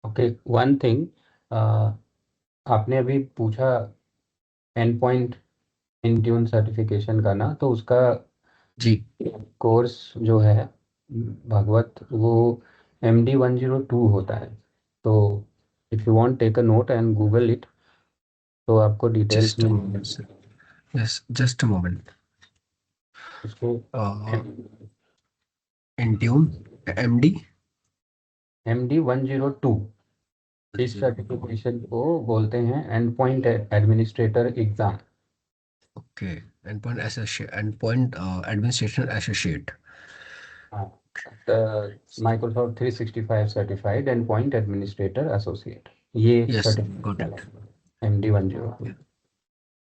Okay, one thing, आपने अभी पूछा एंड पॉइंट इंट्यून सर्टिफिकेशन का ना, तो उसका जी कोर्स जो है भागवत, वो MD 102 होता है। तो if you want take a note and Google it, तो आपको details just a mil moment sir, yes just a moment. उसको। Intune MD MD 102 is 102। Certification को बोलते हैं endpoint administrator exam. Okay, endpoint associate, endpoint administration associate. हाँ, Microsoft 365 certified endpoint administrator associate, ये yes got certification it. है MD 102।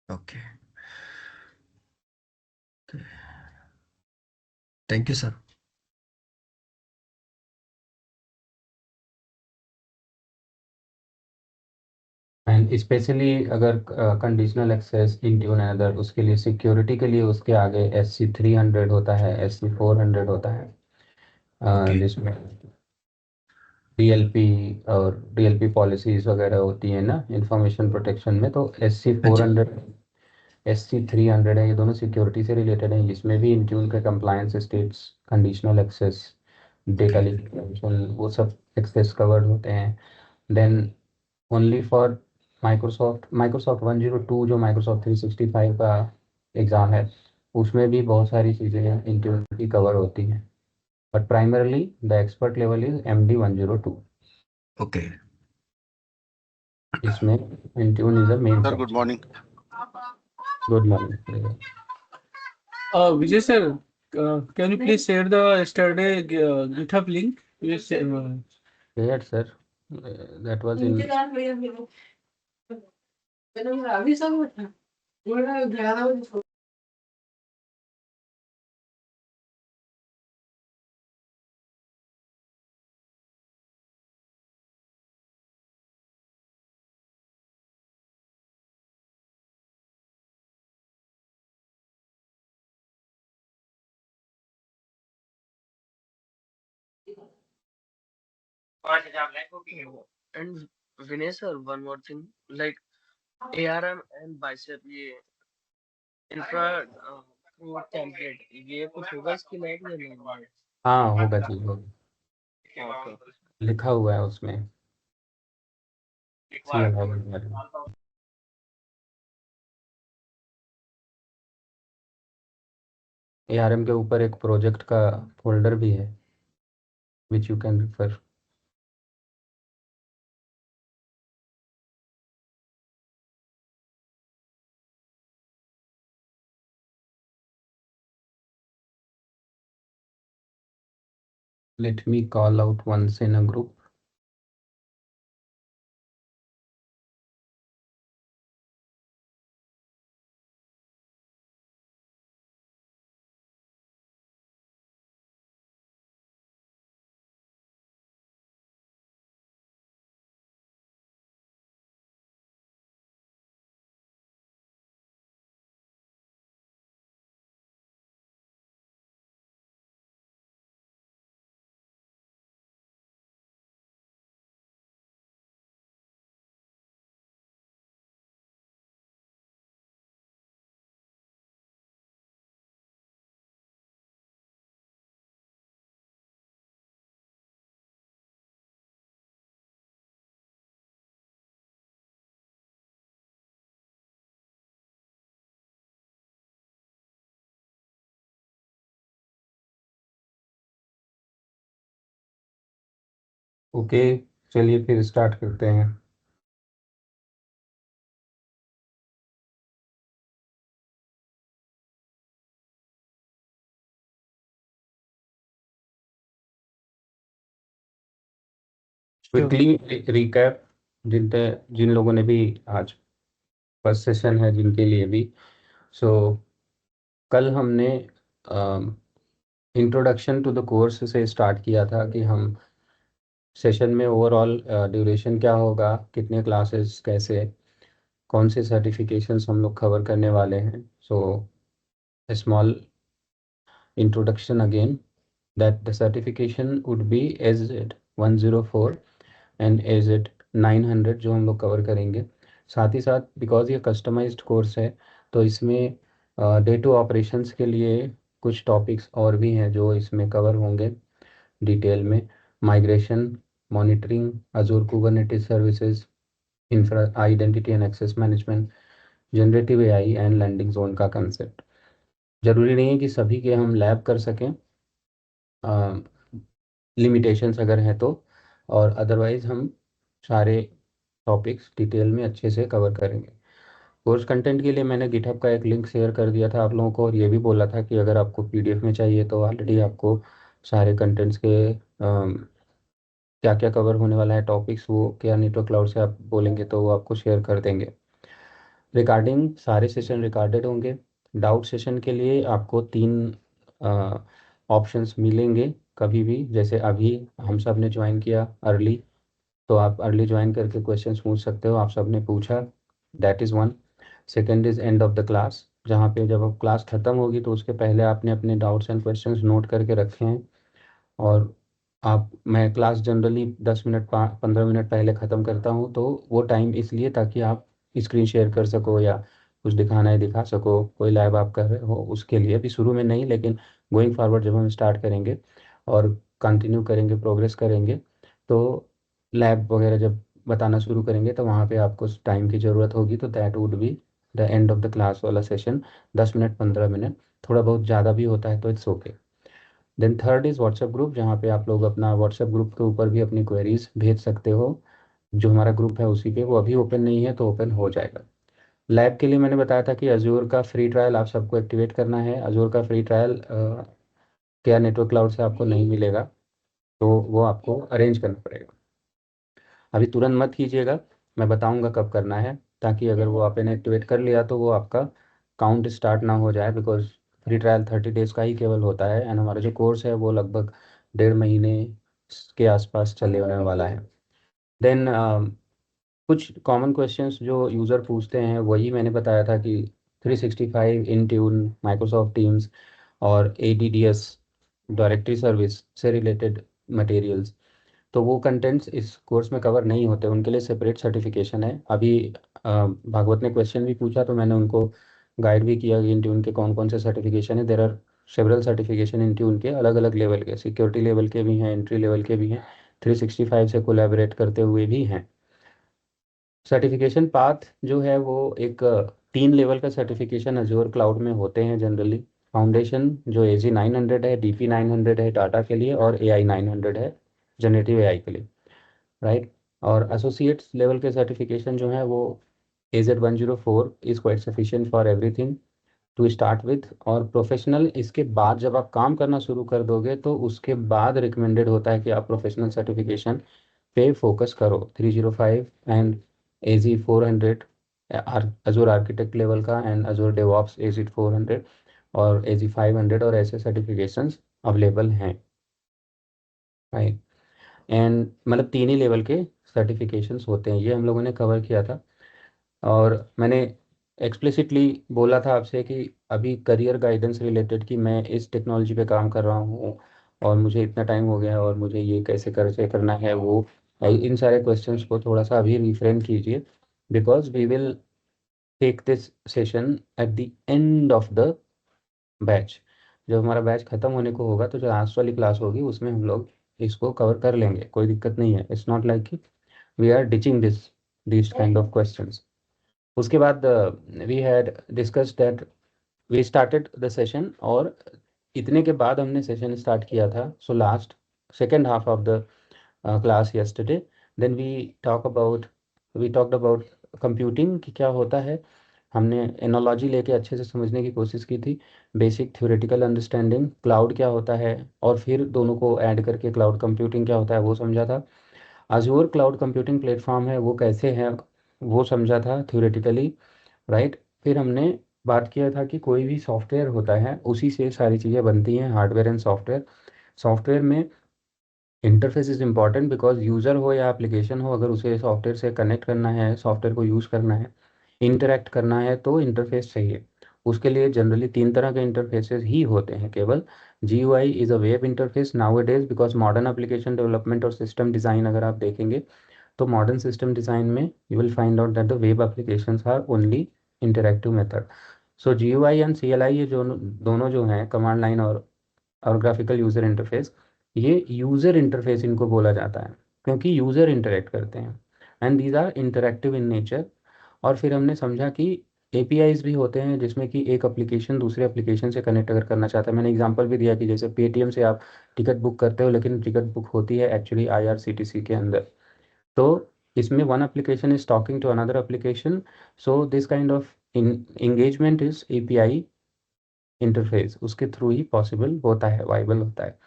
Okay, thank you sir. And specially अगर conditional access Intune other, उसके लिए security के लिए उसके आगे SC 300 होता है, SC 400 होता है, ओके जिसमें DLP और DLP पॉलिसीज वगैरह होती है ना इंफॉर्मेशन प्रोटेक्शन में। तो SC हाँ फोर जी। हंड्रेड SC 300 है, ये दोनों सिक्योरिटी से रिलेटेड हैं। इसमें भी इंट्यून के compliance states, conditional access, data okay leak prevention, वो सब एक्सेस कवर्ड होते हैं। देन ओनली फॉर माइक्रोसॉफ्ट 102, जो माइक्रोसॉफ्ट 365 का एग्ज़ाम है, उसमें भी बहुत सारी चीज़ें इंट्यून की कवर होती हैं, but primarily the expert level is MD 102। Okay. इसमें Intune is a main sir good subject. Morning. Good morning. Vijay sir, can you please share the yesterday GitHub link? Yes, Yes, sir. That was in. And Vinay sir, one more thing, like ARM and Bicep, ये infra template, ये कुछ होगा इसकी light में नहीं है? हाँ, होगा जी, होगा, Okay. लिखा हुआ है उसमें CLI के बारे में। ARM के ऊपर एक प्रोजेक्ट का फोल्डर भी है, which you can refer. Let me call out once in a group. Okay, चलिए फिर स्टार्ट करते हैं। क्विकली रिकैप, जिन लोगों ने भी आज फर्स्ट सेशन है जिनके लिए भी, सो कल हमने इंट्रोडक्शन टू द कोर्स से स्टार्ट किया था कि हम सेशन में ओवरऑल ड्यूरेशन क्या होगा, कितने क्लासेस, कैसे, कौन से सर्टिफिकेशंस हम लोग कवर करने वाले हैं। So small introduction again, that the certification would be AZ 104, and AZ 900 जो हम लोग कवर करेंगे। साथ ही साथ बिकॉज ये कस्टमाइज्ड कोर्स है तो इसमें डे टू ऑपरेशंस के लिए कुछ टॉपिक्स और भी हैं जो इसमें कवर होंगे डिटेल में। Migration, monitoring, Azure Kubernetes services, infra identity and access management, generative AI and landing zone का कंसेप्ट। ज़रूरी नहीं है कि सभी के हम लैब कर सकें, लिमिटेशंस अगर हैं तो, और अदरवाइज हम सारे टॉपिक्स डिटेल में अच्छे से कवर करेंगे। कोर्स कंटेंट के लिए मैंने गिटहब का एक लिंक शेयर कर दिया था आप लोगों को, और ये भी बोला था कि अगर आपको PDF में चाहिए तो ऑलरेडी आपको सारे कंटेंट्स के क्या क्या कवर होने वाला है टॉपिक्स, वो क्या नेटवर्क क्लाउड से आप बोलेंगे तो वो आपको शेयर कर देंगे। रिकॉर्डिंग, सारे सेशन रिकॉर्डेड होंगे। डाउट सेशन के लिए आपको 3 ऑप्शंस मिलेंगे कभी भी। जैसे अभी हम सब ने ज्वाइन किया अर्ली, तो आप अर्ली ज्वाइन करके क्वेश्चंस पूछ सकते हो, आप सब ने पूछा, that is one. Second is and of the class, जहाँ पे जब अब क्लास ख़त्म होगी तो उसके पहले आपने अपने डाउट्स एंड क्वेश्चंस नोट करके रखे हैं, और मैं क्लास जनरली 10 मिनट 15 मिनट पहले ख़त्म करता हूँ, तो वो टाइम इसलिए ताकि आप स्क्रीन शेयर कर सको या कुछ दिखाना है दिखा सको, कोई लाइव आप कर रहे हो उसके लिए। अभी शुरू में नहीं, लेकिन गोइंग फॉरवर्ड जब हम स्टार्ट करेंगे और कंटिन्यू करेंगे, प्रोग्रेस करेंगे, तो लैब वगैरह जब बताना शुरू करेंगे तो वहाँ पे आपको टाइम की ज़रूरत होगी, तो that would be the end of the class वाला सेशन, 10 मिनट 15 मिनट, थोड़ा बहुत ज़्यादा भी होता है तो it's okay. Then third is WhatsApp group, जहाँ पे आप लोग अपना व्हाट्सएप ग्रुप के ऊपर भी अपनी क्वेरीज भेज सकते हो। जो हमारा ग्रुप है उसी पे, वो अभी ओपन नहीं है तो ओपन हो जाएगा। लैब के लिए मैंने बताया था कि अजूर का फ्री ट्रायल आप सबको एक्टिवेट करना है। अजूर का फ्री ट्रायल क्या नेटवर्क क्लाउड से आपको नहीं मिलेगा, तो वो आपको अरेंज करना पड़ेगा। अभी तुरंत मत कीजिएगा, मैं बताऊंगा कब करना है, ताकि अगर वो आपने एक्टिवेट कर लिया तो वो आपका काउंट स्टार्ट ना हो जाए, बिकॉज फ्री ट्रायल 30 डेज़ का ही केवल होता है, एंड हमारा जो कोर्स है वो लगभग 1.5 महीने के आसपास चले होने वाला है। देन कुछ कॉमन क्वेश्चंस जो यूज़र पूछते हैं वही मैंने बताया था कि 365 इंट्यून, माइक्रोसॉफ्ट टीम्स और ADDS डायरेक्टरी सर्विस से रिलेटेड मटेरियल्स, तो वो कंटेंट्स इस कोर्स में कवर नहीं होते, उनके लिए सेपरेट सर्टिफिकेशन है। अभी भागवत ने क्वेश्चन भी पूछा तो मैंने उनको गाइड भी किया कि इंट्यून के कौन कौन से सर्टिफिकेशन है। There are several certification Intune के, अलग अलग लेवल के, सिक्योरिटी लेवल के भी हैं, एंट्री लेवल के भी हैं, 365 से कोलैबोरेट करते हुए भी हैं। सर्टिफिकेशन पाथ जो है वो एक 3 लेवल का सर्टिफिकेशन अजूर क्लाउड में होते हैं जनरली। फाउंडेशन जो AZ 900 है, DP 900 है डाटा के लिए, और AI 900 है जनरेटिव AI के लिए, राइट। और एसोसिएट्स लेवल के सर्टिफिकेशन जो है वो AZ 104 is quite sufficient for everything to start with. और प्रोफेशनल इसके बाद जब आप काम करना शुरू कर दोगे तो उसके बाद रिकमेंडेड होता है कि आप प्रोफेशनल सर्टिफिकेशन पे फोकस करो। 305 and AZ 400 Azzur architect level का, एंड अजूर डेवॉप्स AZ 400 और AZ 500, और ऐसे सर्टिफिकेशंस अवेलेबल हैं, राइट। एंड मतलब 3 ही लेवल के सर्टिफिकेशंस होते हैं, ये हम लोगों ने कवर किया था। और मैंने एक्सप्लिसिटली बोला था आपसे कि अभी करियर गाइडेंस रिलेटेड कि मैं इस टेक्नोलॉजी पे काम कर रहा हूँ और मुझे इतना टाइम हो गया है और मुझे ये कैसे करना है, वो इन सारे क्वेश्चंस को थोड़ा सा अभी रिफ्रेन कीजिए, because we will take this session at the end of the batch. जब हमारा बैच ख़त्म होने को होगा तो जो लास्ट वाली क्लास होगी उसमें हम लोग इसको कवर कर लेंगे, कोई दिक्कत नहीं है। इट्स नॉट लाइक कि we are ditching this kind of questions. उसके बाद we had discuss that we started the session, और इतने के बाद हमने सेशन स्टार्ट किया था। So last second half of the class yesterday, then we talked about computing कि क्या होता है। हमने एनोलॉजी लेके अच्छे से समझने की कोशिश की थी, बेसिक थ्योरेटिकल अंडरस्टैंडिंग, क्लाउड क्या होता है, और फिर दोनों को ऐड करके क्लाउड कंप्यूटिंग क्या होता है वो समझा था। अजूर क्लाउड कंप्यूटिंग प्लेटफॉर्म है वो कैसे है वो समझा था थ्योरेटिकली, राइट। फिर हमने बात किया था कि कोई भी सॉफ्टवेयर होता है उसी से सारी चीज़ें बनती हैं, हार्डवेयर एंड सॉफ्टवेयर। सॉफ्टवेयर में interface is important, because user हो या एप्लीकेशन हो, अगर उसे सॉफ्टवेयर से कनेक्ट करना है, सॉफ्टवेयर को यूज़ करना है, इंटरेक्ट करना है, तो इंटरफेस चाहिए। उसके लिए जनरली 3 तरह के इंटरफेसेस ही होते हैं केवल। GUI is a web interface now days, because modern application development और सिस्टम डिज़ाइन अगर आप देखेंगे तो मॉडर्न सिस्टम डिज़ाइन में you will find out that the web applications are only interactive method. So GUI and CLI ये जो दोनों जो हैं, कमांड लाइन और ग्राफिकल यूज़र इंटरफेस, ये यूज़र इंटरफेस इनको बोला जाता है क्योंकि यूज़र इंटरेक्ट करते हैं and these are interactive in nature. और फिर हमने समझा कि APIs भी होते हैं जिसमें कि एक एप्लीकेशन दूसरे एप्लीकेशन से कनेक्ट अगर करना चाहता है. मैंने एग्जांपल भी दिया कि जैसे पेटीएम से आप टिकट बुक करते हो, लेकिन टिकट बुक होती है एक्चुअली IRCTC के अंदर. तो इसमें one application is talking to another application. So this kind of engagement is API interface, उसके थ्रू ही पॉसिबल होता है, वाइबल होता है.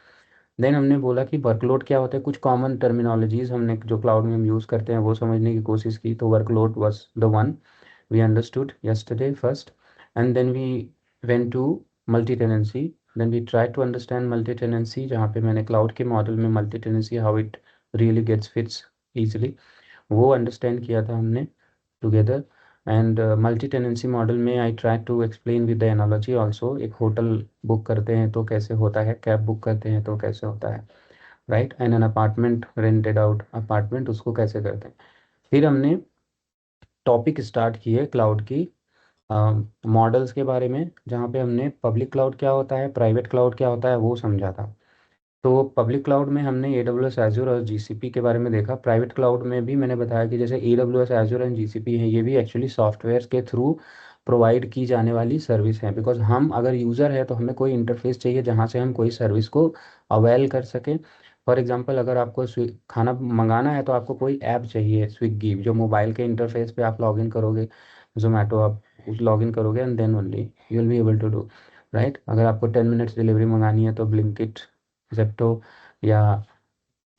देन हमने बोला कि वर्कलोड क्या होता है. कुछ कॉमन टर्मिनोलॉजीज हमने जो क्लाउड में हम यूज़ करते हैं वो समझने की कोशिश की. तो workload was the one we understood yesterday first, and then we went to multi-tenancy. Then we tried to understand multi-tenancy, जहाँ पे मैंने क्लाउड के मॉडल में multi-tenancy how it really gets fits easily, वो अंडरस्टैंड किया था हमने together. And multi tenancy model में I try to explain with the analogy also. एक होटल बुक करते हैं तो कैसे होता है, कैब बुक करते हैं तो कैसे होता है, right. And an apartment, rented out apartment, उसको कैसे करते हैं. फिर हमने टॉपिक स्टार्ट किए क्लाउड की मॉडल्स के बारे में, जहाँ पे हमने पब्लिक क्लाउड क्या होता है, प्राइवेट क्लाउड क्या होता है वो समझा था. तो पब्लिक क्लाउड में हमने AWS Azure और GCP के बारे में देखा. प्राइवेट क्लाउड में भी मैंने बताया कि जैसे AWS Azure एंड GCP है, ये भी एक्चुअली सॉफ्टवेयर के थ्रू प्रोवाइड की जाने वाली सर्विस है. बिकॉज हम अगर यूज़र है तो हमें कोई इंटरफेस चाहिए जहाँ से हम कोई सर्विस को अवेल कर सकें. फॉर एग्जांपल अगर आपको खाना मंगाना है तो आपको कोई ऐप चाहिए, स्विगी, जो मोबाइल के इंटरफेस पे आप लॉगिन करोगे, जोमेटो आप लॉगिन करोगे and then only you will be able to do, right. अगर आपको 10 मिनट्स डिलीवरी मंगानी है तो ब्लिंकिट, जेप्टो या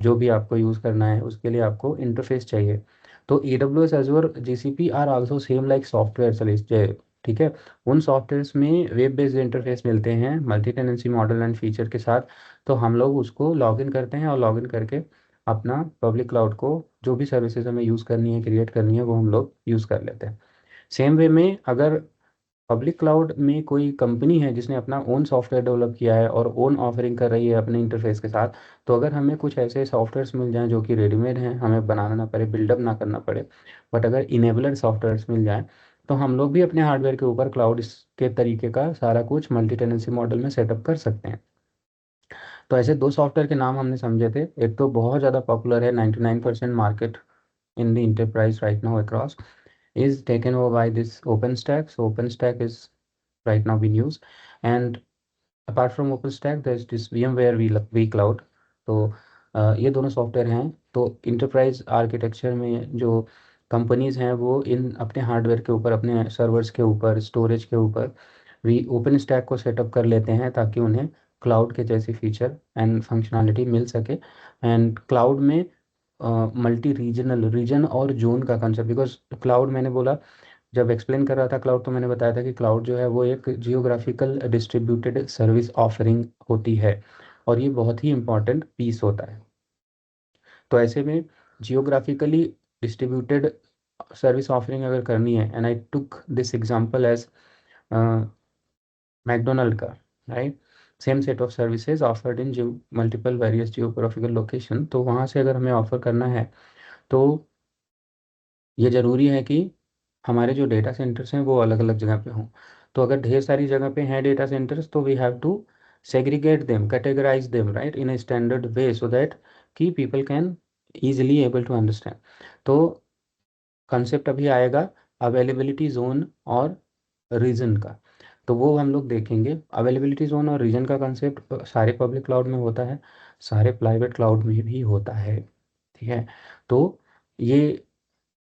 जो भी आपको यूज़ करना है उसके लिए आपको इंटरफेस चाहिए. तो AWS Azure GCP are also same like software service, ठीक है. उन सॉफ्टवेयर्स में वेब बेस्ड इंटरफेस मिलते हैं multi tenancy model and feature के साथ. तो हम लोग उसको लॉगिन करते हैं और लॉगिन करके अपना पब्लिक क्लाउड को जो भी सर्विसेज हमें यूज़ करनी है, क्रिएट करनी है, वो हम लोग यूज़ कर लेते हैं. सेम वे में अगर पब्लिक क्लाउड में कोई कंपनी है जिसने अपना ओन सॉफ्टवेयर डेवलप किया है और ओन ऑफरिंग कर रही है अपने इंटरफेस के साथ, तो अगर हमें कुछ ऐसे सॉफ्टवेयर्स मिल जाएं जो कि रेडीमेड हैं, हमें बनाना ना पड़े, बिल्डअप ना करना पड़े, बट अगर इनेबलर सॉफ्टवेयर्स मिल जाएं, तो हम लोग भी अपने हार्डवेयर के ऊपर क्लाउड के तरीके का सारा कुछ मल्टी टेनेंसी मॉडल में सेटअप कर सकते हैं. तो ऐसे दो सॉफ्टवेयर के नाम हमने समझे थे. एक तो बहुत ज़्यादा पॉपुलर है, 99% market in the enterprise right now across is taken over by this OpenStack. So OpenStack is right now being used, and apart from OpenStack there's this VMware vCloud. तो ये दोनों सॉफ्टवेयर हैं. तो इंटरप्राइज आर्किटेक्चर में जो companies हैं वो इन अपने हार्डवेयर के ऊपर, अपने सर्वर्स के ऊपर, स्टोरेज के ऊपर वी ओपन स्टैक को सेटअप कर लेते हैं ताकि उन्हें क्लाउड के जैसी फीचर एंड फंक्शनैलिटी मिल सके. एंड क्लाउड में मल्टी रीजनल, रीजन और जोन का कंसेप्ट, बिकॉज क्लाउड मैंने बोला, जब एक्सप्लेन कर रहा था क्लाउड, तो मैंने बताया था कि क्लाउड जो है वो एक जियोग्राफिकल डिस्ट्रीब्यूटेड सर्विस ऑफरिंग होती है और ये बहुत ही इंपॉर्टेंट पीस होता है. तो ऐसे में जियोग्राफिकली डिस्ट्रीब्यूटेड सर्विस ऑफरिंग अगर करनी है, and I took this example as McDonald का, right. Same set of services offered in multiple various geographical location. तो वहाँ से अगर हमें ऑफर करना है तो ये ज़रूरी है कि हमारे जो डेटा सेंटर्स हैं वो अलग अलग जगह पे हों. तो अगर ढेर सारी जगह पे हैं डेटा सेंटर्स, तो we have to segregate them, categorize them, right, in a standard way, so that कि people can easily able to understand. तो कंसेप्ट अभी आएगा अवेलेबिलिटी जोन और रीजन का, तो वो हम लोग देखेंगे. अवेलेबिलिटी जोन और रीजन का कंसेप्ट सारे पब्लिक क्लाउड में होता है, सारे प्राइवेट क्लाउड में भी होता है, ठीक है. तो ये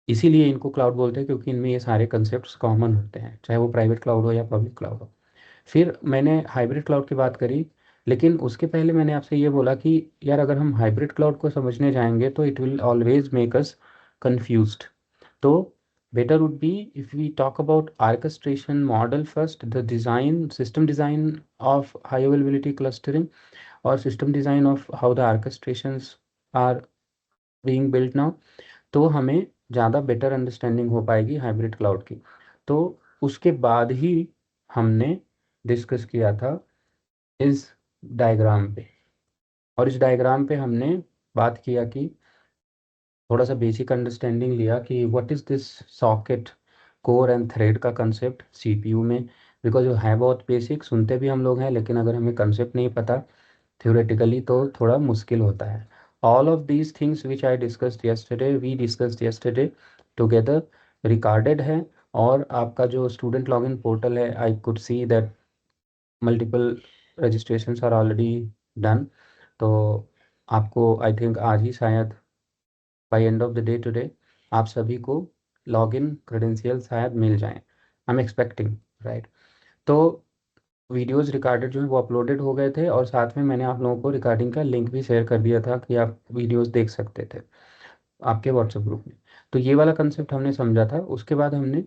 इसीलिए इनको क्लाउड बोलते हैं क्योंकि इनमें ये सारे कंसेप्ट्स कॉमन होते हैं, चाहे वो प्राइवेट क्लाउड हो या पब्लिक क्लाउड हो. फिर मैंने हाइब्रिड क्लाउड की बात करी, लेकिन उसके पहले मैंने आपसे ये बोला कि यार अगर हम हाइब्रिड क्लाउड को समझने जाएंगे तो it will always make us confused. तो better would be if we talk about orchestration model first, the design, system design of high availability clustering और system design of how the orchestrations are being built now. तो हमें ज़्यादा better understanding हो पाएगी hybrid cloud की. तो उसके बाद ही हमने डिस्कस किया था इस डायग्राम पे, और इस डायग्राम पे हमने बात किया कि थोड़ा सा बेसिक अंडरस्टैंडिंग लिया कि what is this socket core and thread का कंसेप्ट सीपीयू में, बिकॉज वो है बहुत बेसिक, सुनते भी हम लोग हैं, लेकिन अगर हमें कंसेप्ट नहीं पता theoretically तो थोड़ा मुश्किल होता है. All of these things which I discussed yesterday, we discussed yesterday together, recorded है. और आपका जो स्टूडेंट लॉगिन पोर्टल है, I could see that multiple registrations are already done. तो आपको आई थिंक आज ही शायद by end of the day today आप सभी को लॉगिन क्रेडेंशियल शायद मिल जाएं. I am expecting, right. तो वीडियोस रिकॉर्डेड जो है वो अपलोडेड हो गए थे, और साथ में मैंने आप लोगों को रिकॉर्डिंग का लिंक भी शेयर कर दिया था कि आप वीडियोस देख सकते थे आपके व्हाट्सएप ग्रुप में. तो ये वाला कंसेप्ट हमने समझा था. उसके बाद हमने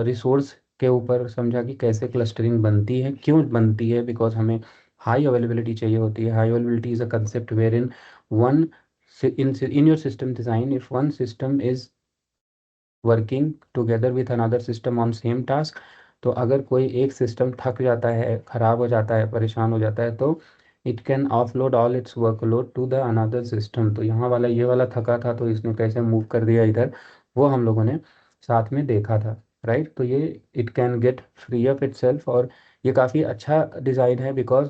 रिसोर्स के ऊपर समझा कि कैसे क्लस्टरिंग बनती है, क्यों बनती है, बिकॉज हमें हाई अवेलेबिलिटी चाहिए होती है. High availability is a concept wherein one in your system design, if one system is working together with another system on same task, तो अगर कोई एक सिस्टम थक जाता है, ख़राब हो जाता है, परेशान हो जाता है, तो it can offload all its workload to the another system. तो यहाँ वाला ये वाला थका था तो इसने कैसे मूव कर दिया इधर, वो हम लोगों ने साथ में देखा था, राइट. तो ये it can get free up itself, और ये काफ़ी अच्छा डिज़ाइन है, बिकॉज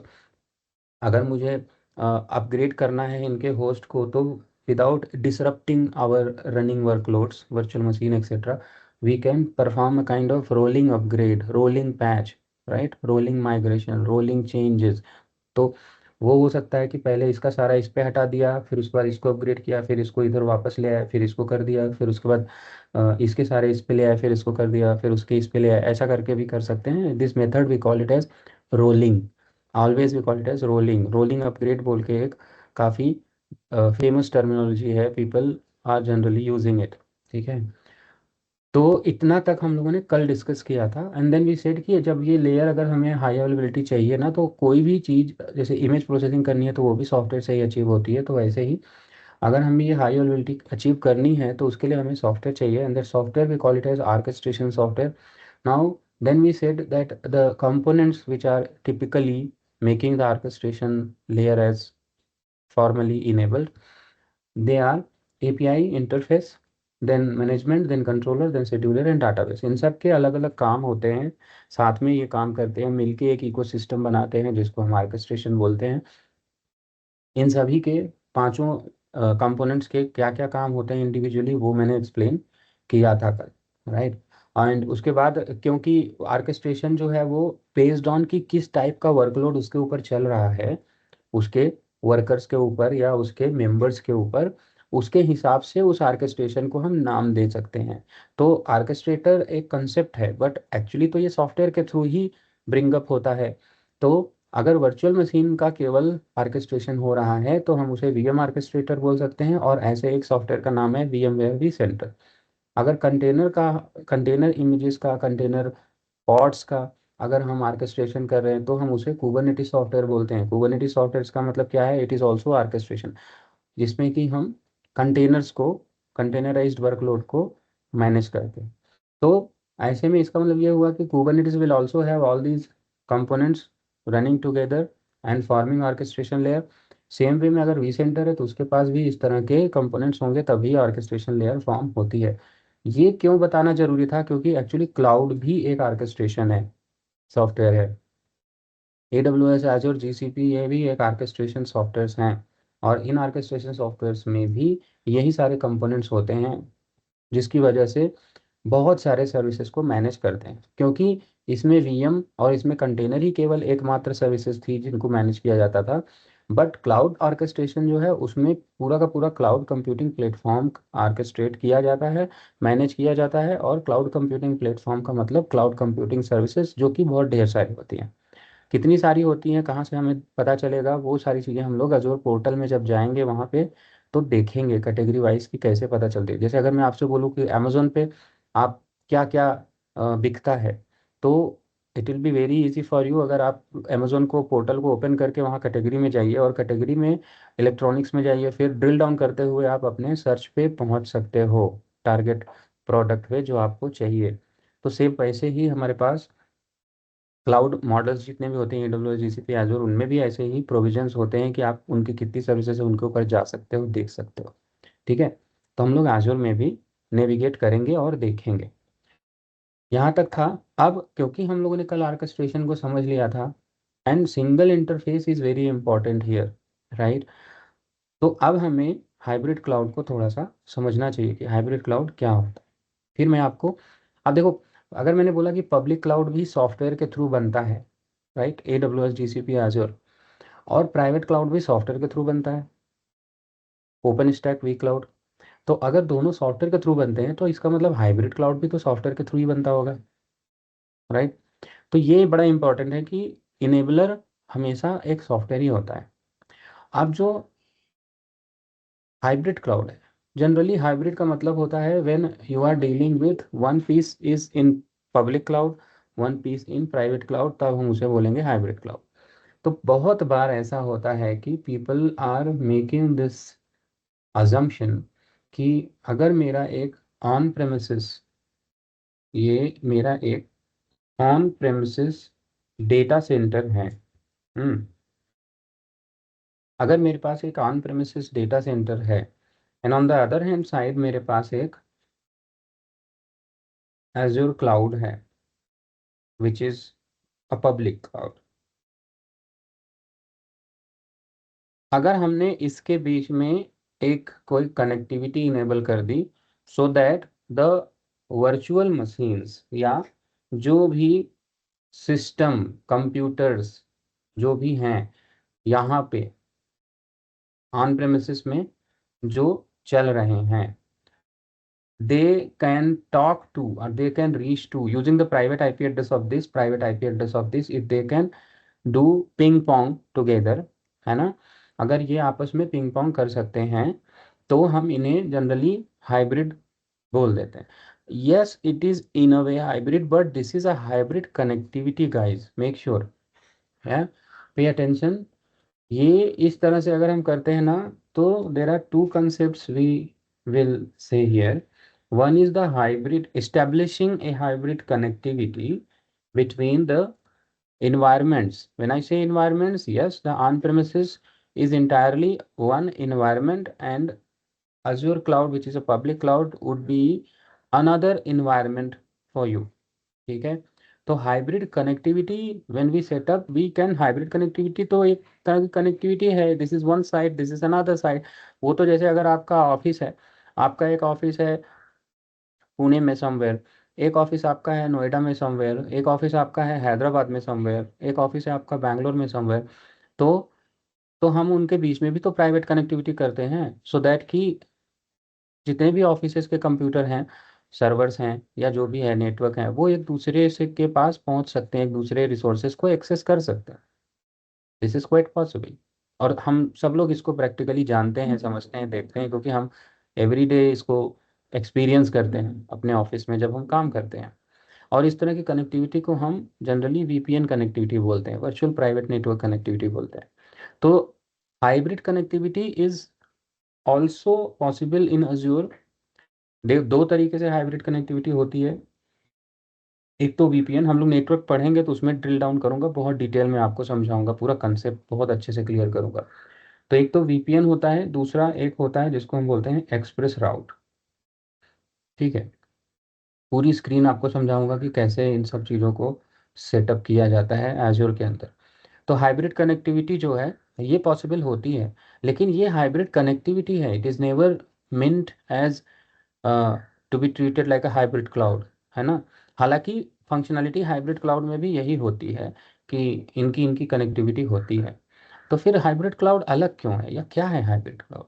अगर मुझे अपग्रेड करना है इनके होस्ट को, तो without disrupting our running workloads, virtual machine etcetera, we can perform a kind of rolling upgrade, rolling patch, right, rolling migration, rolling changes. तो वो हो सकता है कि पहले इसका सारा इस पे हटा दिया, फिर उसके बाद इसको अपग्रेड किया, फिर इसको इधर वापस ले आया, फिर इसको कर दिया, फिर उसके बाद इसके सारे इस पे ले आया, फिर इसको कर दिया, फिर उसके इस पे ले आया. ऐसा करके भी कर सकते हैं. This method we call it as rolling. Always we call it as rolling. Rolling upgrade बोल के एक काफ़ी फेमस टर्मिनोलॉजी है. People are generally using it. ठीक है. तो इतना तक हम लोगों ने कल डिस्कस किया था. एंड देन वी सेड कि जब ये लेयर अगर हमें हाई अवेलेबिलिटी चाहिए ना, तो कोई भी चीज़ जैसे इमेज प्रोसेसिंग करनी है तो वो भी सॉफ्टवेयर से ही अचीव होती है. तो वैसे ही अगर हमें ये हाई अवेलेबिलिटी अचीव करनी है तो उसके लिए हमें सॉफ्टवेयर चाहिए. And that software we call it as orchestration software. Now then we said that the components which are typically making the orchestration layer as formally enabled, they are API interface, then management, then controller, then scheduler and database. इन सब के अलग अलग काम होते हैं, साथ में ये काम करते हैं, मिलके एक इकोसिस्टम बनाते हैं जिसको हम ऑर्केस्ट्रेशन बोलते हैं. इन सभी के पांचों कंपोनेंट्स के क्या क्या काम होते हैं इंडिविजुअली, वो मैंने एक्सप्लेन किया था कल, राइट. एंड उसके बाद क्योंकि ऑर्केस्ट्रेशन जो है वो बेस्ड ऑन कि किस टाइप का वर्कलोड उसके ऊपर चल रहा है, उसके वर्कर्स के ऊपर या उसके मेंबर्स के ऊपर, उसके हिसाब से उस ऑर्केस्ट्रेशन को हम नाम दे सकते हैं. तो ऑर्केस्ट्रेटर एक कंसेप्ट है, बट एक्चुअली तो ये सॉफ्टवेयर के थ्रू ही ब्रिंग अप होता है. तो अगर वर्चुअल मशीन का केवल ऑर्केस्ट्रेशन हो रहा है तो हम उसे वीएम ऑर्केस्ट्रेटर बोल सकते हैं, और ऐसे एक सॉफ्टवेयर का नाम है VMware vCenter. अगर कंटेनर इमेजेस का, कंटेनर पॉड्स का अगर हम ऑर्केस्ट्रेशन कर रहे हैं तो हम उसे कुबरनेटिस सॉफ्टवेयर बोलते हैं. कुबरनेटिस सॉफ्टवेयर का मतलब क्या है? इट इज़ ऑल्सो ऑर्केस्ट्रेशन, जिसमें कि हम कंटेनर्स को, कंटेनराइज्ड वर्कलोड को मैनेज करते हैं. तो ऐसे में इसका मतलब ये हुआ कि Kubernetes will also have all these components running together and forming orchestration layer. Same way में अगर vCenter है तो उसके पास भी इस तरह के कंपोनेंट्स होंगे, तभी ऑर्केस्ट्रेशन लेयर फॉर्म होती है. ये क्यों बताना जरूरी था? क्योंकि एक्चुअली क्लाउड भी एक ऑर्केस्ट्रेशन है, सॉफ्टवेयर है. AWS, Azure, GCP ये भी एक ऑर्केस्ट्रेशन सॉफ्टवेयर्स हैं, और इन ऑर्केस्ट्रेशन सॉफ्टवेयर्स में भी यही सारे कंपोनेंट्स होते हैं, जिसकी वजह से बहुत सारे सर्विसेज को मैनेज करते हैं. क्योंकि इसमें VM और इसमें कंटेनर ही केवल एकमात्र सर्विसेज थी जिनको मैनेज किया जाता था. बट क्लाउड ऑर्केस्ट्रेशन जो है उसमें पूरा का पूरा क्लाउड कंप्यूटिंग प्लेटफॉर्म ऑर्केस्ट्रेट किया जाता है, मैनेज किया जाता है. और क्लाउड कंप्यूटिंग प्लेटफॉर्म का मतलब क्लाउड कंप्यूटिंग सर्विसेज, जो कि बहुत ढेर सारी होती हैं. कितनी सारी होती हैं, कहाँ से हमें पता चलेगा? वो सारी चीज़ें हम लोग अजोर पोर्टल में जब जाएंगे वहाँ पे तो देखेंगे कैटेगरी वाइज की कैसे पता चलती है. जैसे अगर मैं आपसे बोलूँ कि अमेजोन पे आप क्या क्या बिकता है, तो it will be very easy for you. अगर आप अमेजोन को, पोर्टल को ओपन करके वहाँ कैटेगरी में जाइए, और कैटेगरी में इलेक्ट्रॉनिक्स में जाइए, फिर ड्रिल डाउन करते हुए आप अपने सर्च पे पहुँच सकते हो, टारगेट प्रोडक्ट पे जो आपको चाहिए. तो सेम वैसे ही हमारे पास क्लाउड मॉडल्स जितने भी होते हैं, AWS, GCP, Azure, उनमें भी ऐसे ही प्रोविजंस होते हैं कि आप उनकी कितनी सर्विसेज है उनके ऊपर जा सकते हो, देख सकते हो. ठीक है. तो हम लोग एजूर में भी नेविगेट करेंगे और देखेंगे। यहाँ तक था। अब क्योंकि हम लोगों ने कल आर्केस्ट्रेशन को समझ लिया था, and single interface is very important here, right. तो अब हमें हाइब्रिड क्लाउड को थोड़ा सा समझना चाहिए कि हाइब्रिड क्लाउड क्या होता है। फिर मैं आपको, अब देखो, अगर मैंने बोला कि पब्लिक क्लाउड भी सॉफ्टवेयर के थ्रू बनता है, राइट, AWS, GCP, एजूर, और प्राइवेट क्लाउड भी सॉफ्टवेयर के थ्रू बनता है, ओपन स्टैक, वी क्लाउड। तो अगर दोनों सॉफ्टवेयर के थ्रू बनते हैं तो इसका मतलब हाइब्रिड क्लाउड भी तो सॉफ्टवेयर के थ्रू ही बनता होगा, राइट। तो ये बड़ा इंपॉर्टेंट है कि इनेबलर हमेशा एक सॉफ्टवेयर ही होता है। अब जो हाइब्रिड क्लाउड है, जनरली हाइब्रिड का मतलब होता है when you are dealing with one piece is in public cloud, one piece in private cloud, तब हम उसे बोलेंगे हाइब्रिड क्लाउड। तो बहुत बार ऐसा होता है कि people are making this assumption कि अगर मेरा एक ऑन प्रेमिसेस, ये मेरा एक ऑन प्रेमिसेस डेटा सेंटर है, अगर मेरे पास एक ऑन प्रेमिसेस डेटा सेंटर है, and on the other hand side मेरे पास एक एज्योर क्लाउड है which is a public cloud, अगर हमने इसके बीच में एक कोई कनेक्टिविटी इनेबल कर दी, so that the virtual machines या जो भी सिस्टम, कंप्यूटर्स जो भी हैं यहाँ पे ऑन प्रेमिसेस में जो चल रहे हैं, they can talk to or they can reach to using the private IP address of this, private IP address of this, if they can do ping pong together, है ना, अगर ये आपस में पिंग पोंग कर सकते हैं तो हम इन्हें जनरली हाइब्रिड बोल देते हैं। Yes, it is in a way hybrid, but this is a hybrid connectivity guys, make sure है, पे अटेंशन। ये इस तरह से अगर हम करते हैं ना, तो there are two concept we will say here. One is the hybrid, establishing a hybrid connectivity between the environments. When I say environments, yes, the on-premises is entirely one environment, and Azure cloud, which is a public cloud, would be another environment for you. ठीक है। तो hybrid connectivity when we setup we can, hybrid connectivity तो एक तरह की connectivity है, this is one side, this is another side. वो तो जैसे अगर आपका ऑफिस है, आपका एक ऑफिस है पुणे में समवेयर, एक ऑफिस आपका है नोएडा में समवेयर, एक ऑफिस आपका है हैदराबाद में समवेयर, एक ऑफिस है आपका बैंगलोर में समवेयर। तो हम उनके बीच में भी तो प्राइवेट कनेक्टिविटी करते हैं, सो दैट कि जितने भी ऑफिसेज के कंप्यूटर हैं, सर्वर्स हैं, या जो भी है नेटवर्क है, वो एक दूसरे से के पास पहुंच सकते हैं, एक दूसरे रिसोर्सेज को एक्सेस कर सकते हैं। This is quite possible. और हम सब लोग इसको प्रैक्टिकली जानते हैं, समझते हैं, देखते हैं, क्योंकि हम एवरीडे इसको एक्सपीरियंस करते हैं अपने ऑफिस में जब हम काम करते हैं। और इस तरह की कनेक्टिविटी को हम जनरली VPN कनेक्टिविटी बोलते हैं, वर्चुअल प्राइवेट नेटवर्क कनेक्टिविटी बोलते हैं। तो hybrid connectivity is also possible in Azure. दो तरीके से हाइब्रिड कनेक्टिविटी होती है। एक तो VPN, हम लोग नेटवर्क पढ़ेंगे तो उसमें ड्रिल डाउन करूंगा, बहुत डिटेल में आपको समझाऊंगा, पूरा कंसेप्ट बहुत अच्छे से क्लियर करूंगा। तो एक तो VPN होता है, दूसरा एक होता है जिसको हम बोलते हैं एक्सप्रेस राउट। ठीक है, पूरी स्क्रीन आपको समझाऊंगा कि कैसे इन सब चीज़ों को सेटअप किया जाता है एज्योर के अंदर। तो हाइब्रिड कनेक्टिविटी जो है ये पॉसिबल होती है, लेकिन ये हाइब्रिड कनेक्टिविटी है, it is never meant as to be treated like a hybrid cloud, है ना। हालांकि फंक्शनलिटी हाइब्रिड क्लाउड में भी यही होती है कि इनकी इनकी कनेक्टिविटी होती है। तो फिर हाइब्रिड क्लाउड अलग क्यों है, या क्या है हाइब्रिड क्लाउड?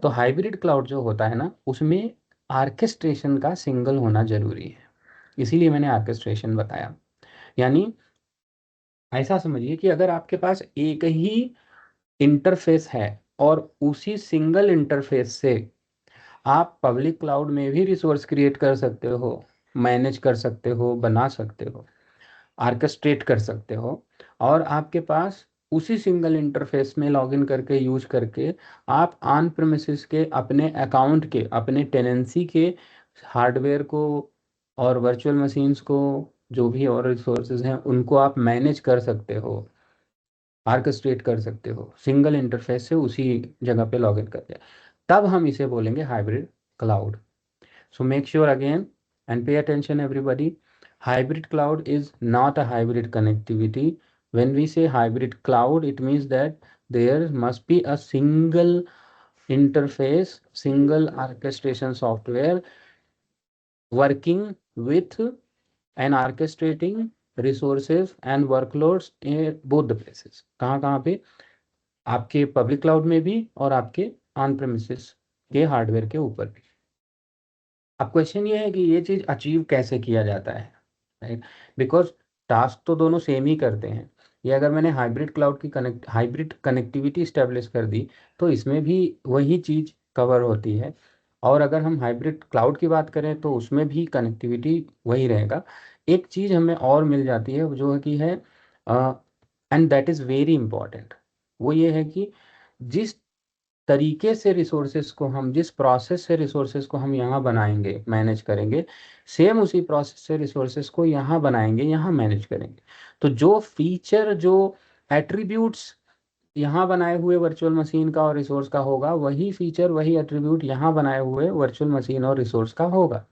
तो हाइब्रिड क्लाउड जो होता है ना, उसमें आर्केस्ट्रेशन का सिंगल होना जरूरी है, इसीलिए मैंने आर्केस्ट्रेशन बताया। यानी ऐसा समझिए कि अगर आपके पास एक ही इंटरफेस है और उसी सिंगल इंटरफेस से आप पब्लिक क्लाउड में भी रिसोर्स क्रिएट कर सकते हो, मैनेज कर सकते हो, बना सकते हो, आर्केस्ट्रेट कर सकते हो, और आपके पास उसी सिंगल इंटरफेस में लॉगिन करके यूज करके आप ऑन प्रेमिसेस के अपने अकाउंट के, अपने टेनेंसी के हार्डवेयर को और वर्चुअल मशीन्स को, जो भी और रिसोर्सेज हैं, उनको आप मैनेज कर सकते हो, आर्केस्ट्रेट कर सकते हो सिंगल इंटरफेस से उसी जगह पे लॉगिन करके। तब हम इसे बोलेंगे hybrid cloud. So make sure again and pay attention everybody. Hybrid cloud is not a hybrid connectivity. When we say hybrid cloud, it means that there must be a single interface, single orchestration software working with and orchestrating resources and workloads in both the places. कहाँ पे? आपके public cloud में भी और आपके on premises के hardware के ऊपर भी. अब क्वेश्चन ये है कि ये चीज अचीव कैसे किया जाता है, राइट? बिकॉज टास्क तो दोनों सेम ही करते हैं. ये अगर मैंने हाइब्रिड कनेक्टिविटी स्टेब्लिश कर दी तो इसमें भी वही चीज कवर होती है. और अगर हम हाइब्रिड क्लाउड की बात करें तो उसमें भी कनेक्टिविटी वही रहेगा. एक चीज हमें और मिल जाती है जो है कि है and that is very important. वो ये है कि जिस तरीके से रिसोर्सेज को हम, जिस प्रोसेस से रिसोर्सेज को हम यहाँ बनाएंगे, मैनेज करेंगे, सेम उसी प्रोसेस से रिसोर्सेज को यहाँ बनाएंगे, यहाँ मैनेज करेंगे. तो जो फीचर, जो एट्रीब्यूट्स यहाँ बनाए हुए वर्चुअल मशीन का और रिसोर्स का होगा, वही फीचर, वही एट्रीब्यूट यहाँ बनाए हुए वर्चुअल मशीन और रिसोर्स का होगा.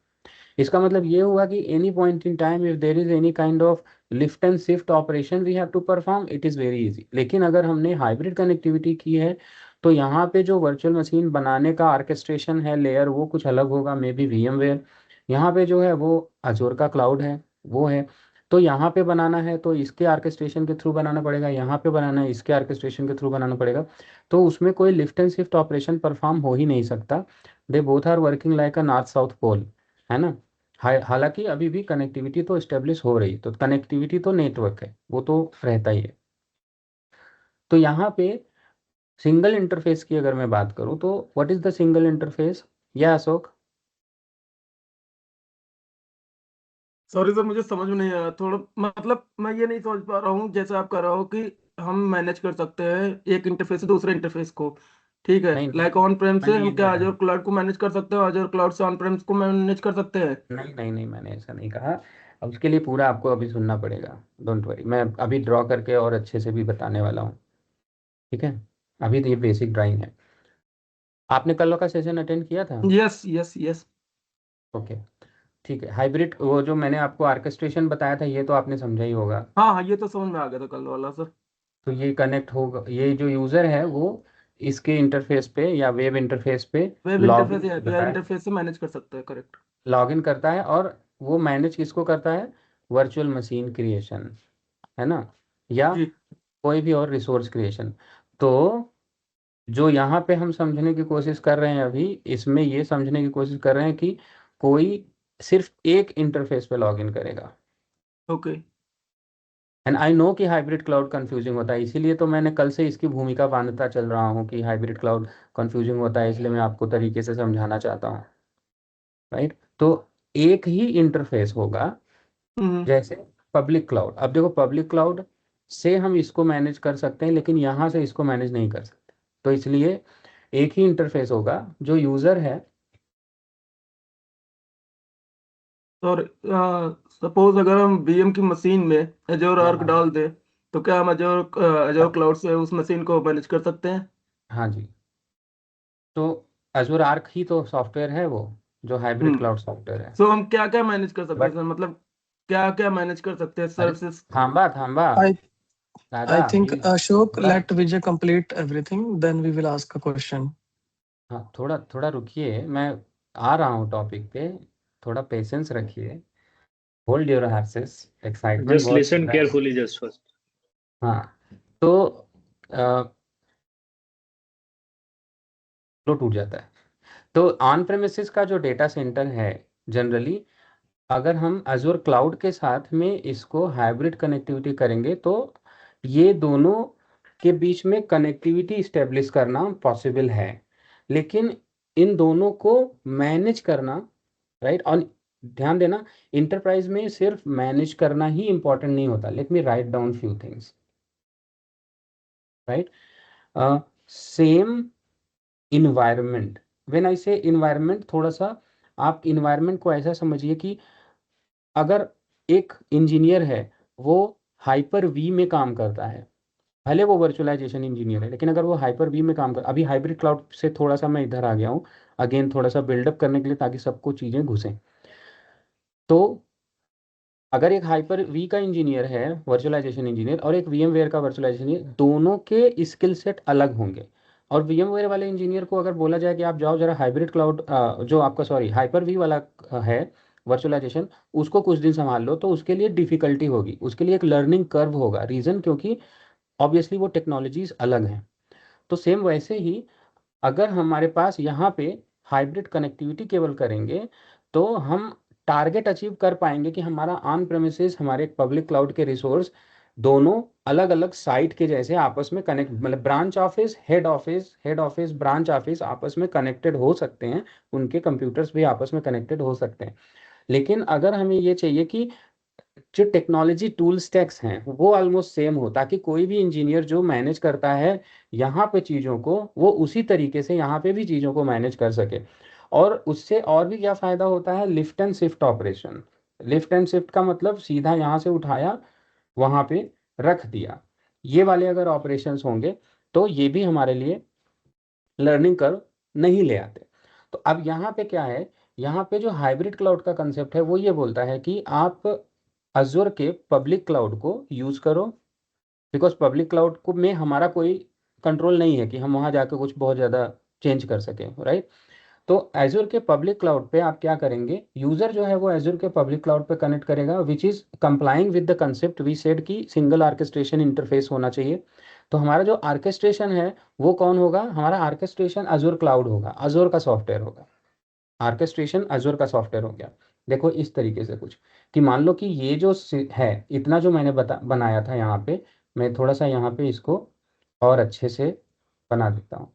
इसका मतलब ये हुआ कि any point in time if there is any kind of lift and shift operation we have to perform, it is very easy. लेकिन अगर हमने हाइब्रिड कनेक्टिविटी की है तो यहाँ पे जो वर्चुअल मशीन बनाने का ऑर्केस्ट्रेशन है लेयर, वो कुछ अलग होगा, मे बी VMware. यहाँ पे जो है वो अजोर का क्लाउड है, वो है. तो यहाँ पे बनाना है तो इसके ऑर्केस्ट्रेशन के थ्रू बनाना पड़ेगा, यहाँ पे बनाना है इसके ऑर्केस्ट्रेशन के थ्रू बनाना पड़ेगा. तो उसमें कोई lift and shift operation perform हो ही नहीं सकता. They both are working like a north south pole, है ना. हालांकि अभी भी कनेक्टिविटी तो एस्टेब्लिश हो रही, तो कनेक्टिविटी तो नेटवर्क है, वो तो रहता ही है. तो यहाँ पे सिंगल इंटरफेस की अगर मैं बात करूँ तो what is the single interface? या अशोक? सॉरी सर, मुझे समझ में नहीं आया थोड़ा, मतलब मैं ये नहीं समझ पा रहा हूँ जैसे आप कह रहे हो कि हम मैनेज कर सकते हैं एक इंटरफेस से दूसरे इंटरफेस को, ठीक है? नहीं, लाइक ऑन प्रेम से मैंने ये हम क्या कहा अजूर क्लाउड को मैनेज कर सकते हैं, अजूर क्लाउड से ऑन प्रेम को मैनेज कर सकते हैं? नहीं नहीं नहीं, मैंने ऐसा नहीं कहा. अब उसके लिए पूरा आपको अभी सुनना पड़ेगा, डोंट वरी. मैं अभी ड्रॉ करके और अच्छे से भी बताने वाला हूँ, ठीक है? अभी तो ये बेसिक ड्राइंग है. आपने कल का सेशन अटेंड किया था? Yes yes yes. ओके, ठीक है. हाइब्रिड, वो जो मैंने आपको ऑर्केस्ट्रेशन बताया था, ये तो आपने समझा ही होगा. हाँ हाँ, ये तो समझ में आ गया था कल वाला सर. तो ये कनेक्ट होगा, ये जो यूज़र है वो इसके इंटरफेस पे या वेब इंटरफेस पे वेब लॉग इंटरफेस इन या करता API है, इंटरफेस से मैनेज कर सकते हैं, करेक्ट? लॉग इन करता है. और वो मैनेज किसको करता है? वर्चुअल मशीन क्रिएशन, है ना, या जी. कोई भी और रिसोर्स क्रिएशन. तो जो यहाँ पे हम समझने की कोशिश कर रहे हैं अभी, इसमें ये समझने की कोशिश कर रहे हैं कि कोई सिर्फ एक इंटरफेस पे लॉग इन करेगा. ओके. एंड आई नो कि हाइब्रिड क्लाउड कंफ्यूजिंग होता है, इसीलिए तो मैंने कल से इसकी भूमिका बांधता चल रहा हूँ कि हाइब्रिड क्लाउड कंफ्यूजिंग होता है, इसलिए मैं आपको तरीके से समझाना चाहता हूँ, राइट? तो एक ही इंटरफेस होगा जैसे पब्लिक क्लाउड. अब देखो, पब्लिक क्लाउड से हम इसको मैनेज कर सकते हैं लेकिन यहाँ से इसको मैनेज नहीं कर सकते. तो इसलिए एक ही इंटरफेस होगा. जो यूज़र है, और सपोज अगर हम VM की मशीन में अजोर आर्क हाँ डाल दें तो क्या हम अजोर क्लाउड से उस मशीन को मैनेज कर सकते हैं? हाँ जी. तो अजूर आर्क ही तो सॉफ्टवेयर है वो, जो हाइब्रिड क्लाउड सॉफ्टवेयर है. सो हम क्या क्या मैनेज कर सकते हैं बट सर, मतलब क्या क्या मैनेज कर सकते हैं अरे सर्विसेज? थांबा थांबा I दादा, I think प्लीज Ashok, थोड़ा, let Vijay complete everything, then we will ask a question. हाँ थोड़ा थोड़ा रुकिए, मैं आ रहा हूँ टॉपिक पे. थोड़ा पेशेंस रखिए, hold your horses. Excitement Just बहुत listen ज़्यादा है. carefully just first. हाँ. तो फ्लो टूट जाता है. तो ऑन प्रेमिसेस का जो डेटा सेंटर है, जनरली अगर हम अजूर क्लाउड के साथ में इसको हाइब्रिड कनेक्टिविटी करेंगे तो ये दोनों के बीच में कनेक्टिविटी इस्टेब्लिश करना पॉसिबल है. लेकिन इन दोनों को मैनेज करना, राइट? और ध्यान देना, इंटरप्राइज में सिर्फ मैनेज करना ही इंपॉर्टेंट नहीं होता. Late me write down few things, right? Same environment. When I से इन्वायरमेंट, थोड़ा सा आप इन्वायरमेंट को ऐसा समझिए कि अगर एक इंजीनियर है, वो हाइपर V में काम करता है, भले वो वर्चुअलाइजेशन इंजीनियर है, लेकिन अगर वो हाइपर वी में काम कर, अभी हाइब्रिड क्लाउड से थोड़ा सा मैं इधर आ गया हूँ अगेन, थोड़ा सा बिल्डअप करने के लिए, ताकि सबको चीज़ें घुसें। तो अगर एक हाइपर वी का इंजीनियर है, वर्चुअलाइजेशन इंजीनियर, और एक वीएमवेयर का वर्चुअलाइजेशन इंजीनियर, दोनों के स्किल सेट अलग होंगे। और वीएमवेयर वाले इंजीनियर को अगर बोला जाए कि आप जाओ जरा हाइब्रिड क्लाउड, जो आपका सॉरी हाइपर वी वाला है वर्चुअलाइजेशन, उसको कुछ दिन संभाल लो, तो उसके लिए डिफिकल्टी होगी, उसके लिए एक लर्निंग कर्व होगा। रीज़न क्योंकि ऑब्वियसली वो टेक्नोलॉजीज अलग हैं। तो सेम वैसे ही अगर हमारे पास यहाँ पे हाइब्रिड कनेक्टिविटी केवल करेंगे, तो हम टारगेट अचीव कर पाएंगे कि हमारा ऑन प्रेमिसेस, हमारे पब्लिक क्लाउड के रिसोर्स दोनों अलग अलग साइट के जैसे आपस में कनेक्ट, मतलब branch office head office branch office आपस में कनेक्टेड हो सकते हैं, उनके कंप्यूटर्स भी आपस में कनेक्टेड हो सकते हैं। लेकिन अगर हमें ये चाहिए कि जो टेक्नोलॉजी टूल स्टैक्स हैं वो ऑलमोस्ट सेम हो, ताकि कोई भी इंजीनियर जो मैनेज करता है यहाँ पे चीज़ों को, वो उसी तरीके से यहाँ पे भी चीज़ों को मैनेज कर सके। और उससे और भी क्या फ़ायदा होता है, lift and shift operation. Lift and shift का मतलब सीधा यहाँ से उठाया वहाँ पे रख दिया, ये वाले अगर ऑपरेशंस होंगे तो ये भी हमारे लिए लर्निंग कर्व नहीं ले आते। तो अब यहाँ पे क्या है, यहाँ पे जो हाइब्रिड क्लाउड का कंसेप्ट है वो ये बोलता है कि आप अजूर के पब्लिक क्लाउड को यूज़ करो, बिकॉज पब्लिक क्लाउड को में हमारा कोई कंट्रोल नहीं है कि हम वहाँ जाकर कुछ बहुत ज़्यादा चेंज कर सकें, राइट। तो एजूर के पब्लिक क्लाउड पे आप क्या करेंगे, यूज़र जो है वो एजूर के पब्लिक क्लाउड पे कनेक्ट करेगा, which is complying with the concept we said की सिंगल आर्केस्ट्रेशन इंटरफेस होना चाहिए। तो हमारा जो आर्केस्ट्रेशन है वो कौन होगा, हमारा आर्केस्ट्रेशन अजूर क्लाउड होगा, अजूर का सॉफ्टवेयर होगा। आर्केस्ट्रेशन अजूर का सॉफ्टवेयर हो गया। देखो इस तरीके से कुछ, कि मान लो कि ये जो है, इतना जो मैंने बनाया था यहाँ पे, मैं थोड़ा सा यहाँ पे इसको और अच्छे से बना देता हूँ।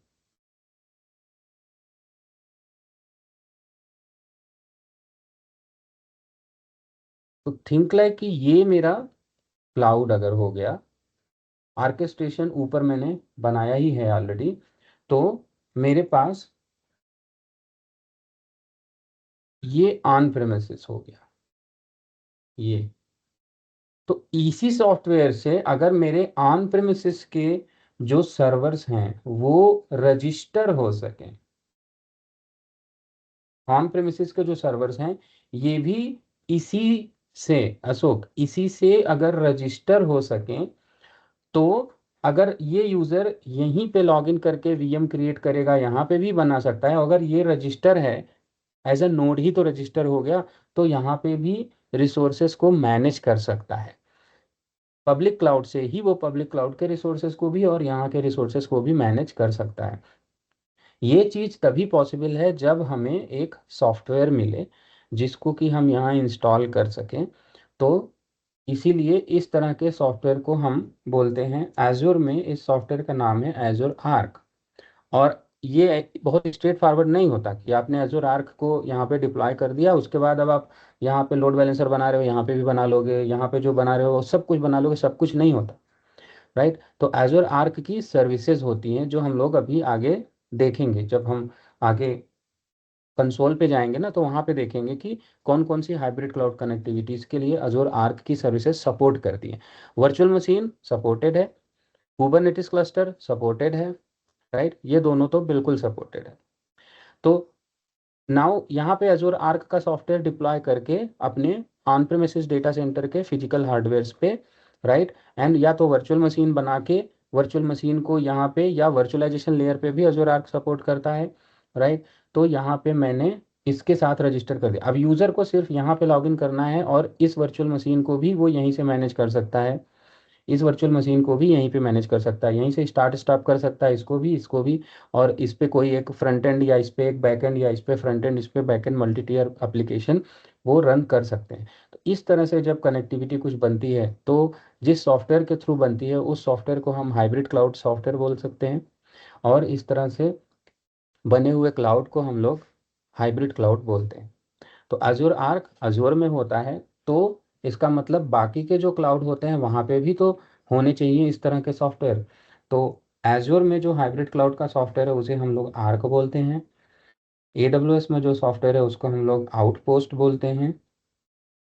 तो थिंक लाइक कि ये मेरा क्लाउड अगर हो गया, आर्केस्ट्रेशन ऊपर मैंने बनाया ही है ऑलरेडी, तो मेरे पास ये ऑन प्रेमिसेस हो गया ये। तो इसी सॉफ्टवेयर से अगर मेरे ऑन प्रेमिसेस के जो सर्वर्स हैं वो रजिस्टर हो सकें, ऑन प्रेमिसेस के जो सर्वर्स हैं ये भी इसी से, अशोक इसी से अगर रजिस्टर हो सकें, तो अगर ये यूज़र यहीं पे लॉगिन करके वीएम क्रिएट करेगा, यहाँ पे भी बना सकता है। अगर ये रजिस्टर है, एज अ नोड ही तो रजिस्टर हो गया, तो यहाँ पे भी रिसोर्सेस को मैनेज कर सकता है। पब्लिक क्लाउड से ही वो पब्लिक क्लाउड के रिसोर्सेज को भी और यहाँ के रिसोर्सेज को भी मैनेज कर सकता है। ये चीज़ तभी पॉसिबल है जब हमें एक सॉफ्टवेयर मिले जिसको कि हम यहाँ इंस्टॉल कर सकें। तो इसीलिए इस तरह के सॉफ्टवेयर को हम बोलते हैं एजूर में, इस सॉफ्टवेयर का नाम है एजूर आर्क। और ये बहुत स्ट्रेट फॉरवर्ड नहीं होता कि आपने एजूर आर्क को यहाँ पे डिप्लॉय कर दिया, उसके बाद अब आप यहाँ पे लोड बैलेंसर बना रहे हो, यहाँ पे भी बना लोगे, यहाँ पे जो बना रहे हो सब कुछ बना लोगे, सब कुछ नहीं होता, राइट। तो एजूर आर्क की सर्विसेज होती हैं जो हम लोग अभी आगे देखेंगे, जब हम आगे कंसोल पे जाएंगे ना, तो वहाँ पे देखेंगे कि कौन कौन सी हाइब्रिड क्लाउड कनेक्टिविटीज़ के लिए अजूर आर्क की सर्विसेज सपोर्ट करती हैं। वर्चुअल मशीन सपोर्टेड है, कुबरनेटिस क्लस्टर सपोर्टेड है, राइट, ये दोनों तो बिल्कुल सपोर्टेड है। तो नाउ यहाँ पे अजूर आर्क का सॉफ्टवेयर डिप्लॉय करके अपने ऑन प्रेमिसेस डेटा सेंटर के फिजिकल हार्डवेयर पे, राइट, एंड या तो वर्चुअल मशीन बना के वर्चुअल मशीन को यहाँ पे, या वर्चुअलाइजेशन लेयर पे भी अजूर आर्क सपोर्ट करता है, राइट। तो यहाँ पे मैंने इसके साथ रजिस्टर कर दिया। अब यूज़र को सिर्फ यहाँ पे लॉगिन करना है और इस वर्चुअल मशीन को भी वो यहीं से मैनेज कर सकता है, इस वर्चुअल मशीन को भी यहीं पे मैनेज कर सकता है, यहीं से स्टार्ट स्टॉप कर सकता है, इसको भी इसको भी। और इस पे कोई एक फ्रंट एंड, या इस पे एक बैक एंड, या इस पे फ्रंट एंड, इस पे back end, multi tier application वो रन कर सकते हैं। तो इस तरह से जब कनेक्टिविटी कुछ बनती है, तो जिस सॉफ्टवेयर के थ्रू बनती है उस सॉफ्टवेयर को हम हाइब्रिड क्लाउड सॉफ्टवेयर बोल सकते हैं, और इस तरह से बने हुए क्लाउड को हम लोग हाइब्रिड क्लाउड बोलते हैं। तो अजूर आर्क अजूर में होता है, तो इसका मतलब बाकी के जो क्लाउड होते हैं वहाँ पे भी तो होने चाहिए इस तरह के सॉफ्टवेयर। तो एजूर में जो हाइब्रिड क्लाउड का सॉफ्टवेयर है उसे हम लोग आर्क बोलते हैं। AWS में जो सॉफ्टवेयर है उसको हम लोग आउटपोस्ट बोलते हैं।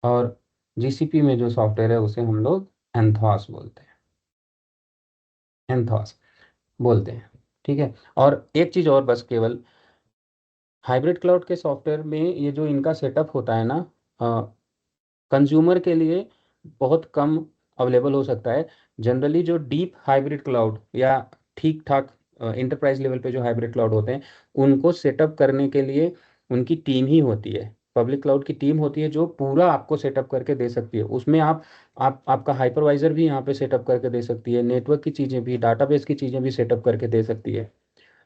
और GCP में जो सॉफ्टवेयर है उसे हम लोग एंथॉस बोलते हैं। एंथॉस बोलते हैं, ठीक है। और एक चीज़ और बस केवल, हाइब्रिड क्लाउड के सॉफ्टवेयर में ये जो इनका सेटअप होता है ना, कंज्यूमर के लिए बहुत कम अवेलेबल हो सकता है। जनरली जो डीप हाइब्रिड क्लाउड या ठीक ठाक इंटरप्राइज लेवल पे जो हाइब्रिड क्लाउड होते हैं, उनको सेटअप करने के लिए उनकी टीम ही होती है, पब्लिक क्लाउड की टीम होती है जो पूरा आपको सेटअप करके दे सकती है। उसमें आपका हाइपरवाइजर भी यहाँ पे सेटअप करके दे सकती है, नेटवर्क की चीज़ें भी, डाटाबेस की चीज़ें भी सेटअप करके दे सकती है।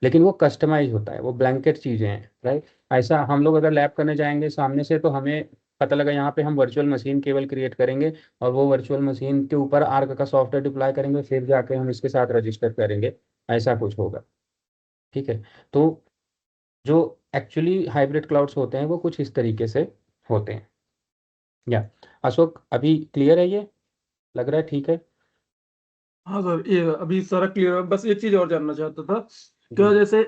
लेकिन वो कस्टमाइज होता है, वो ब्लैंकेट चीज़ें हैं, राइट। ऐसा हम लोग अगर लैब करने जाएंगे सामने से, तो हमें पता लगा यहाँ पे हम वर्चुअल मशीन केवल क्रिएट करेंगे और वो वर्चुअल मशीन के ऊपर आर्क का सॉफ्टवेयर डिप्लॉय करेंगे, फिर जाके हम इसके साथ रजिस्टर करेंगे, ऐसा कुछ होगा, ठीक है। तो जो एक्चुअली हाइब्रिड क्लाउड्स होते हैं वो कुछ इस तरीके से होते हैं। या अशोक, अभी क्लियर है, ये लग रहा है ठीक है? हाँ सर, ये अभी सारा क्लियर है। बस एक चीज और जानना चाहता था, क्या जैसे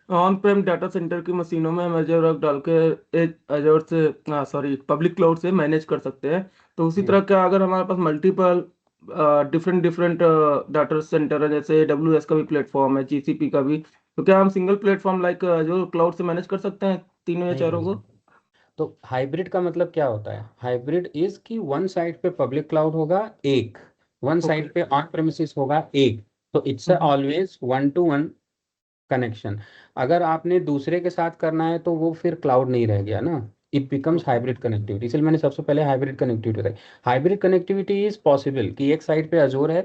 ऑन प्रेम डाटा सेंटर की मशीनों में हम एजर रख डाल के एजर से सॉरी पब्लिक क्लाउड से मैनेज कर सकते हैं, तो उसी तरह क्या अगर हमारे पास multiple different different data center है, जैसे AWS का भी प्लेटफॉर्म है, GCP का भी, तो क्या हम सिंगल प्लेटफॉर्म लाइक जो क्लाउड से मैनेज कर सकते हैं तीनों या नहीं चारों कर को? सकते। तो हाइब्रिड का मतलब क्या होता है? हाइब्रिड इज कि वन साइड पे पब्लिक क्लाउड होगा एक, वन ओके। साइड पे ऑन प्रेमिसेस होगा एक, तो it's always one two one connection. अगर आपने दूसरे के साथ करना है तो वो फिर क्लाउड नहीं रह गया ना, इट बिकम्स हाइब्रिड कनेक्टिविटी। इसलिए मैंने सबसे पहले हाइब्रिड कनेक्टिविटी बताई। हाइब्रिड कनेक्टिविटी इज पॉसिबल कि एक साइड पे अजोर है,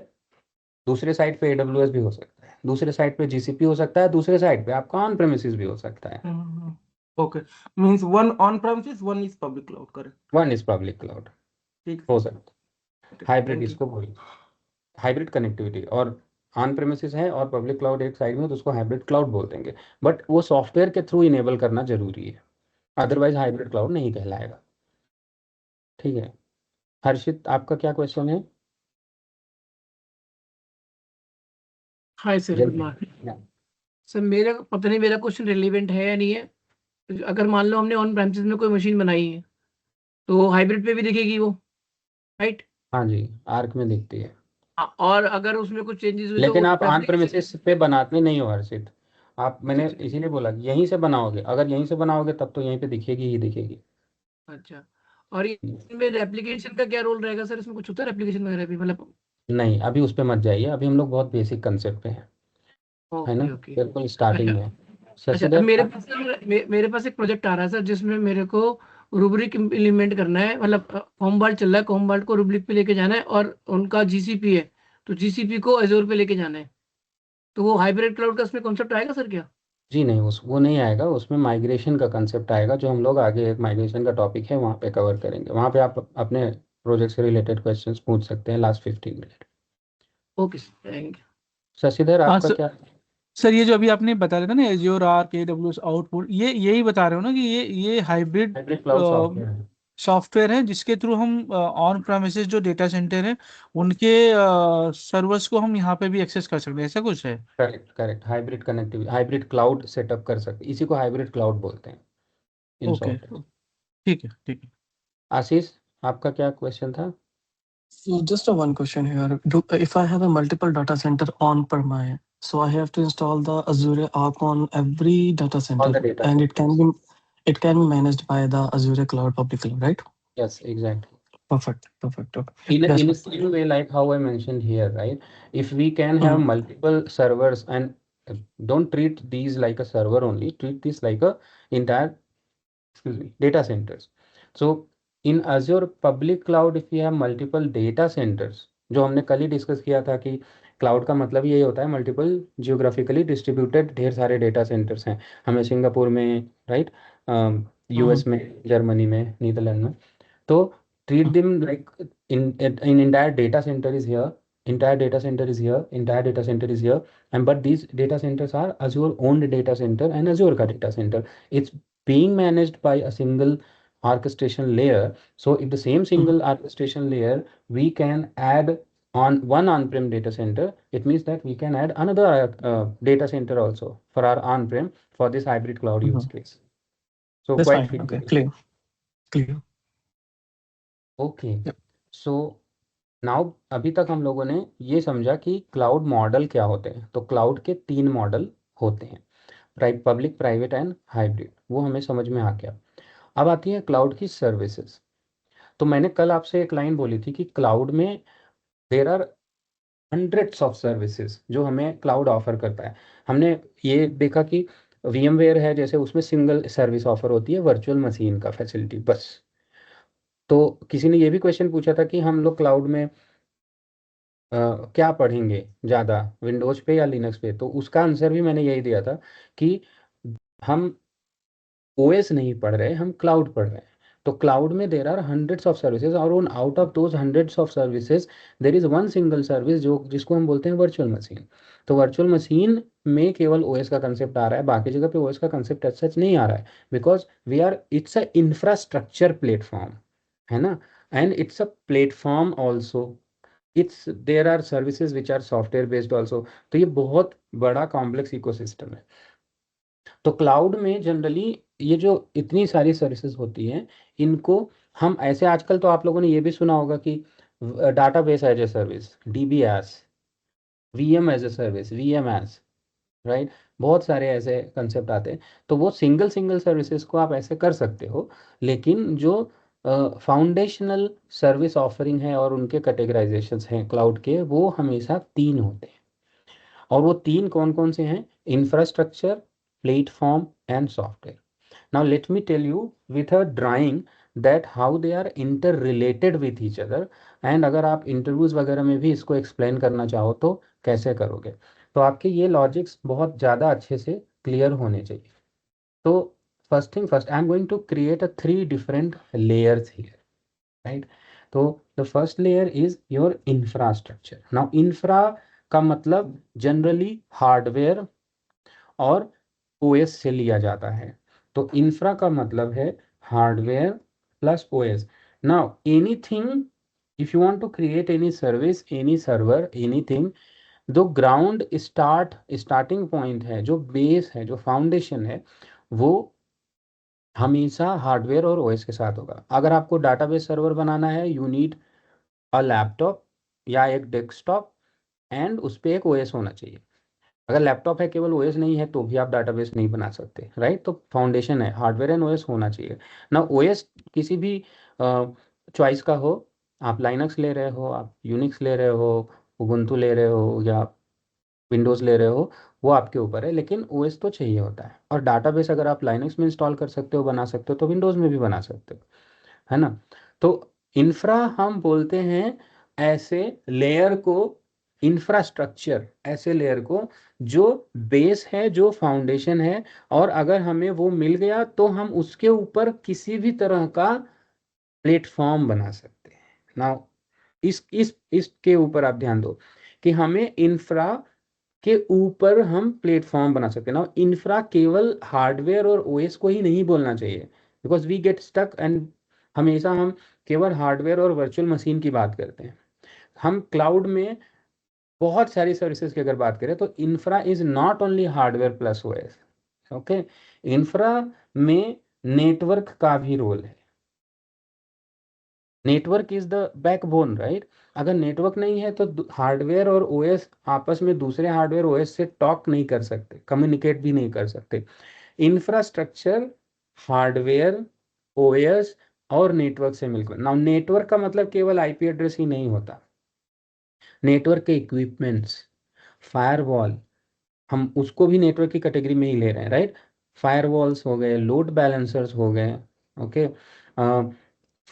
दूसरे साइड पे AWS भी हो सकता है, दूसरे साइड पे GCP हो सकता है, दूसरे साइड पे आपका ऑन प्रेमिसेस भी हो सकता है। Okay, means one on premises, one is public cloud, correct? One is public cloud, ठीक हो सकता है। Hybrid thank you. इसको बोलिए, हाइब्रिड कनेक्टिविटी। और ऑन प्रेमिसेस है और पब्लिक क्लाउड एक साइड में, तो उसको हाइब्रिड क्लाउड बोल देंगे। बट वो सॉफ्टवेयर के थ्रू इनेबल करना जरूरी है, अदरवाइज हाइब्रिड क्लाउड नहीं कहलाएगा, ठीक है। हर्षित, आपका क्या क्वेश्चन है? Hi sir, good morning. Sir मेरा पता नहीं मेरा क्वेश्चन रिलेवेंट है या नहीं है। अगर मान लो हमने ऑन प्रेमिसेस में कोई मशीन बनाई है तो हाइब्रिड पे भी दिखेगी वो, राइट? हाँ जी, आर्क में दिखती है। और अगर उसमें कुछ चेंजेस हुए तो लेकिन वो आप ऑन पब्लिक। प्रेमिसेस पे बनाते नहीं हो हर्षित, आप, मैंने इसीलिए बोला कि यहीं से बनाओगे, अगर यहीं से बनाओगे तब तो यहीं पे दिखेगी ही दिखेगी। अच्छा, और इसमें रेप्लिकेशन का क्या रोल रहेगा सर? इसमें कुछ होता है रेप्लिकेशन वगैरह भी, मतलब? नहीं, अभी उस पर मत जाइए, अभी हम लोग बहुत बेसिक कंसेप्ट पे हैं, है ना, ओके ओके। बिल्कुल स्टार्टिंग अच्छा में है। अच्छा, अब शशिधर मेरे पास मेरे पास एक प्रोजेक्ट आ रहा है सर, जिसमें मेरे को रूब्रिक इम्प्लीमेंट करना है, मतलब कॉम्बाल्ट चल रहा है, कॉम्बाल्ट को रूब्रिक पे लेके जाना है, और उनका GCP है तो GCP को एजोर पे लेके जाना है। तो वो हाइब्रिड क्लाउड का उसमें कॉन्सेप्ट आएगा सर क्या? जी नहीं, उस वो नहीं आएगा, उसमें माइग्रेशन का कंसेप्ट आएगा, जो हम लोग आगे एक माइग्रेशन का टॉपिक है वहाँ पे कवर करेंगे। वहाँ पे आप अपने प्रोजेक्ट से रिलेटेड क्वेश्चंस पूछ सकते हैं last 15 minute. Okay sir, thank you. Shashidhar, हाँ आपका क्या? सर, ये जो अभी आपने बता रहे थे ना, एज्योर आर्क, AWS आउटपुट, ये यही बता रहे हो ना कि ये हाइब्रिड हाइब्रिड क्लाउड सॉफ्टवेयर है। सॉफ्टवेयर है जिसके थ्रू हम ऑन प्रेमिसेस जो डेटा सेंटर है उनके सर्वर्स को हम यहाँ पे भी एक्सेस कर सकते हैं, ऐसा कुछ है? Correct correct, hybrid connectivity, hybrid cloud setup कर सकते, इसी को हाइब्रिड क्लाउड बोलते हैं इन ओके, सॉफ्टवेयर। ठीक है ठीक है। आशीष, आपका क्या क्वेश्चन था? So just a one question here. If I have a multiple data center on premise, so I have to install the Azure Arc on every data All center, the data and centers. it can be managed by the Azure Cloud Public Cloud, right? Yes, exactly. Perfect. Okay. In That's the what. same way, like how I mentioned here, right? If we can have Mhm. multiple servers, and don't treat these like a server only, treat this like a entire, excuse me, data centers. So in Azure public cloud, if we have multiple data centers, जो हमने कल ही discuss किया था कि cloud का मतलब यही होता है, मल्टीपल जियोग्राफिकली डिस्ट्रीब्यूटेड ढेर सारे डेटा सेंटर्स हैं हमें सिंगापुर में, राइट, US में, जर्मनी में, नीदरलैंड में। तो treat them like in entire data center is here, entire data center is here, entire data center is here, and but these data centers are Azure owned data center and Azure ka data center. It's being managed by a single orchestration layer. So if the same single orchestration layer we can add on one on-prem data center, it means that we can add another data center also for our on-prem for this hybrid cloud use case. So That's quite fine. Okay. feasible. Clear. Okay. Yep. So now अभी तक हम लोगों ने ये समझा कि cloud model क्या होते हैं। तो क्लाउड के 3 मॉडल होते हैं, पब्लिक, प्राइवेट एंड हाइब्रिड, वो हमें समझ में आ गया। अब आती है क्लाउड की सर्विसेज। तो मैंने कल आपसे एक लाइन बोली थी कि क्लाउड में there are hundreds of services जो हमें क्लाउड ऑफर करता है। हमने ये देखा कि VMware है, जैसे उसमें सिंगल सर्विस ऑफर होती है, वर्चुअल मशीन का फैसिलिटी बस। तो किसी ने ये भी क्वेश्चन पूछा था कि हम लोग क्लाउड में क्या पढ़ेंगे ज़्यादा, विंडोज़ पे या लिनक्स पे। तो उसका आंसर भी मैंने यही दिया था कि हम ओएस नहीं पढ़ रहे, हम क्लाउड पढ़ रहे हैं। तो क्लाउड में there are hundreds of services, और उन out of those hundreds of services there is one single service जो जिसको हम बोलते हैं वर्चुअल मशीन। तो वर्चुअल मशीन में केवल ओएस का कंसेप्ट आ रहा है, बाकी जगह पे ओएस का कंसेप्ट एज सच नहीं आ रहा है, because we are it's a infrastructure platform, है ना। And it's a platform also, it's there are services which are software based also. तो ये बहुत बड़ा कॉम्प्लेक्स इकोसिस्टम है। तो क्लाउड में जनरली ये जो इतनी सारी सर्विसेज होती हैं, इनको हम ऐसे, आजकल तो आप लोगों ने ये भी सुना होगा कि database as a service, DBS, VM as a service, VMS, right. बहुत सारे ऐसे कंसेप्ट आते हैं। तो वो सिंगल सिंगल सर्विसेज को आप ऐसे कर सकते हो, लेकिन जो फाउंडेशनल सर्विस ऑफरिंग है और उनके कैटेगराइजेशंस हैं क्लाउड के, वो हमेशा 3 होते हैं। और वो 3 कौन कौन से हैं? Infrastructure, platform and software. Now let me tell you with a drawing that how they are interrelated with each other, and अगर आप इंटरव्यूज वगैरह में भी इसको एक्सप्लेन करना चाहो तो कैसे करोगे। तो आपके ये लॉजिक्स बहुत ज़्यादा अच्छे से क्लियर होने चाहिए। तो first thing first, I am going to create a 3 different layers here, right. तो the first layer is your infrastructure. Now infra का मतलब जनरली हार्डवेयर और ओएस से लिया जाता है। तो इंफ्रा का मतलब है hardware plus OS. Now anything, if you want to create any service, any server, anything, जो ग्राउंड स्टार्टिंग पॉइंट है, जो बेस है, जो फाउंडेशन है, वो हमेशा हार्डवेयर और ओएस के साथ होगा। अगर आपको डाटाबेस सर्वर बनाना है, यू नीड अ लैपटॉप या एक डेस्कटॉप, एंड उस पर एक ओएस होना चाहिए। अगर लैपटॉप है केवल ओएस नहीं है तो भी आप डाटाबेस नहीं बना सकते, राइट। तो फाउंडेशन है, हार्डवेयर एंड ओएस होना चाहिए ना। ओएस किसी भी चॉइस का हो, आप लाइनक्स ले रहे हो, आप यूनिक्स ले रहे हो, उबुंटू ले रहे हो, या विंडोज़ ले रहे हो, वो आपके ऊपर है, लेकिन ओएस तो चाहिए होता है। और डाटाबेस अगर आप लाइनक्स में इंस्टॉल कर सकते हो, बना सकते हो, तो विंडोज़ में भी बना सकते हो, है ना। तो इंफ्रा हम बोलते हैं ऐसे लेयर को, इंफ्रास्ट्रक्चर ऐसे लेयर को जो बेस है, जो फाउंडेशन है, और अगर हमें वो मिल गया तो हम उसके ऊपर किसी भी तरह का प्लेटफॉर्म बना सकते हैं। नाउ इसके ऊपर आप ध्यान दो कि हमें इंफ्रा के ऊपर हम प्लेटफॉर्म बना सकते हैं ना। इंफ्रा केवल हार्डवेयर और ओएस को ही नहीं बोलना चाहिए, because we get stuck and हमेशा हम केवल हार्डवेयर और वर्चुअल मशीन की बात करते हैं। हम क्लाउड में बहुत सारी सर्विसेज की अगर बात करें तो infra is not only hardware plus OS, okay. Infra में नेटवर्क का भी रोल है। Network is the backbone, right. अगर नेटवर्क नहीं है तो हार्डवेयर और ओएस आपस में दूसरे हार्डवेयर ओएस से टॉक नहीं कर सकते, कम्युनिकेट भी नहीं कर सकते। इंफ्रास्ट्रक्चर हार्डवेयर, ओएस और नेटवर्क से मिलकर। नाउ नेटवर्क का मतलब केवल आईपी एड्रेस ही नहीं होता, नेटवर्क के इक्विपमेंट्स, फायरवॉल, हम उसको भी नेटवर्क की कैटेगरी में ही ले रहे हैं, राइट। फायरवॉल्स हो गए, लोड बैलेंसर्स हो गए, ओके,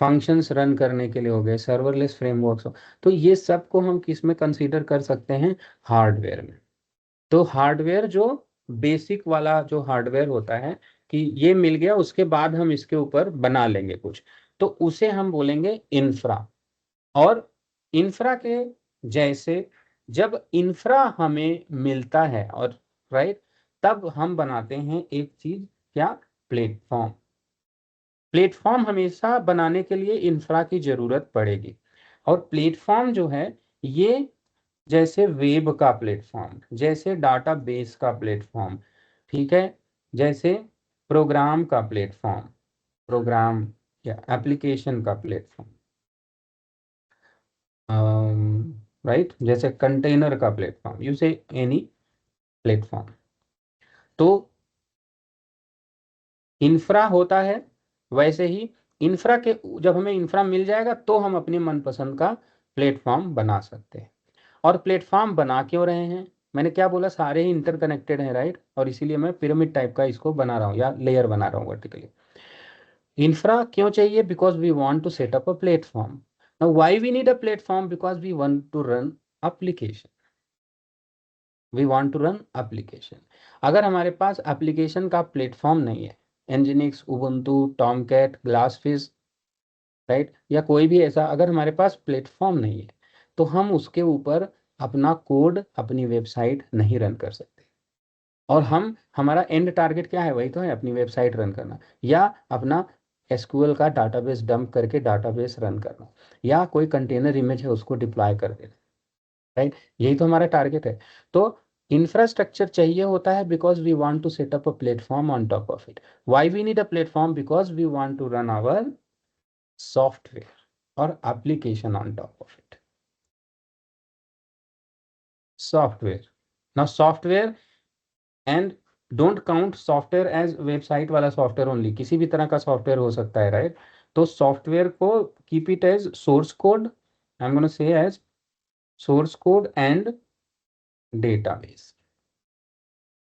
फंक्शंस रन करने के लिए हो गए, सर्वरलेस फ्रेमवर्क्स हो। तो ये सब को हम किस में कंसीडर कर सकते हैं? हार्डवेयर में। तो हार्डवेयर जो बेसिक वाला जो हार्डवेयर होता है कि ये मिल गया, उसके बाद हम इसके ऊपर बना लेंगे कुछ, तो उसे हम बोलेंगे इंफ्रा। और इंफ्रा के जैसे जब इंफ्रा हमें मिलता है, और राइट, तब हम बनाते हैं एक चीज, क्या? प्लेटफॉर्म। प्लेटफॉर्म हमेशा बनाने के लिए इंफ्रा की जरूरत पड़ेगी। और प्लेटफॉर्म जो है ये जैसे वेब का प्लेटफॉर्म, जैसे डाटाबेस का प्लेटफॉर्म, ठीक है, जैसे प्रोग्राम का प्लेटफॉर्म, प्रोग्राम या एप्लीकेशन का प्लेटफॉर्म, राइट, जैसे कंटेनर का प्लेटफॉर्म, यू से एनी प्लेटफॉर्म। तो इंफ्रा होता है, वैसे ही इंफ्रा के जब हमें इंफ्रा मिल जाएगा तो हम अपनी मनपसंद का प्लेटफॉर्म बना सकते हैं। और प्लेटफॉर्म बना क्यों रहे हैं, मैंने क्या बोला, सारे ही इंटरकनेक्टेड हैं, राइट, और इसीलिए मैं पिरामिड टाइप का इसको बना रहा हूँ या लेयर बना रहा हूँ वर्टिकली। इंफ्रा क्यों चाहिए, because we want to set up a platform. Now why we need a platform, because we want to run application, we want to run application. अगर हमारे पास एप्लीकेशन का प्लेटफॉर्म नहीं है, Nginx, Ubuntu, Tomcat, GlassFish, right, या कोई भी ऐसा, अगर हमारे पास प्लेटफॉर्म नहीं है तो हम उसके ऊपर अपना कोड, अपनी वेबसाइट नहीं रन कर सकते। और हमारा एंड टारगेट क्या है, वही तो है, अपनी वेबसाइट रन करना, या अपना एसक्यूएल का डाटाबेस डंप करके डाटाबेस रन करना, या कोई कंटेनर इमेज है उसको डिप्लॉय कर देना, राइट, यही तो हमारा टारगेट है। तो इंफ्रास्ट्रक्चर चाहिए होता है because we want to set up a platform on top of it. Why we need a platform, because we want to run our software or application on top of it. Software. Now software, and don't count software as website वाला software only, किसी भी तरह का software हो सकता है, right? तो software को keep it as source code, I'm going to say as source code and database.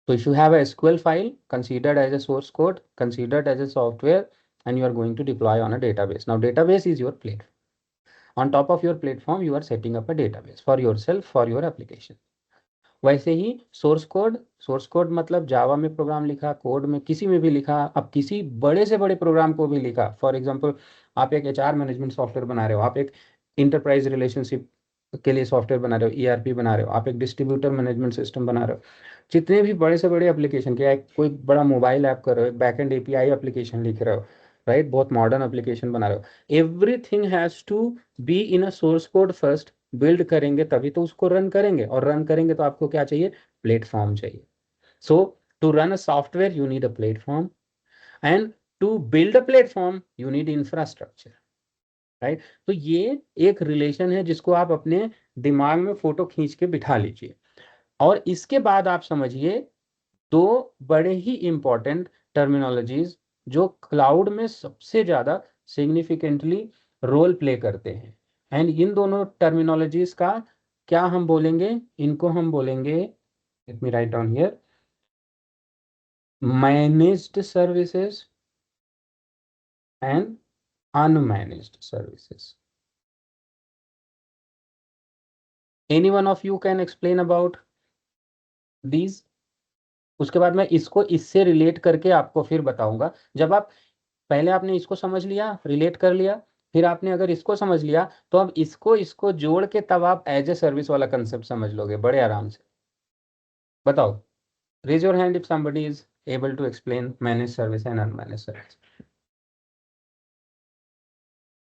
So if you have a SQL file considered as a source code, considered as a software, and you are going to deploy on a database. Now database is your platform. On top of your platform you are setting up a database for yourself, for your application. वैसे ही source code मतलब जावा में programme लिखा, code में किसी में भी लिखा, अब किसी बड़े से बड़े प्रोग्राम को भी लिखा, फॉर एग्जांपल आप एक एचआर मैनेजमेंट सॉफ्टवेयर बना रहे हो, आप एक इंटरप्राइज रिलेशनशिप के लिए सॉफ्टवेयर बना रहे हो, ईआरपी बना रहे हो, आप एक डिस्ट्रीब्यूटर मैनेजमेंट सिस्टम बना रहे हो, जितने भी बड़े से बड़े एप्लीकेशन के, कोई बड़ा मोबाइल ऐप कर रहे हो, बैकएंड एपीआई एप्लीकेशन लिख रहे हो, राइट, बहुत मॉडर्न एप्लीकेशन बना रहे हो, everything has to be in a source code first. Build करेंगे तभी तो उसको रन करेंगे, और रन करेंगे तो आपको क्या चाहिए, प्लेटफॉर्म चाहिए। So to run a software you need a platform, and to build a platform you need infrastructure, right. तो ये एक रिलेशन है जिसको आप अपने दिमाग में फोटो खींच के बिठा लीजिए। और इसके बाद आप समझिए दो बड़े ही इंपॉर्टेंट टर्मिनोलॉजीज जो क्लाउड में सबसे ज्यादा सिग्निफिकेंटली रोल प्ले करते हैं, एंड इन दोनों टर्मिनोलॉजीज का क्या हम बोलेंगे, इनको हम बोलेंगे, let me write down here, managed services and unmanaged services. Any one of you can explain about these. उसके बाद मैं इसको इससे रिलेट करके आपको फिर बताऊंगा। जब आप पहले आपने इसको समझ लिया, रिलेट कर लिया, फिर आपने अगर इसको समझ लिया तो अब इसको जोड़ के तब आप एज ए सर्विस वाला कंसेप्ट समझ लोगे बड़े आराम से। बताओ, raise your hand if somebody is able to explain manage service and unmanage service.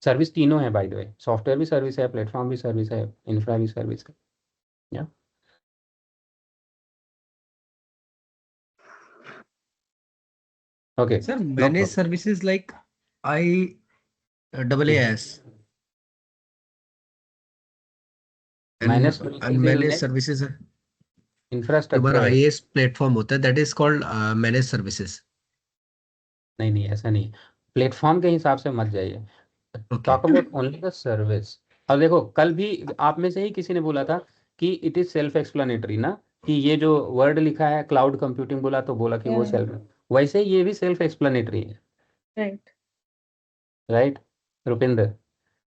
Service तीनों है बाय द वे, सॉफ्टवेयर भी सर्विस है, प्लेटफॉर्म भी सर्विस है, इंफ्रा भी सर्विस है, या okay. Sir, no managed problem. services like IaaS manage and services is unmanaged like services है। तुम्हारा इंफ्रास्ट्रक्चर। IaaS प्लेटफॉर्म होता है, that is called manage services. नहीं नहीं, ऐसा नहीं, प्लेटफॉर्म के हिसाब से मत जाइए, okay. Talk about only the service. अब देखो, कल भी आप में से ही किसी ने बोला था कि इट इज सेल्फ एक्सप्लेनेटरी ना, कि ये जो वर्ड लिखा है क्लाउड कंप्यूटिंग, बोला तो बोला कि वो Yeah, सेल्फ, वैसे ये भी सेल्फ एक्सप्लेनेटरी है, right. Right Rupinder.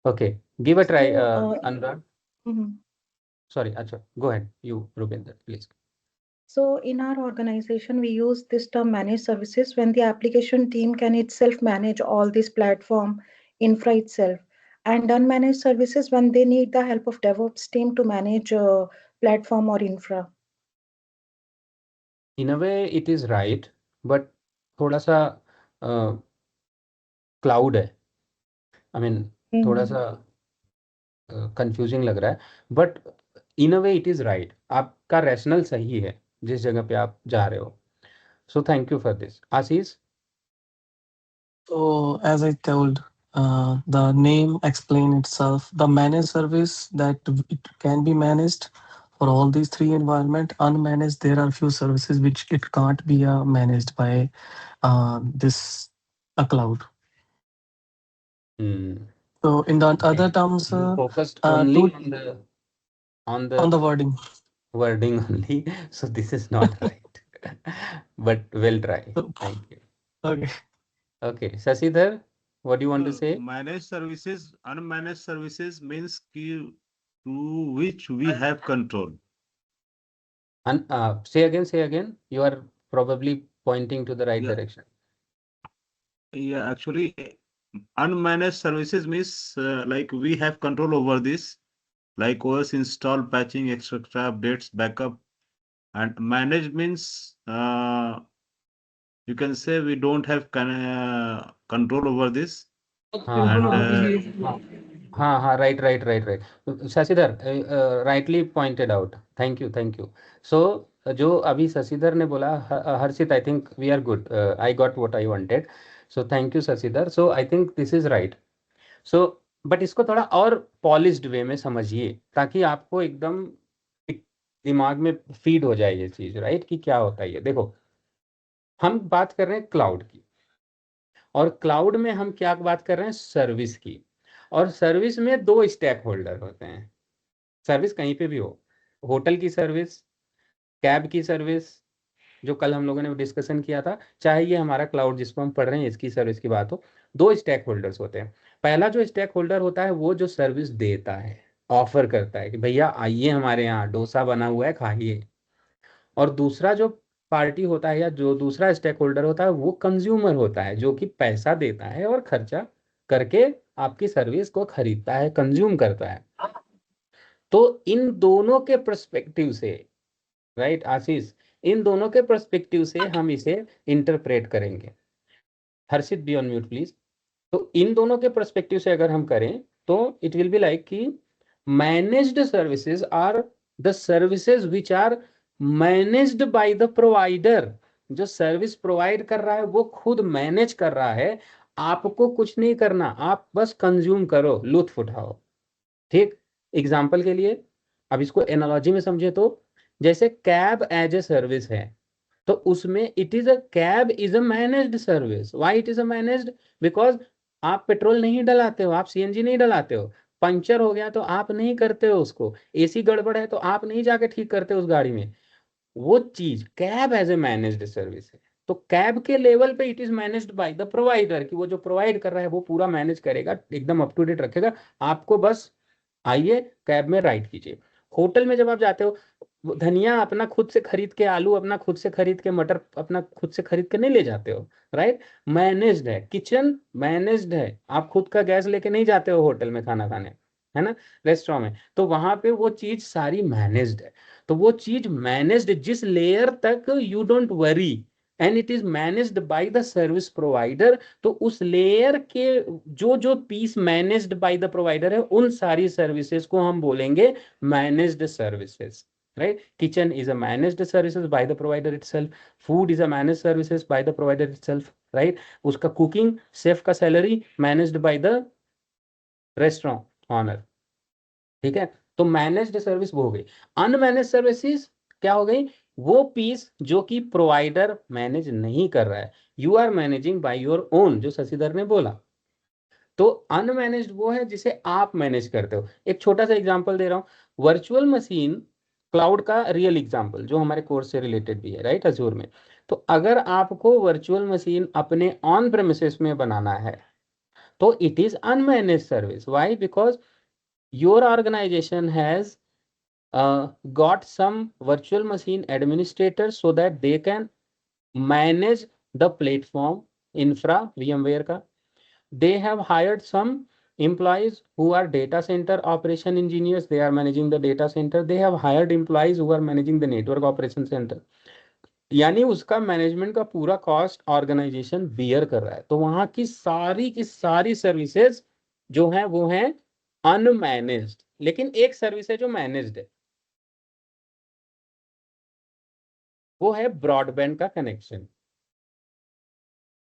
Okay, give a try So, Anurag, mhm. Sorry, अच्छा go head you Rupinder please. So in our organization, we use this term managed services when the application team can itself manage all this platform infra itself, and unmanaged services when they need the help of DevOps team to manage platform or infra. In a way it is right, but थोड़ा सा cloud है, I mean थोड़ा Mhm. सा confusing लग रहा है, but in a way it is right, आपका rational सही है जिस जगह पे आप जा रहे हो। So thank you for this. Ashish. So as I told, the name explain itself. The managed service that it can be managed for all these three environment. Unmanaged, there are few services which it can't be managed by this a cloud. Hmm. So in the other Okay. terms, You focused only two on on the the wording. wording only. So this is not right. But we'll try. So, Thank you. okay. Okay, Sasidhar, what do you want to say? Managed services, unmanaged services means to which we have control. Say again. You are probably pointing to the right Yeah. direction. Yeah, actually, unmanaged services means like we have control over this, like OS install, patching, etc., updates, backup. And managed means you can say we don't have control over this. हाँ And हाँ right. Shashidhar rightly pointed out. Thank you. So जो अभी शशिधर ने बोला, हर्षित, I think we are good. I got what I wanted. So thank you Shashidhar. So I think this is right. So but इसको थोड़ा और polished वे में समझिए ताकि आपको एकदम दिमाग में फीड हो जाए ये चीज, राइट, कि क्या होता है ये। देखो, हम बात कर रहे हैं क्लाउड की, और क्लाउड में हम क्या बात कर रहे हैं, सर्विस की। और सर्विस में दो स्टेक होल्डर होते हैं। सर्विस कहीं पे भी हो, होटल की सर्विस, कैब की सर्विस, जो कल हम लोगों ने डिस्कशन किया था, चाहे ये हमारा क्लाउड जिसको हम पढ़ रहे हैं इसकी सर्विस की बात हो, दो स्टेक होल्डर्स होते हैं। पहला जो स्टेक होल्डर होता है वो जो सर्विस देता है, ऑफर करता है कि भैया आइए हमारे यहाँ डोसा बना हुआ है खाइए। और दूसरा जो पार्टी होता है या जो दूसरा स्टेक होल्डर होता है वो कंज्यूमर होता है, जो कि पैसा देता है और खर्चा करके आपकी सर्विस को खरीदता है, कंज्यूम करता है। तो इन दोनों के पर्सपेक्टिव से, राइट आशीष, इन दोनों के पर्सपेक्टिव से हम इसे इंटरप्रेट करेंगे। हर्षित बी ऑन म्यूट प्लीज। तो इन दोनों के पर्सपेक्टिव से अगर हम करें तो इट विल बी लाइक कि managed services are the services which are managed by the provider. जो सर्विस प्रोवाइड कर रहा है वो खुद मैनेज कर रहा है, आपको कुछ नहीं करना, आप बस कंज्यूम करो, लुत्फ उठाओ। ठीक, एग्जाम्पल के लिए अब इसको एनालॉजी में समझे तो जैसे कैब एज ए सर्विस है, तो उसमें it is a cab is a managed service. Why it is a managed? Because आप पेट्रोल नहीं डलाते हो, आप सीएनजी नहीं डलाते हो, पंचर हो गया तो आप नहीं करते हो उसको, एसी गड़बड़ है तो आप नहीं जाके ठीक करते हो उस गाड़ी में। वो चीज cab as a managed service है। तो कैब के लेवल पे it is managed by the provider, कि वो जो प्रोवाइड कर रहा है वो पूरा मैनेज करेगा, एकदम अप टू डेट रखेगा, आपको बस आइए कैब में राइड कीजिए। होटल में जब आप जाते हो, धनिया अपना खुद से खरीद के, आलू अपना खुद से खरीद के, मटर अपना खुद से खरीद के नहीं ले जाते हो, राइट। मैनेज्ड है, किचन मैनेज्ड है, आप खुद का गैस लेके नहीं जाते हो होटल में खाना खाने, है ना, रेस्टोरेंट में। तो वहां पे वो चीज सारी मैनेज्ड है। तो वो चीज मैनेज्ड, जिस लेयर तक you don't worry and it is managed by the service provider, तो उस लेयर के जो जो piece managed by the provider है उन सारी सर्विसेज को हम बोलेंगे managed services, right? Kitchen is a managed services by the provider itself, food is a managed services by the provider itself, right? उसका cooking, chef का salary managed by the restaurant owner, ठीक है। तो managed service वो हो गई। Unmanaged services क्या हो गई? वो पीस जो कि प्रोवाइडर मैनेज नहीं कर रहा है, you are managing by your own, जो शशिधर ने बोला। तो अनमैनेज्ड वो है जिसे आप मैनेज करते हो। एक छोटा सा एग्जांपल दे रहा हूं, वर्चुअल मशीन क्लाउड का रियल एग्जांपल जो हमारे कोर्स से रिलेटेड भी है, राइट, अजूर में। तो अगर आपको वर्चुअल मशीन अपने ऑन प्रेमिसेस में बनाना है तो इट इज unmanage service. Why? Because your organisation has got some virtual machine administrators so that they can manage the platform infra VMware का। They have hired some employees who are data center operation engineers, they are managing the data center। They have hired employees who are managing the network operation center। यानी उसका management का पूरा cost organisation beer कर रहा है। तो वहां की सारी सर्विसेज जो है वो है अनमैनेज्ड। लेकिन एक सर्विस है जो मैनेज्ड है, वो है ब्रॉडबैंड का कनेक्शन।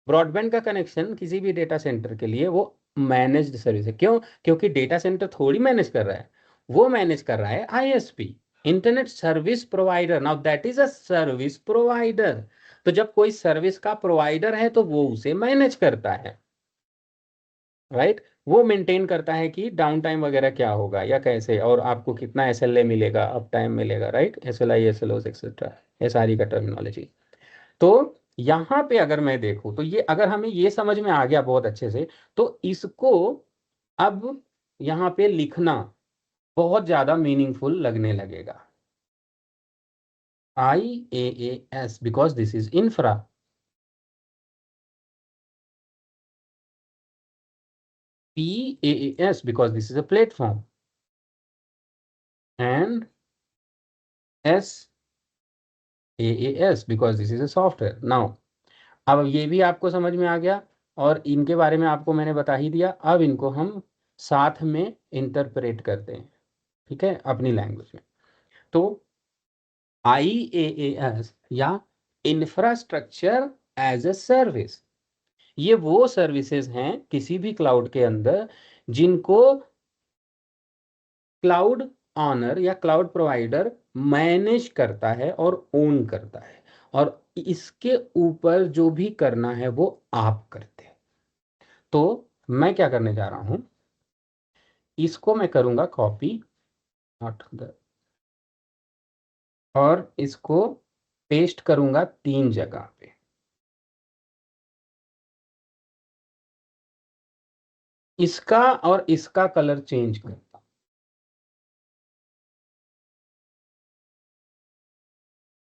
ब्रॉडबैंड का कनेक्शन किसी भी डेटा सेंटर के लिए वो मैनेज्ड सर्विस है। क्यों? क्योंकि डेटा सेंटर थोड़ी मैनेज कर रहा है, वो मैनेज कर रहा है ISP, internet service provider. Now that is a service provider. तो जब कोई सर्विस का प्रोवाइडर है तो वो उसे मैनेज करता है, राइट। वो मेंटेन करता है कि डाउन टाइम वगैरह क्या होगा या कैसे, और आपको कितना एसएलए मिलेगा, अप टाइम मिलेगा, राइट, एसएलआई, एसएलओस एक्सेट्रा, ये सारी का टर्मिनोलॉजी। तो यहाँ पे अगर मैं देखूं तो ये, अगर हमें ये समझ में आ गया बहुत अच्छे से, तो इसको अब यहाँ पे लिखना बहुत ज्यादा मीनिंगफुल लगने लगेगा। IaaS because this is infra. PaaS because this is a platform. And SaaS because this is a software. Now, अब ये भी आपको समझ में आ गया और इनके बारे में आपको मैंने बता ही दिया। अब इनको हम साथ में इंटरप्रेट करते हैं, ठीक है, अपनी लैंग्वेज में। तो IaaS या इंफ्रास्ट्रक्चर एज अ सर्विस, ये वो सर्विसेज हैं किसी भी क्लाउड के अंदर जिनको क्लाउड ऑनर या क्लाउड प्रोवाइडर मैनेज करता है और ओन करता है, और इसके ऊपर जो भी करना है वो आप करते हैं। तो मैं क्या करने जा रहा हूं, इसको मैं करूंगा कॉपी, नॉट द, और इसको पेस्ट करूंगा 3 जगह पे। इसका और इसका कलर चेंज करता हूं।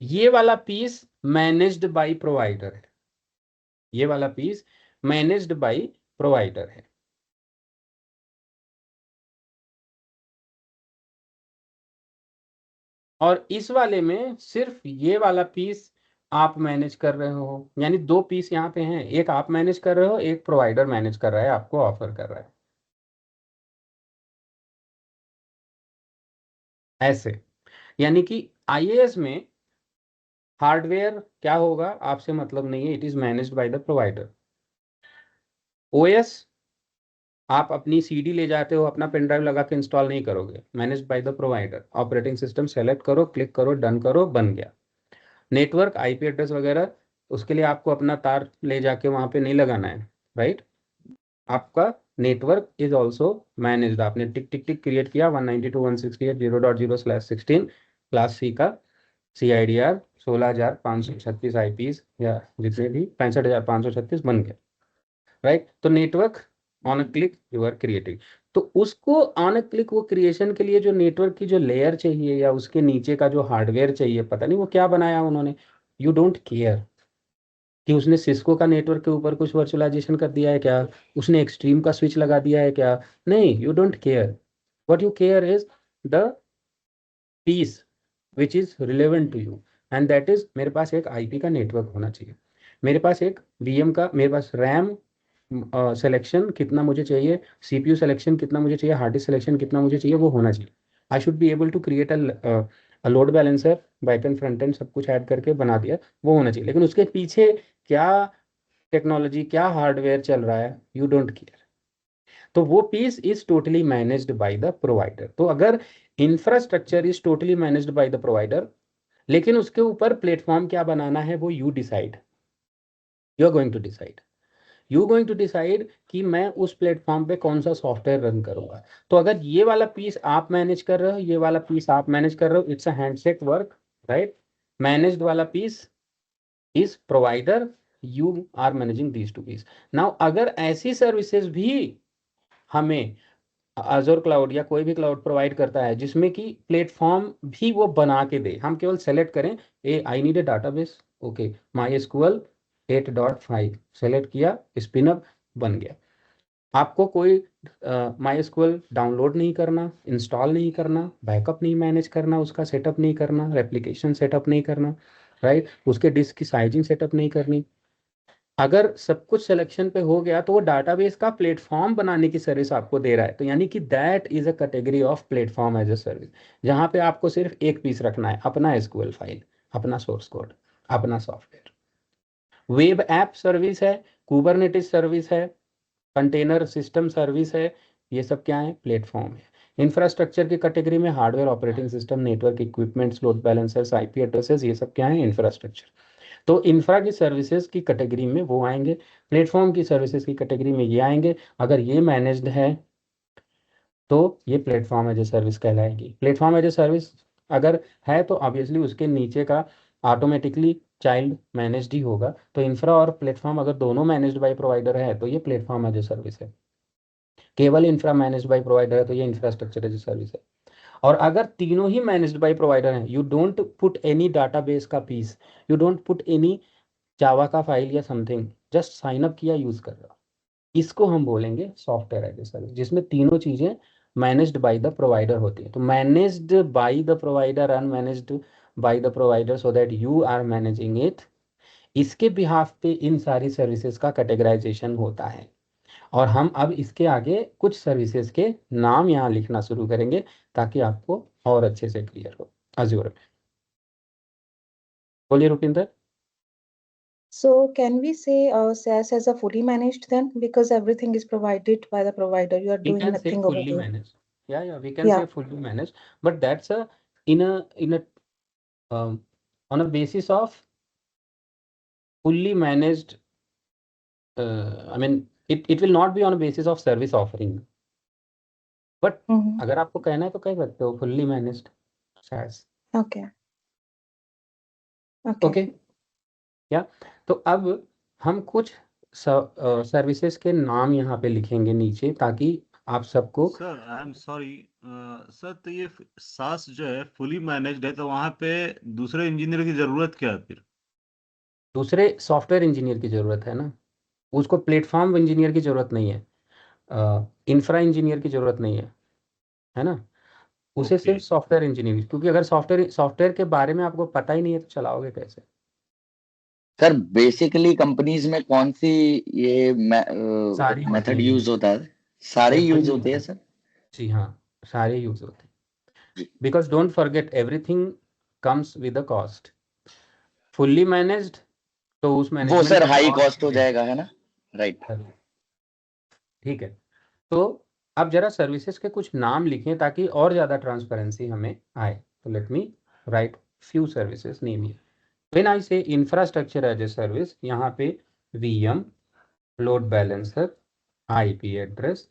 ये वाला पीस मैनेज्ड बाय प्रोवाइडर है, ये वाला पीस मैनेज्ड बाय प्रोवाइडर है। और इस वाले में सिर्फ ये वाला पीस आप मैनेज कर रहे हो, यानी 2 पीस यहाँ पे हैं, एक आप मैनेज कर रहे हो, एक प्रोवाइडर मैनेज कर रहा है, आपको ऑफर कर रहा है, ऐसे। यानी कि आईएएस में हार्डवेयर क्या होगा आपसे मतलब नहीं है, it is managed by the provider. OS आप अपनी सीडी ले जाते हो, अपना पेन ड्राइव लगा के इंस्टॉल नहीं करोगे, managed by the provider. Operating system select करो, क्लिक करो, डन करो, बन गया। नेटवर्क आईपी एड्रेस वगैरह, उसके लिए आपको अपना तार ले जाके वहां पे नहीं लगाना है, राइट। आपका नेटवर्क इज ऑल्सो मैनेज्ड, आपने टिक टिक टिक क्रिएट किया 192.168.0.0/16 क्लास सी का CIDR 16,536 IPs या जितने भी 65,536 बन गया, राइट। तो network on a click you are creating. तो उसको ऑन अ क्लिक वो क्रिएशन के लिए जो नेटवर्क की जो लेयर चाहिए या उसके नीचे का जो हार्डवेयर चाहिए, पता नहीं वो क्या बनाया उन्होंने, यू डोंट केयर कि उसने सिस्को का नेटवर्क के ऊपर कुछ वर्चुअलाइजेशन कर दिया है क्या, उसने एक्सट्रीम का स्विच लगा दिया है क्या, नहीं, you don't care. What you care is the piece which is relevant to you, and that is, मेरे पास एक आईपी का नेटवर्क होना चाहिए, मेरे पास एक VM का, मेरे पास रैम सिलेक्शन कितना मुझे चाहिए, CPU सिलेक्शन कितना मुझे चाहिए, हार्ड डिस्क सिलेक्शन कितना मुझे चाहिए, वो होना चाहिए। I should be able to create a load balancer, back end front end सब कुछ ऐड करके बना दिया, वो होना चाहिए। लेकिन उसके पीछे क्या टेक्नोलॉजी, क्या हार्डवेयर चल रहा है, यू डोंट केयर। तो वो piece is totally managed by the provider. तो अगर infrastructure is totally managed by the provider, लेकिन उसके ऊपर प्लेटफॉर्म क्या बनाना है वो you decide, you are going to decide, कि मैं उस प्लेटफॉर्म पे कौन सा सॉफ्टवेयर रन करूंगा। तो अगर ये वाला पीस आप मैनेज कर रहे हो, ये वाला पीस आप मैनेज कर रहे हो, it's a handshake work, right. Managed वाला piece is provider, you are managing these 2 piece. Now अगर ऐसी सर्विसेज भी हमें अज़ूर क्लाउड या कोई भी क्लाउड प्रोवाइड करता है जिसमें कि प्लेटफॉर्म भी वो बना के दे, हम केवल सेलेक्ट करें, I need a database, okay, MySQL 8.5 select किया, स्पिन अप, बन गया। आपको कोई MySQL डाउनलोड नहीं करना, इंस्टॉल नहीं करना, बैकअप नहीं मैनेज करना, उसका सेटअप नहीं करना, रेप्लिकेशन सेटअप नहीं करना, राइट, उसके डिस्क की साइजिंग सेटअप नहीं करनी। अगर सब कुछ सिलेक्शन पे हो गया तो वो डाटाबेस का प्लेटफॉर्म बनाने की सर्विस आपको दे रहा है। तो यानी कि that is a category of platform as a service, जहां पे आपको सिर्फ एक पीस रखना है, अपना SQL फाइल, अपना सोर्स कोड, अपना सॉफ्टवेयर। वेब ऐप सर्विस है, कुबरनेटिस सर्विस है, कंटेनर सिस्टम सर्विस है, ये सब क्या है, प्लेटफॉर्म है। इंफ्रास्ट्रक्चर की कैटेगरी में hardware, operating system, network equipments, load balancers, IP addresses, ये सब क्या है, इंफ्रास्ट्रक्चर। तो इंफ्रा की सर्विसेज की कैटेगरी में वो आएंगे, प्लेटफॉर्म की सर्विसेज की कैटेगरी में ये आएंगे। अगर ये मैनेज्ड है तो ये प्लेटफॉर्म एज ए सर्विस कहलाएगी। प्लेटफॉर्म एज ए सर्विस अगर है तो ऑब्वियसली उसके नीचे का ऑटोमेटिकली चाइल्ड मैनेज्ड ही होगा। तो इंफ्रा और प्लेटफॉर्म अगर दोनों मैनेज्ड बाय प्रोवाइडर है तो ये प्लेटफॉर्म एज ए सर्विस है। केवल इंफ्रा मैनेज्ड बाय प्रोवाइडर है तो ये इंफ्रास्ट्रक्चर एज ए सर्विस है। और अगर तीनों ही मैनेज्ड बाय प्रोवाइडर हैं, you don't put any database का piece, you don't put any Java का फाइल या समथिंग, जस्ट साइन अप किया, यूज कर रहा, इसको हम बोलेंगे सॉफ्टवेयर एज ए सर्विस, जिसमें तीनों चीजें मैनेज्ड बाय द प्रोवाइडर होती है। तो managed by the provider, unmanaged by the provider, so that you are managing it, इसके बिहाफ पे इन सारी सर्विसेज का कैटेगराइजेशन होता है। और हम अब इसके आगे कुछ सर्विसेज के नाम यहाँ लिखना शुरू करेंगे ताकि आपको और अच्छे से क्लियर हो अज़ूर में। बोलिए Rupinder. So can we say SaaS as a fully managed then, because everything is provided by the provider, you are We doing can say nothing over fully there. managed. Yeah, we can Yeah. say fully managed, but that's in a on a basis of fully managed. I mean, it will not be on a basis of service offering. But Mhm. अगर आपको कहना है तो कह सकते हो fully managed SaaS. Okay. Okay. Okay या तो अब हम कुछ सर्विसेज के नाम यहाँ पे लिखेंगे नीचे ताकि आप सबको। Sir I am sorry sir, तो ये सास जो है फुली मैनेज्ड है, तो वहां पे दूसरे इंजीनियर की जरूरत क्या है फिर? दूसरे सॉफ्टवेयर इंजीनियर की ज़रूरत है ना, उसको प्लेटफॉर्म इंजीनियर की ज़रूरत नहीं है, इंफ्रा इंजीनियर की ज़रूरत नहीं है ना, उसे ओके सिर्फ सॉफ्टवेयर इंजीनियर, क्योंकि अगर सॉफ्टवेयर के बारे में आपको पता ही नहीं है तो चलाओगे कैसे। सर बेसिकली कंपनीज में कौन सी ये सारी होती मेथड हैं यूज होता है? सारे यूज एवरी होते हैं सर? जी हाँ, सारे यूज होते हैं, because don't forget everything comes with a cost. Fully managed तो उस वो मैनेजमेंट सर का हाई कॉस्ट कॉस्ट हो जाएगा, है ना? राइट। ठीक है। तो अब जरा सर्विसेज के कुछ नाम लिखें ताकि और ज़्यादा ट्रांसपेरेंसी हमें आए। तो let me write few services name here. When I say infrastructure as a service, यहाँ पे VM, load balancer, IP address,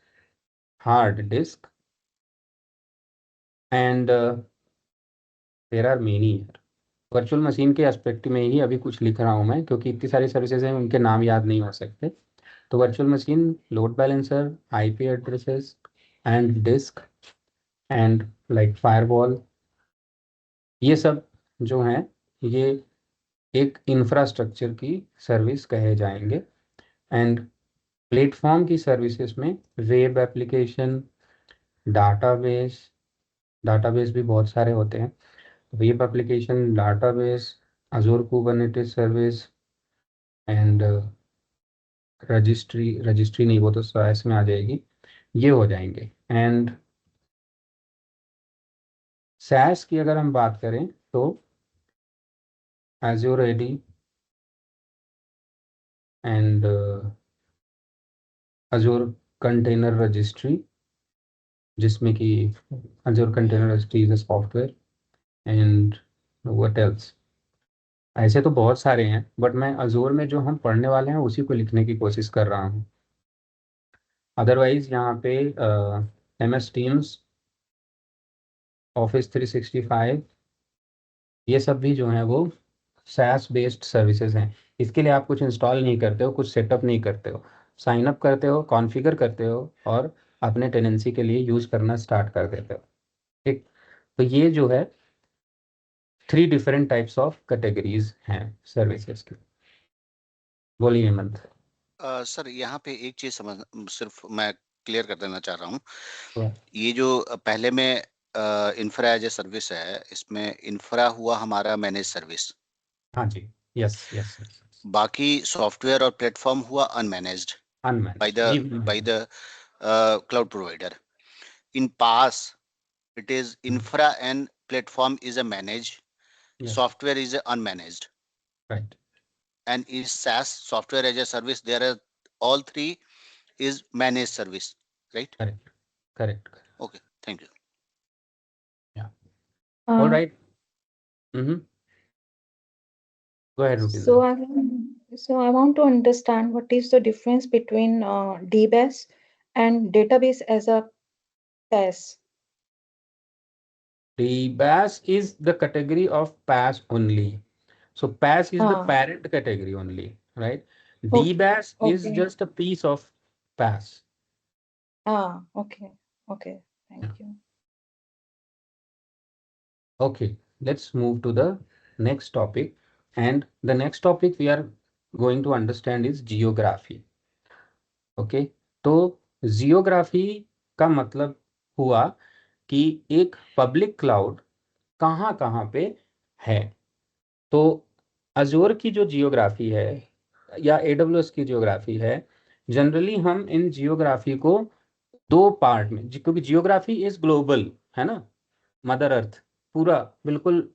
hard disk, and there are many here. Virtual machine के एस्पेक्ट में ही अभी कुछ लिख रहा हूँ मैं, क्योंकि इतनी सारी सर्विसेज हैं उनके नाम याद नहीं हो सकते। तो virtual machine, load balancer, IP addresses and disk and like firewall, ये सब जो हैं ये एक इंफ्रास्ट्रक्चर की सर्विस कहे जाएंगे। एंड प्लेटफॉर्म की सर्विसेज में वेब एप्लीकेशन, डाटाबेस, डाटाबेस भी बहुत सारे होते हैं, web application, database, Azzur Kubernetes service and registry नहीं, वो तो SaaS में आ जाएगी, ये हो जाएंगे। एंड SaaS की अगर हम बात करें तो Azure AD and Azure container registry, जिसमें कि Azure container registry is a software, and what else, ऐसे तो बहुत सारे हैं बट मैं Azure में जो हम पढ़ने वाले हैं उसी को लिखने की कोशिश कर रहा हूँ। अदरवाइज यहाँ पे MS Teams, Office 365, ये सब भी जो हैं वो SaaS बेस्ड सर्विसेज हैं। इसके लिए आप कुछ इंस्टॉल नहीं करते हो, कुछ सेटअप नहीं करते हो, साइन अप करते हो, कॉन्फ़िगर करते हो और अपने टेनेंसी के लिए यूज़ करना स्टार्ट कर देते हो। ठीक, तो ये जो है 3 डिफरेंट टाइप्स ऑफ कैटेगरीज हैं सर्विसेज की। बोलिए हेमंत। सर यहाँ पे एक चीज सिर्फ मैं क्लियर कर देना चाह रहा हूँ। हाँ। ये जो पहले में इंफ्रा एज ए सर्विस है, इसमें इंफ्रा हुआ हमारा मैनेज सर्विस, हाँ जी, यस यस, बाकी सॉफ्टवेयर और प्लेटफॉर्म हुआ अनमैनेज्ड by the cloud provider. In past, it is infra and platform is a managed, software is a unmanaged. Right. And in SaaS, software as a service, there are all three is managed service, right? Correct. Okay, thank you. Yeah. All right. Mm-hmm. Go ahead, Rupinder. So I want to understand what is the difference between DBAS and database as a PaaS. DBAS is the category of PaaS only. So PaaS is the Ah, parent category only, right? okay. DBAS is Okay. just a piece of PaaS. Okay. Okay. Thank you. Okay, let's move to the next topic. And the next topic we are going to understand is geography. Okay, तो geography का मतलब हुआ कि एक public cloud कहाँ कहाँ पे है। तो अजोर की जो जियोग्राफी है या AWS की जियोग्राफी है, जनरली हम इन जियोग्राफी को दो पार्ट में, क्योंकि जियोग्राफी इज ग्लोबल है ना, मदर अर्थ पूरा बिल्कुल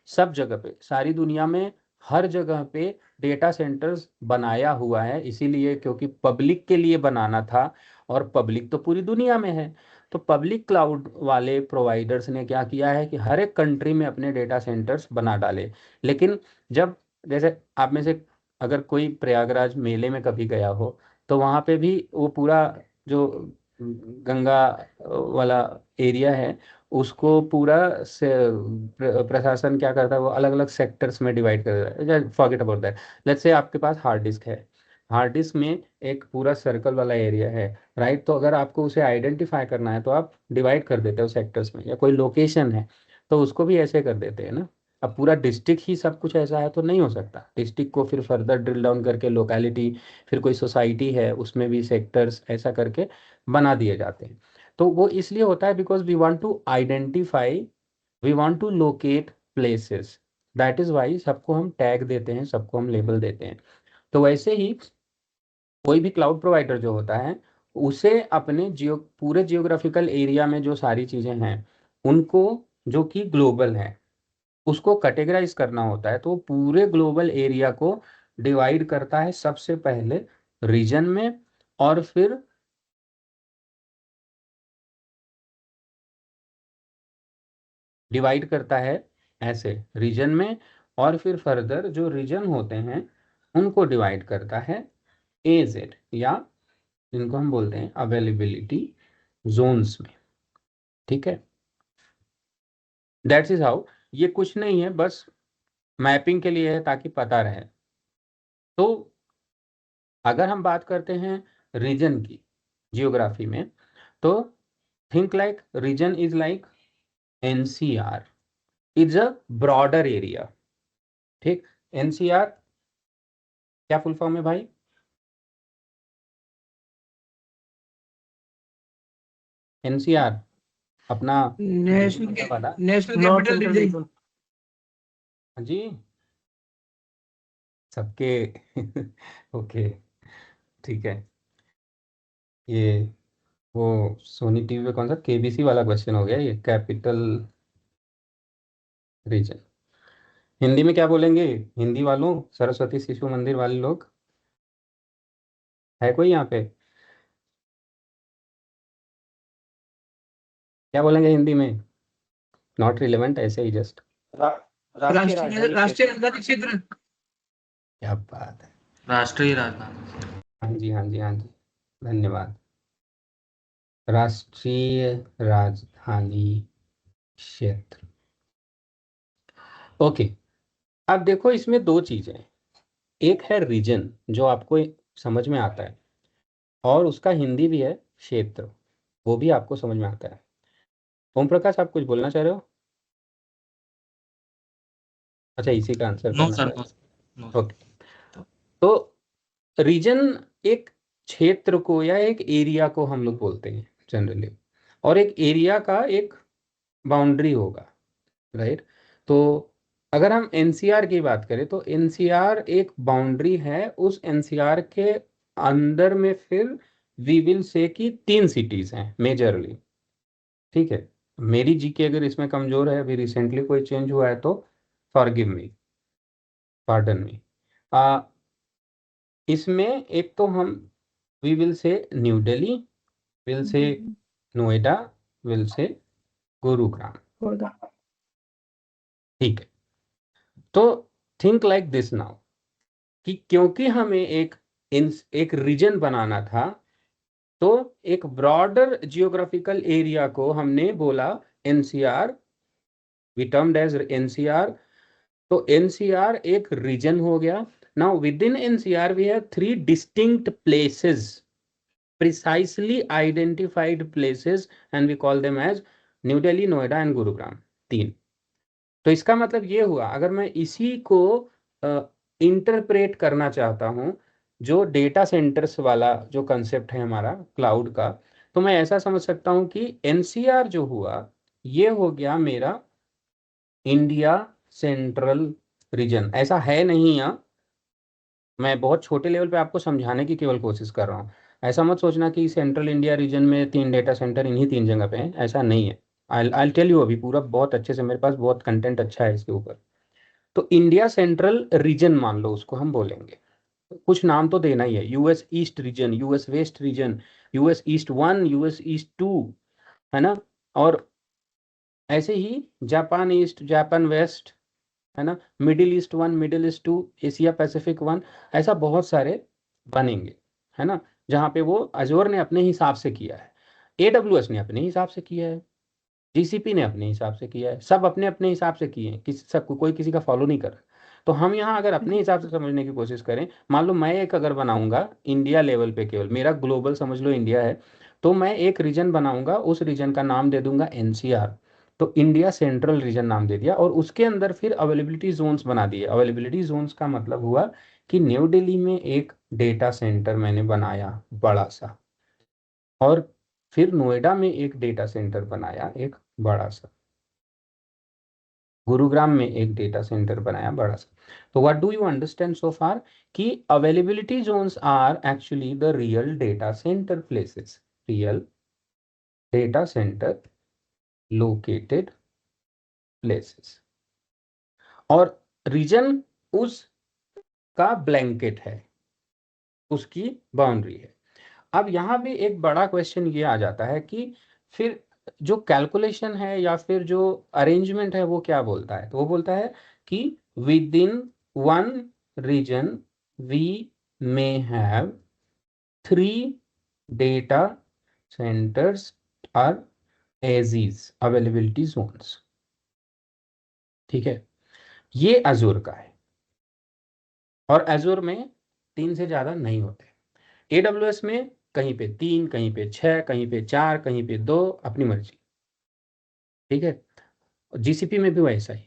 सब जगह पे, सारी दुनिया में हर जगह पे डेटा सेंटर्स बनाया हुआ है, इसीलिए क्योंकि पब्लिक के लिए बनाना था और पब्लिक तो पूरी दुनिया में है। तो पब्लिक क्लाउड वाले प्रोवाइडर्स ने क्या किया है कि हर एक कंट्री में अपने डेटा सेंटर्स बना डाले। लेकिन जब जैसे आप में से अगर कोई प्रयागराज मेले में कभी गया हो, तो वहाँ पे भी वो पूरा जो गंगा वाला एरिया है उसको पूरा से प्रशासन क्या करता है, वो अलग अलग सेक्टर्स में डिवाइड कर देता है। Forget about that, let's say आपके पास हार्ड डिस्क है, हार्ड डिस्क में एक पूरा सर्कल वाला एरिया है, राइट। तो अगर आपको उसे आइडेंटिफाई करना है तो आप डिवाइड कर देते हो सेक्टर्स में, या कोई लोकेशन है तो उसको भी ऐसे कर देते हैं ना। अब पूरा डिस्ट्रिक्ट ही सब कुछ ऐसा है तो नहीं हो सकता, डिस्ट्रिक्ट को फिर फर्दर ड्रिल डाउन करके लोकेलिटी, फिर कोई सोसाइटी है उसमें भी सेक्टर्स ऐसा करके बना दिए जाते हैं। तो वो इसलिए होता है because we want to identify, we want to locate places, that is why सबको हम टैग देते हैं, सबको हम लेबल देते हैं। तो वैसे ही कोई भी क्लाउड प्रोवाइडर जो होता है उसे अपने पूरे जियोग्राफिकल एरिया में जो सारी चीज़ें हैं उनको, जो कि ग्लोबल है, उसको कैटेगराइज करना होता है। तो वो पूरे ग्लोबल एरिया को डिवाइड करता है सबसे पहले रीजन में, और फिर डिवाइड करता है ऐसे रीजन में, और फिर फर्दर जो रीजन होते हैं उनको डिवाइड करता है AZ, या जिनको हम बोलते हैं अवेलेबिलिटी जोन्स में। ठीक है, दैट्स इज हाउ। ये कुछ नहीं है, बस मैपिंग के लिए है ताकि पता रहे। तो अगर हम बात करते हैं रीजन की जियोग्राफी में, तो think like region is like NCR is a broader area. ठीक, NCR क्या फुल फॉर्म है भाई? NCR अपना नेशनल वाला national north capital central region. Region. जी सबके ओके, ठीक है। ये वो सोनी टीवी पे कौन सा KBC वाला क्वेश्चन हो गया, ये कैपिटल रीजन। हिंदी में क्या बोलेंगे हिंदी वालों, सरस्वती शिशु मंदिर वाले लोग, है कोई यहाँ पे? क्या बोलेंगे हिंदी में? नॉट रिलेवेंट, ऐसे ही जस्ट। राष्ट्रीय राजधानी क्षेत्र। क्या बात है, राष्ट्रीय राजधानी। हाँ जी हाँ जी हाँ जी, धन्यवाद। राष्ट्रीय राजधानी क्षेत्र, ओके। अब देखो इसमें दो चीजें, एक है रीजन जो आपको समझ में आता है, और उसका हिंदी भी है क्षेत्र, वो भी आपको समझ में आता है। ओम प्रकाश आप कुछ बोलना चाह रहे हो? अच्छा, इसी का आंसर नो करना सर, चाह नो रहे हो, ओके। तो रीजन एक क्षेत्र को या एक एरिया को हम लोग बोलते हैं जनरली, और एक एरिया का एक बाउंड्री होगा, राइट। तो अगर हम NCR की बात करें तो NCR एक बाउंड्री है, उस NCR के अंदर में फिर वी विल से कि 3 सिटीज हैं मेजरली। ठीक है, मेरी जीके अगर इसमें कमजोर है, अभी रिसेंटली कोई चेंज हुआ है तो फॉरगिव मी, पार्डन मी। इसमें एक तो हम we will say New Delhi, we'll say Noida, we'll say Gurugram. ठीक है, तो थिंक लाइक दिस नाउ कि क्योंकि हमें एक रीजन बनाना था, तो एक ब्रॉडर जियोग्राफिकल एरिया को हमने बोला NCR, we termed as NCR. तो एनसीआर एक रीजन हो गया। Now within NCR we have 3 distinct places, precisely identified places, and we call them as New Delhi, Noida and Gurugram, 3। तो इसका मतलब ये हुआ, अगर मैं इसी को इंटरप्रेट करना चाहता हूं, जो डेटा सेंटर्स वाला जो कंसेप्ट है हमारा क्लाउड का, तो मैं ऐसा समझ सकता हूं कि एनसीआर जो हुआ ये हो गया मेरा इंडिया सेंट्रल रीजन। ऐसा है नहीं, यहाँ मैं बहुत छोटे लेवल पे आपको समझाने की केवल कोशिश कर रहा हूँ। ऐसा मत सोचना कि सेंट्रल इंडिया रीजन में 3 डेटा सेंटर इन्हीं 3 जगह पे हैं, ऐसा नहीं है। आई टेल यू अभी पूरा बहुत अच्छे से, मेरे पास बहुत कंटेंट अच्छा है इसके ऊपर। तो इंडिया सेंट्रल रीजन मान लो, उसको हम बोलेंगे, कुछ नाम तो देना ही है। US east region, US west region, US east 1, US east 2, है ना, और ऐसे ही जापान ईस्ट, जापान वेस्ट, है ना, middle east 1, middle east 2, Asia Pacific 1, ऐसा बहुत सारे बनेंगे, है ना, जहाँ पे वो अजोर ने अपने हिसाब से किया है, AWS ने अपने हिसाब से किया है, GCP ने अपने हिसाब से किया है, सब अपने अपने हिसाब से किए हैं, किसी सबको कोई किसी का फॉलो नहीं कर रहा। तो हम यहाँ अगर अपने हिसाब से समझने की कोशिश करें, मान लो मैं एक अगर बनाऊंगा इंडिया लेवल पे, केवल मेरा ग्लोबल समझ लो इंडिया है, तो मैं एक रीजन बनाऊंगा, उस रीजन का नाम दे दूंगा एनसीआर, तो इंडिया सेंट्रल रीजन नाम दे दिया, और उसके अंदर फिर अवेलेबिलिटी जोन्स बना दिए। अवेलेबिलिटी जोन्स का मतलब हुआ कि न्यू दिल्ली में एक डेटा सेंटर मैंने बनाया बड़ा सा, और फिर नोएडा में एक डेटा सेंटर बनाया एक बड़ा सा, गुरुग्राम में एक डेटा सेंटर बनाया बड़ा सा। तो what do you understand so far कि availability zones are actually the real data center places, real data center located places, और रीजन उस का ब्लैंकेट है, उसकी बाउंड्री है। अब यहाँ भी एक बड़ा क्वेश्चन ये आ जाता है कि फिर जो कैलकुलेशन है या फिर जो अरेंजमेंट है वो क्या बोलता है, तो वो बोलता है कि within one region we may have 3 data centres or AZs availability zones. ठीक है, ये अजूर का है, और अजूर में 3 से ज्यादा नहीं होते। AWS में कहीं पे 3, कहीं पे 6, कहीं पे 4, कहीं पे 2, अपनी मर्जी। ठीक है, GCP में भी वैसा ही,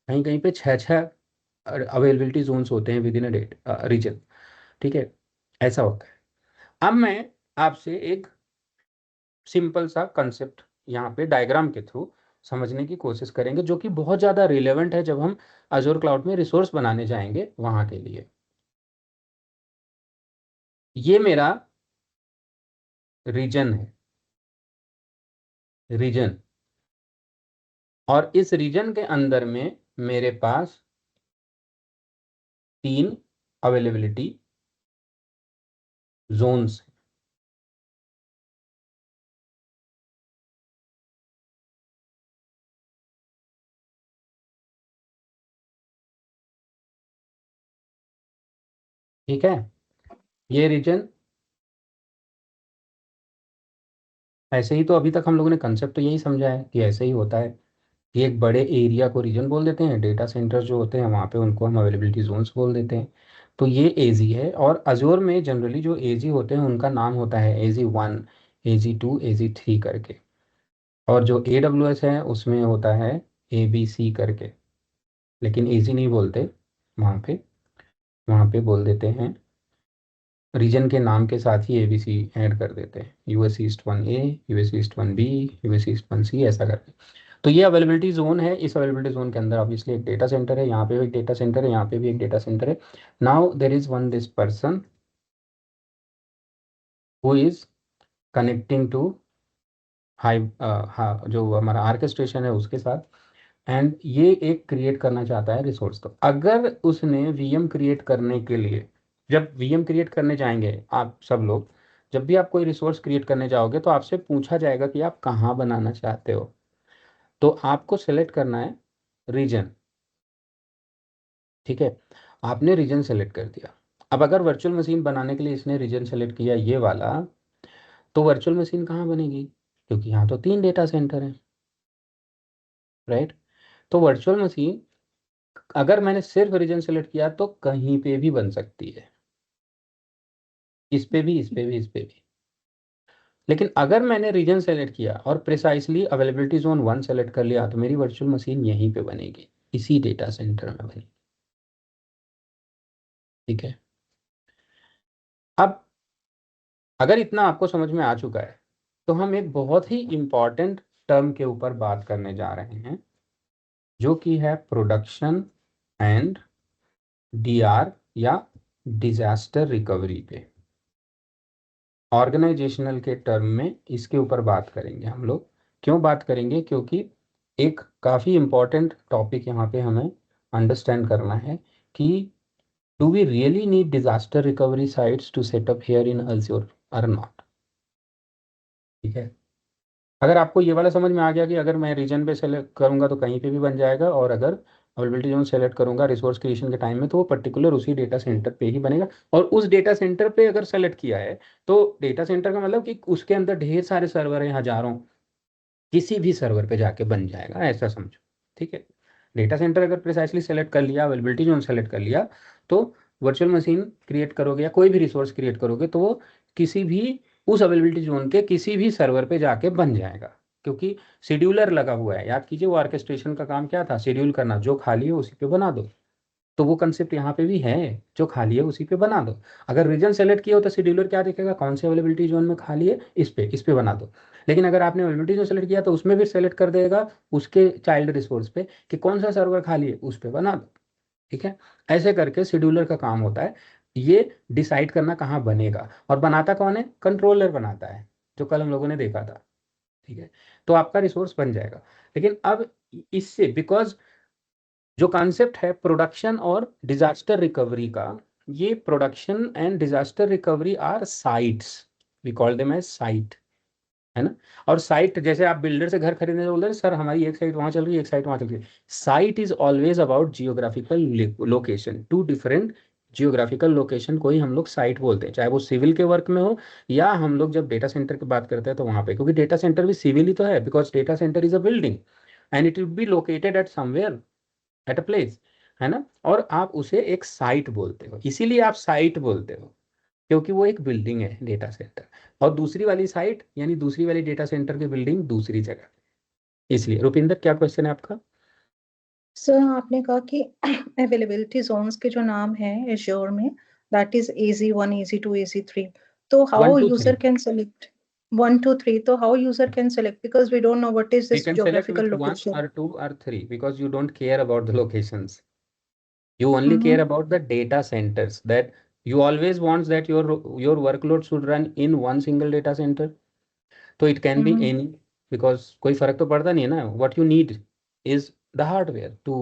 कहीं कहीं पे 6 अवेलेबिलिटी जोन्स होते हैं विद इन अ रीजन। ठीक है, ऐसा होता है। अब मैं आपसे एक सिंपल सा कंसेप्ट यहाँ पे डायग्राम के थ्रू समझने की कोशिश करेंगे, जो कि बहुत ज़्यादा रिलेवेंट है जब हम अजूर क्लाउड में रिसोर्स बनाने जाएंगे वहाँ के लिए। ये मेरा रीजन है, रीजन, और इस रीजन के अंदर में मेरे पास 3 अवेलेबिलिटी जोन्स हैं। ठीक है, ये रीजन ऐसे ही, तो अभी तक हम लोगों ने कंसेप्ट तो यही समझा है कि ऐसे ही होता है कि एक बड़े एरिया को रीजन बोल देते हैं, डेटा सेंटर जो होते हैं वहाँ पे उनको हम अवेलेबिलिटी जोन्स बोल देते हैं। तो ये एजी है, और अजूर में जनरली जो एजी होते हैं उनका नाम होता है AZ1, AZ2, AZ3 करके, और जो AWS है उसमें होता है ABC करके, लेकिन एजी नहीं बोलते वहाँ पे बोल देते हैं रीजन के नाम के साथ ही ABC ऐड कर देते हैं, US east 1A, US east 1B, US east 1C, ऐसा करके। तो ये अवेलेबिलिटी जोन है। इस अवेलेबिलिटी जोन के अंदर ऑब्वियसली एक डेटा सेंटर है, यहाँ पे भी एक डेटा सेंटर है, यहाँ पे भी एक डेटा सेंटर है। Now there is one this person who is connecting to high, जो हमारा आर्केस्ट्रेशन है उसके साथ, एंड ये एक क्रिएट करना चाहता है रिसोर्स। तो अगर उसने VM क्रिएट करने के लिए, जब VM क्रिएट करने जाएंगे आप सब लोग, जब भी आप कोई रिसोर्स क्रिएट करने जाओगे तो आपसे पूछा जाएगा कि आप कहाँ बनाना चाहते हो। तो आपको सेलेक्ट करना है रीजन, ठीक है। आपने रीजन सेलेक्ट कर दिया। अब अगर वर्चुअल मशीन बनाने के लिए इसने रीजन सेलेक्ट किया ये वाला, तो वर्चुअल मशीन कहाँ बनेगी, क्योंकि यहाँ तो 3 डेटा सेंटर हैं, राइट। तो वर्चुअल मशीन अगर मैंने सिर्फ रीजन सेलेक्ट किया तो कहीं पे भी बन सकती है, इस पे भी, इस पे भी, इस पे भी। लेकिन अगर मैंने रीजन सेलेक्ट किया और प्रिसाइसली अवेलेबिलिटी जोन 1 सेलेक्ट कर लिया तो मेरी वर्चुअल मशीन यहीं पे बनेगी, इसी डेटा सेंटर में बनेगी, ठीक है। अब अगर इतना आपको समझ में आ चुका है तो हम एक बहुत ही इंपॉर्टेंट टर्म के ऊपर बात करने जा रहे हैं, जो कि है प्रोडक्शन एंड डीआर या डिजास्टर रिकवरी पे। ऑर्गेनाइजेशनल के टर्म में इसके ऊपर बात करेंगे हम लोग। क्यों बात करेंगे, क्योंकि एक काफ़ी इम्पॉर्टेंट टॉपिक यहाँ पे हमें अंडरस्टैंड करना है कि do we really need disaster recovery sites to set up here in Azure और नॉट, ठीक है। अगर आपको ये वाला समझ में आ गया कि अगर मैं रीजन पे सेलेक्ट करूंगा तो कहीं पे भी बन जाएगा, और अगर अवेलेबिलिटी जोन सेलेक्ट करूंगा रिसोर्स क्रिएशन के टाइम में तो वो पर्टिकुलर उसी डेटा सेंटर पे ही बनेगा। और उस डेटा सेंटर पे अगर सेलेक्ट किया है तो डेटा सेंटर का मतलब कि उसके अंदर ढेर सारे सर्वर हैं, हजारों, किसी भी सर्वर पे जाके बन जाएगा, ऐसा समझो, ठीक है। डेटा सेंटर अगर प्रिसाइसली सेलेक्ट कर लिया, अवेलेबिलिटी जोन सेलेक्ट कर लिया, तो वर्चुअल मशीन क्रिएट करोगे या कोई भी रिसोर्स क्रिएट करोगे तो वो किसी भी उस अवेलेबिलिटी जोन के किसी भी सर्वर पे जाके बन जाएगा, क्योंकि शेड्यूलर लगा हुआ है। याद कीजिए वो ऑर्केस्ट्रेशन का काम क्या था, शेड्यूल करना, जो खाली है उसी पे बना दो। तो वो कंसेप्ट यहाँ पे भी है, जो खाली है उसी पे बना दो। अगर रीजन सेलेक्ट किया हो तो शेड्यूलर क्या देखेगा, कौन से अवेलेबिलिटी जोन में खाली है, इस पे बना दो। लेकिन अगर आपने अवेलेबिलिटी जोन सेलेक्ट किया तो उसमें भी सेलेक्ट कर देगा उसके चाइल्ड रिसोर्स पे कि कौन सा सर्वर खाली है, उस पे बना दो, ठीक है। ऐसे करके शेड्यूलर का काम होता है ये डिसाइड करना कहाँ बनेगा। और बनाता कौन है, कंट्रोलर बनाता है, जो कल हम लोगों ने देखा था, ठीक है। तो आपका रिसोर्स बन जाएगा। लेकिन अब इससे, बिकॉज जो कॉन्सेप्ट है प्रोडक्शन और डिजास्टर रिकवरी का, ये production and disaster recovery are sites, we call them as site, है ना। और साइट, जैसे आप बिल्डर से घर खरीदने बोल रहे हैं, सर हमारी एक साइट वहां चल रही है, एक साइट वहां चल रही है। Site is always about geographical location, two different geographical location को ही हम लोग साइट बोलते हैं, चाहे वो सिविल के वर्क में हो या हम लोग जब डेटा सेंटर की बात करते हैं तो वहां पे, क्योंकि डेटा सेंटर भी सिविल ही तो है, because data centre is a building and it will be located at somewhere, at a place, है ना। और आप उसे एक साइट बोलते हो, इसीलिए आप साइट बोलते हो, क्योंकि वो एक बिल्डिंग है डेटा सेंटर, और दूसरी वाली साइट यानी दूसरी वाली डेटा सेंटर की बिल्डिंग दूसरी जगह। इसलिए रुपिंदर क्या क्वेश्चन है आपका? सर आपने कहा कि अवेलेबिलिटी जोन्स के जो नाम है एज्योर में, that is AZ1, AZ2, AZ3, तो हाउ 1 2 यूजर 3 कैन सेलेक्ट 1 2 3, तो how user can select, because we don't know what is we this can select geographical with 1 location. or 2 or 3 because you don't care about the locations, you only Mm-hmm. care about the data centers, that you always want that your workload should run in one single data center. तो it can be Mm-hmm. Any, because कोई फर्क तो पड़ता नहीं है ना, what you need is the hardware to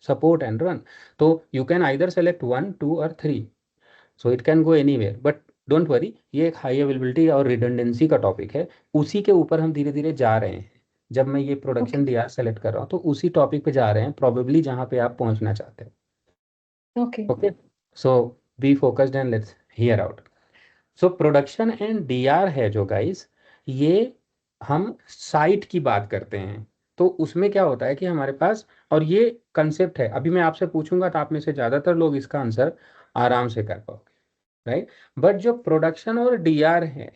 support and run. तो you can either select 1 2 और 3, so it can go anywhere, but don't worry, ये एक हाई अवेलेबिलिटी और रिडंडेंसी का टॉपिक है, उसी के ऊपर हम धीरे धीरे जा रहे हैं। जब मैं ये प्रोडक्शन Okay. डीआर सेलेक्ट कर रहा हूँ तो उसी टॉपिक पे जा रहे हैं, प्रॉबेबली जहाँ पे आप पहुँचना चाहते हो। Okay. Okay, so be focused and let's hear out. So production and DR है जो गाइस, ये हम साइट की बात करते हैं। तो उसमें क्या होता है कि हमारे पास, और ये कंसेप्ट है, अभी मैं आपसे पूछूंगा तो आप में से ज़्यादातर लोग इसका आंसर आराम से कर पाओगे, राइट। बट जो प्रोडक्शन और डीआर है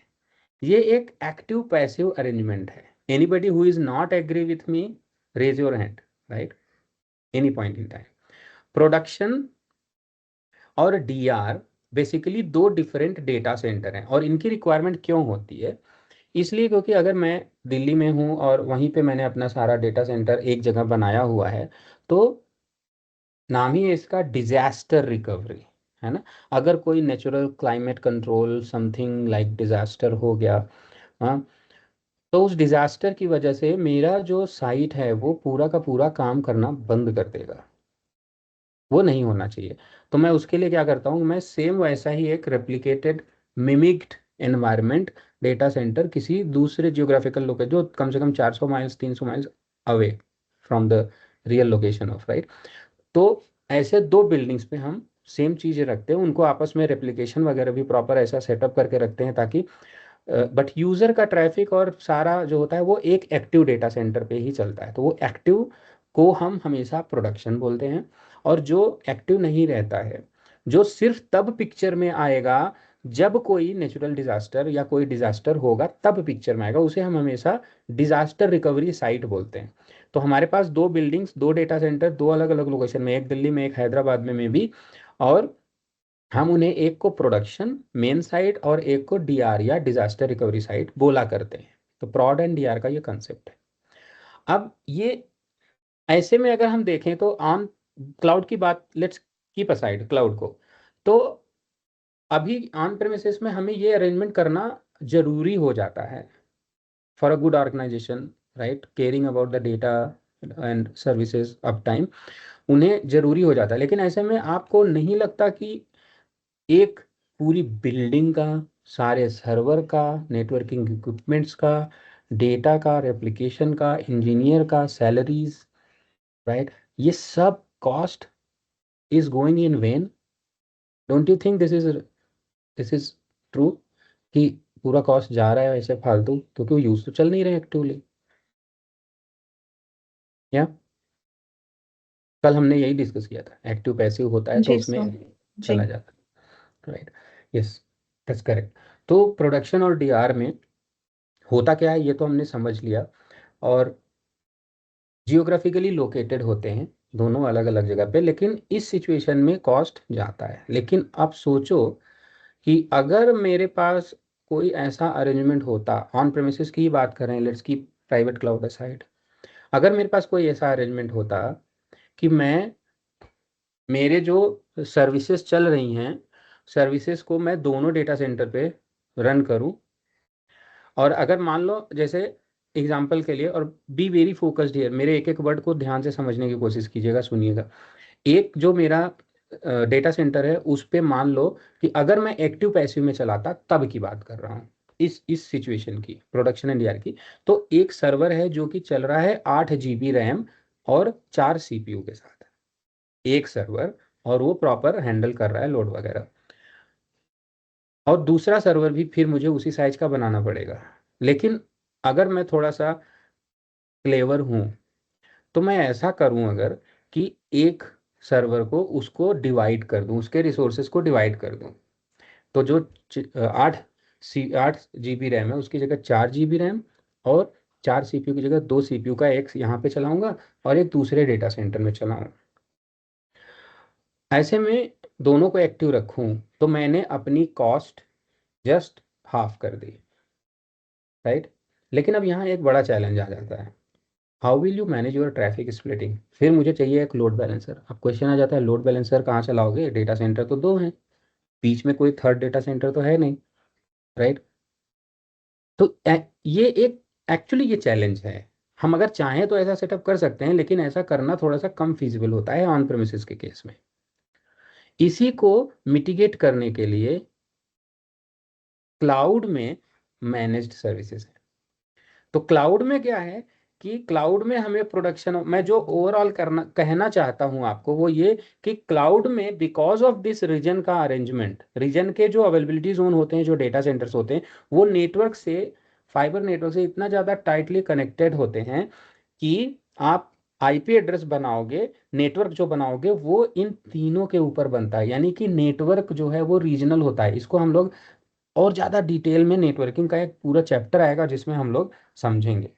ये एक एक्टिव पैसिव अरेंजमेंट है। Anybody who is not agree with me raise your hand, right, any point in time. Production और DR basically 2 different data center हैं, और इनकी रिक्वायरमेंट क्यों होती है, इसलिए क्योंकि अगर मैं दिल्ली में हूँ और वहीं पे मैंने अपना सारा डेटा सेंटर एक जगह बनाया हुआ है, तो नाम ही है इसका डिजास्टर रिकवरी, है ना। अगर कोई natural climate control something like disaster हो गया, हाँ, तो उस डिजास्टर की वजह से मेरा जो साइट है वो पूरा का पूरा काम करना बंद कर देगा, वो नहीं होना चाहिए। तो मैं उसके लिए क्या करता हूँ, मैं सेम वैसा ही एक replicated mimicked environment data centre किसी दूसरे जियोग्राफिकल लोकेशन जो कम से कम 400 miles 300 miles away from the real location of, right. तो ऐसे 2 बिल्डिंग्स पे हम सेम चीज़ें रखते हैं, उनको आपस में रेप्लिकेशन वगैरह भी प्रॉपर ऐसा सेटअप करके रखते हैं ताकि बट यूज़र का ट्रैफिक और सारा जो होता है वो एक एक्टिव डेटा सेंटर पे ही चलता है। तो वो एक्टिव को हम हमेशा प्रोडक्शन बोलते हैं, और जो एक्टिव नहीं रहता है, जो सिर्फ तब पिक्चर में आएगा जब कोई नेचुरल डिजास्टर या कोई डिजास्टर होगा तब पिक्चर में आएगा, उसे हम हमेशा डिजास्टर रिकवरी साइट बोलते हैं। तो हमारे पास 2 बिल्डिंग्स, 2 डेटा सेंटर, 2 अलग अलग लोकेशन में, एक दिल्ली में एक हैदराबाद में भी, और हम उन्हें एक को प्रोडक्शन मेन साइट और एक को डीआर या डिजास्टर रिकवरी साइट बोला करते हैं। तो प्रॉड एंड डीआर का ये कंसेप्ट है। अब ये ऐसे में अगर हम देखें तो ऑन क्लाउड की बात, लेट्स कीप असाइड क्लाउड को, तो अभी ऑन प्रेमिसेस में हमें ये अरेंजमेंट करना जरूरी हो जाता है for a good organisation, right, caring about the data and services uptime, उन्हें जरूरी हो जाता है। लेकिन ऐसे में आपको नहीं लगता कि एक पूरी बिल्डिंग का, सारे सर्वर का, नेटवर्किंग इक्विपमेंट्स का, डेटा का, रेप्लिकेशन का, इंजीनियर का, सैलरीज, राइट, ये सब cost is going in when? Don't you think this is true कि पूरा कॉस्ट जा रहा है ऐसे फालतू, क्योंकि वो यूज तो चल नहीं रहे एक्टिवली? या कल हमने यही डिस्कस किया था, एक्टिव पैसिव होता है तो जी उसमें सर। चला जी जाता है, राइट। Yes, that's correct. तो प्रोडक्शन और डीआर में होता क्या है ये तो हमने समझ लिया, और जियोग्राफिकली लोकेटेड होते हैं दोनों अलग अलग जगह पे, लेकिन इस सिचुएशन में कॉस्ट जाता है। लेकिन अब सोचो कि अगर मेरे पास कोई ऐसा अरेंजमेंट होता, ऑन प्रेमिसेस की ही बात कर रहे हैं, let's keep private cloud aside, अगर मेरे पास कोई ऐसा अरेंजमेंट होता कि मैं, मेरे जो सर्विसेज चल रही हैं, सर्विसेज को मैं दोनों डेटा सेंटर पे रन करूं, और अगर मान लो जैसे एग्जांपल के लिए, और बी वेरी फोकस्ड हियर, मेरे एक एक वर्ड को ध्यान से समझने की कोशिश कीजिएगा, सुनिएगा। एक जो मेरा डेटा सेंटर है उस पे मान लो कि अगर मैं एक्टिव पैसिव में चलाता तब की बात कर रहा हूँ, इस सिचुएशन की, प्रोडक्शन एंड डीआर की, तो एक सर्वर है जो कि चल रहा है 8 GB रैम और 4 CPU के साथ, एक सर्वर, और वो प्रॉपर हैंडल कर रहा है लोड वगैरह, और दूसरा सर्वर भी फिर मुझे उसी साइज का बनाना पड़ेगा। लेकिन अगर मैं थोड़ा सा क्लेवर हूँ तो मैं ऐसा करूँ अगर कि एक सर्वर को उसको डिवाइड कर दूँ, उसके रिसोर्सेज को डिवाइड कर दूँ, तो जो 8 GB रैम है उसकी जगह 4 GB रैम, और 4 CPU की जगह 2 CPU का एक यहाँ पे चलाऊंगा और एक दूसरे डेटा सेंटर में चलाऊंगा। ऐसे में दोनों को एक्टिव रखूं तो मैंने अपनी कॉस्ट जस्ट हाफ कर दी, राइट। लेकिन अब यहाँ एक बड़ा चैलेंज आ जाता है, how will you manage your traffic splitting? फिर मुझे चाहिए एक लोड बैलेंसर। अब क्वेश्चन आ जाता है, लोड बैलेंसर कहाँ चलाओगे? डेटा सेंटर तो 2 हैं, बीच में कोई थर्ड डेटा सेंटर तो है नहीं, राइट। तो ये एक एक्चुअली ये चैलेंज है। हम अगर चाहें तो ऐसा सेटअप कर सकते हैं, लेकिन ऐसा करना थोड़ा सा कम फिजिबल होता है ऑन प्रेमिसेस के केस में। इसी को मिटिगेट करने के लिए क्लाउड में मैनेज्ड सर्विसेज है। तो क्लाउड में क्या है कि क्लाउड में हमें प्रोडक्शन, मैं जो ओवरऑल करना कहना चाहता हूं आपको वो ये कि क्लाउड में बिकॉज ऑफ दिस रीजन का अरेंजमेंट, रीजन के जो अवेलेबिलिटी जोन होते हैं, जो डेटा सेंटर्स होते हैं, वो नेटवर्क से, फाइबर नेटवर्क से इतना ज़्यादा टाइटली कनेक्टेड होते हैं कि आप आईपी एड्रेस बनाओगे, नेटवर्क जो बनाओगे वो इन तीनों के ऊपर बनता है। यानी कि नेटवर्क जो है वो रीजनल होता है। इसको हम लोग और ज़्यादा डिटेल में, नेटवर्किंग का एक पूरा चैप्टर आएगा जिसमें हम लोग समझेंगे।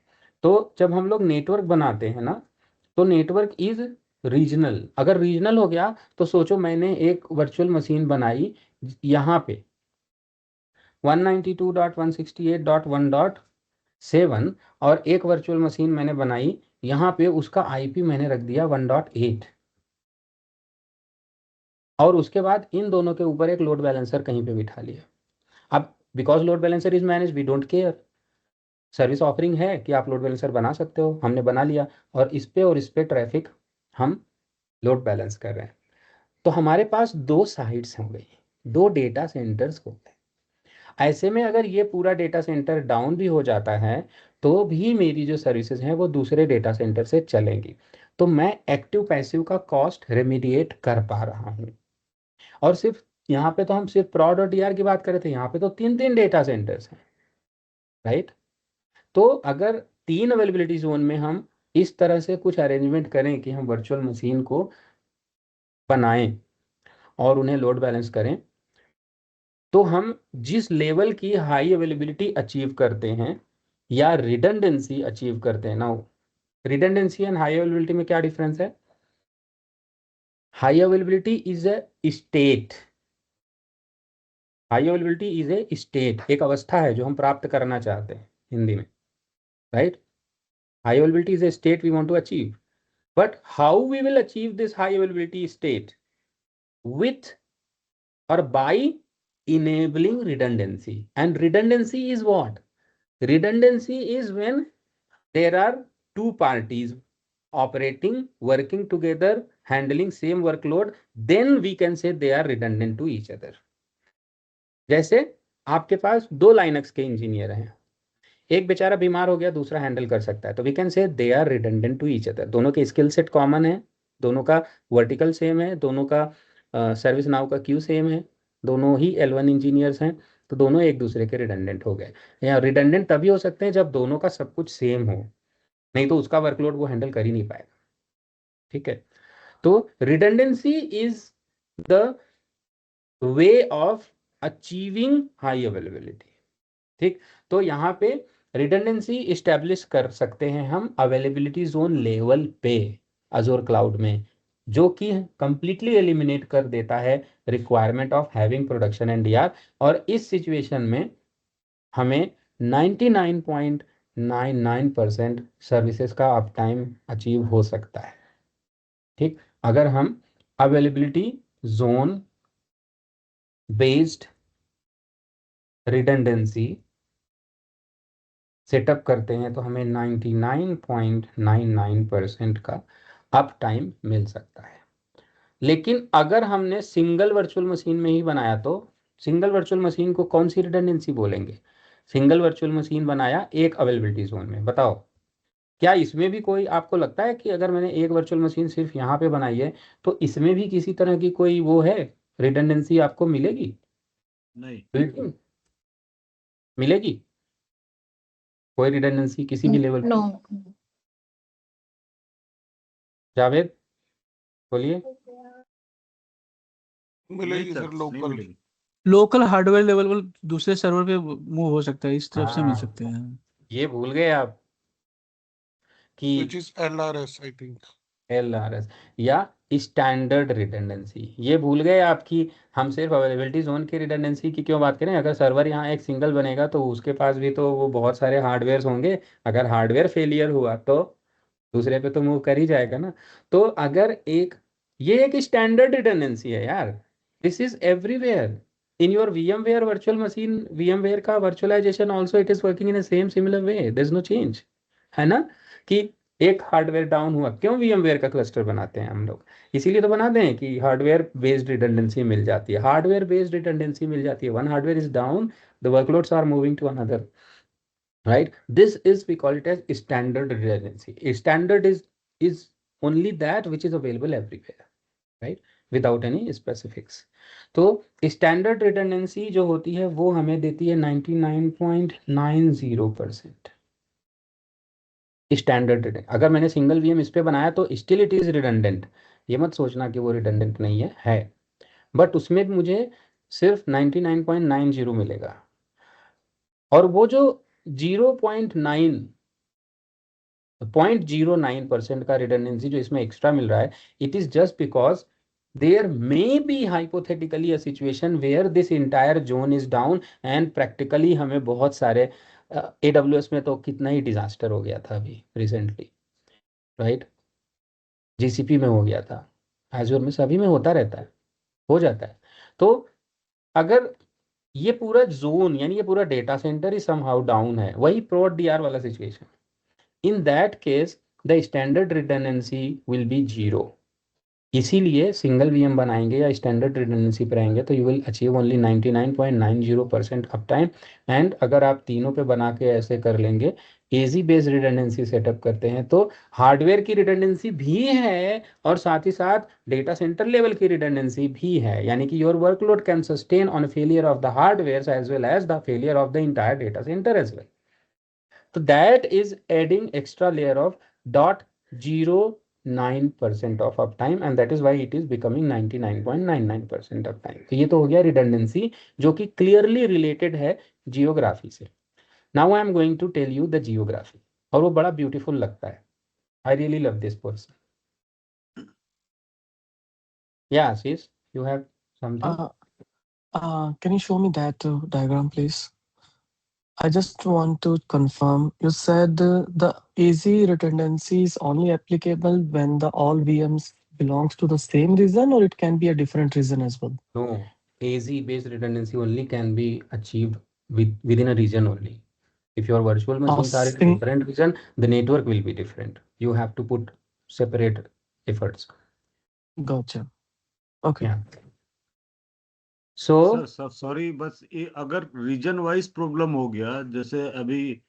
तो जब हम लोग नेटवर्क बनाते हैं ना, तो नेटवर्क इज रीजनल। अगर रीजनल हो गया तो सोचो मैंने एक वर्चुअल मशीन बनाई यहाँ पे 192.168.1.7, और एक वर्चुअल मशीन मैंने बनाई यहाँ पे, उसका आईपी मैंने रख दिया 1.8, और उसके बाद इन दोनों के ऊपर एक लोड बैलेंसर कहीं पे बिठा लिया। अब because load balancer is manage, we don't care, service offering है कि आप लोड बैलेंसर बना सकते हो, हमने बना लिया, और इस पे ट्रैफिक हम लोड बैलेंस कर रहे हैं। तो हमारे पास 2 साइट्स हो गई, 2 डेटा सेंटर्स हो गए। ऐसे में अगर ये पूरा डेटा सेंटर डाउन भी हो जाता है तो भी मेरी जो सर्विसेज हैं वो दूसरे डेटा सेंटर से चलेंगी। तो मैं एक्टिव पैसिव का कॉस्ट रेमिडिएट कर पा रहा हूँ। और सिर्फ यहाँ पे तो हम सिर्फ प्रॉड और डीआर की बात कर रहे थे, यहाँ पे तो 3 डेटा सेंटर्स हैं, राइट। तो अगर 3 अवेलेबिलिटी जोन में हम इस तरह से कुछ अरेंजमेंट करें कि हम वर्चुअल मशीन को बनाएं और उन्हें लोड बैलेंस करें, तो हम जिस लेवल की हाई अवेलेबिलिटी अचीव करते हैं या रिडंडेंसी अचीव करते हैं ना, रिडंडेंसी एंड हाई अवेलेबिलिटी में क्या डिफरेंस है? High availability is a state, high availability is a state, एक अवस्था है जो हम प्राप्त करना चाहते हैं हिंदी में, right. High availability is a state we want to achieve, but how we will achieve this high availability state? With or by enabling redundancy. And redundancy is what? Redundancy is when there are two parties operating, working together, handling same workload, then we can say they are redundant to each other. जैसे आपके पास 2 Linux के engineer हैं, एक बेचारा बीमार हो गया, दूसरा हैंडल कर सकता है, तो we can say they are redundant to each other. दोनों के स्किल सेट कॉमन है, दोनों का वर्टिकल सेम है, दोनों का सर्विस नाउ का क्यू सेम है, दोनों ही L1 इंजीनियर्स हैं, तो दोनों एक दूसरे के रिडंडेंट हो गए। या रिडंडेंट तभी हो सकते हैं जब दोनों का सब कुछ सेम हो, नहीं तो उसका वर्कलोड वो हैंडल कर ही नहीं पाएगा, ठीक है। तो redundancy is the way of achieving high availability, ठीक। तो यहाँ पे रिडंडेंसी इस्टेब्लिश कर सकते हैं हम अवेलेबिलिटी जोन लेवल पे अजूर क्लाउड में, जो कि कंप्लीटली एलिमिनेट कर देता है requirement of having production and DR. और इस सिचुएशन में हमें 99.99% सर्विसेज का अप टाइम अचीव हो सकता है, ठीक, अगर हम availability zone based redundancy setup करते हैं तो हमें 99.99% का अप टाइम मिल सकता है। लेकिन अगर हमने सिंगल वर्चुअल मशीन में ही बनाया तो सिंगल वर्चुअल मशीन को कौन सी रिडंडेंसी बोलेंगे? सिंगल वर्चुअल मशीन बनाया एक अवेलेबिलिटी जोन में, बताओ क्या इसमें भी कोई आपको लगता है कि अगर मैंने एक वर्चुअल मशीन सिर्फ यहाँ पे बनाई है तो इसमें भी किसी तरह की कोई वो है रिडंडेंसी आपको मिलेगी? नहीं मिलेगी कोई रिडंडेंसी किसी भी लेवल नो। जावेद बोलिए। मिलेगी सर, लोकल हार्डवेयर लेवल पर दूसरे सर्वर पे मूव हो सकता है, इस तरफ से मिल सकते हैं। ये भूल गए आप कि which is LRS I think, LRS या स्टैंडर्ड रिडंडेंसी, ये भूल गए आप कि हम सिर्फ अवेलेबिलिटी जोन की रिडंडेंसी की क्यों बात करें। अगर सर्वर यहाँ एक सिंगल बनेगा तो उसके पास भी तो वो बहुत सारे हार्डवेयर होंगे, अगर हार्डवेयर फेलियर हुआ तो दूसरे पे तो मूव कर ही जाएगा ना। तो अगर ये एक स्टैंडर्ड रिडंडेंसी है यार, this is everywhere in your VMware virtual machine. VMware का virtualisation also it is working in a same similar way, there is no change, है ना। कि एक हार्डवेयर डाउन हुआ, क्यों VMware का क्लस्टर बनाते हैं हम लोग? इसीलिए तो बनाते हैं कि हार्डवेयर बेस्ड रिडंडेंसी मिल जाती है, हार्डवेयर बेस्ड रिडंडेंसी मिल जाती है। One hardware is down, the workloads are moving to another, right? This is, we call it as standard redundancy. A standard is only that which is available everywhere, right? Without any specifics. तो standard redundancy जो होती है वो हमें देती है 99.90%। Standard redundant, अगर मैंने सिंगल VM इस पे बनाया तो स्टिल इट इज रिडंडेंट, ये मत सोचना कि वो रिडंडेंट नहीं है, बट उसमें मुझे सिर्फ 99.90 मिलेगा। और वो जो 0.09% का रिडंडेंसी जो इसमें एक्स्ट्रा मिल रहा है, it is just because there may be hypothetically a situation where this entire zone is down and practically हमें बहुत सारे AWS में तो कितना ही डिजास्टर हो गया था अभी रिसेंटली, राइट। GCP में हो गया था, एज़्योर में, सभी में होता रहता है, हो जाता है। तो अगर ये पूरा जोन यानी ये पूरा डेटा सेंटर ही समहाउ डाउन है, वही prod DR वाला situation, in that case the standard redundancy will be 0, इसीलिए सिंगल वीएम बनाएंगे या स्टैंडर्ड रिडंडेंसी पर आएंगे तो you will achieve only 99.90% up time. And अगर आप तीनों पे बना के ऐसे कर लेंगे, एजी बेस्ड रिडंडेंसी सेटअप करते हैं तो हार्डवेयर की रिडंडेंसी भी है और साथ ही साथ डेटा सेंटर लेवल की रिडंडेंसी भी है, यानी कि your workload can sustain on failure of the hardware as well as the failure of the entire data centre as well. So that is adding extra layer of 0.09% of uptime and that is why it is becoming 99.99% uptime। तो ये तो हो गया redundancy जो कि clearly related है geography से। Now I am going to tell you the geography और वो बड़ा beautiful लगता है। I really love this person। Yeah, Ashish, you have something? Can you show me that diagram, please? I just want to confirm. You said the AZ redundancy is only applicable when the all VMs belongs to the same region, or it can be a different region as well? No, AZ based redundancy only can be achieved within a region only. If your virtual machines are in a different region, the network will be different. You have to put separate efforts. Gotcha. Okay. Yeah. So sir sorry, बस ये अगर region wise problem हो गया, जैसे अभी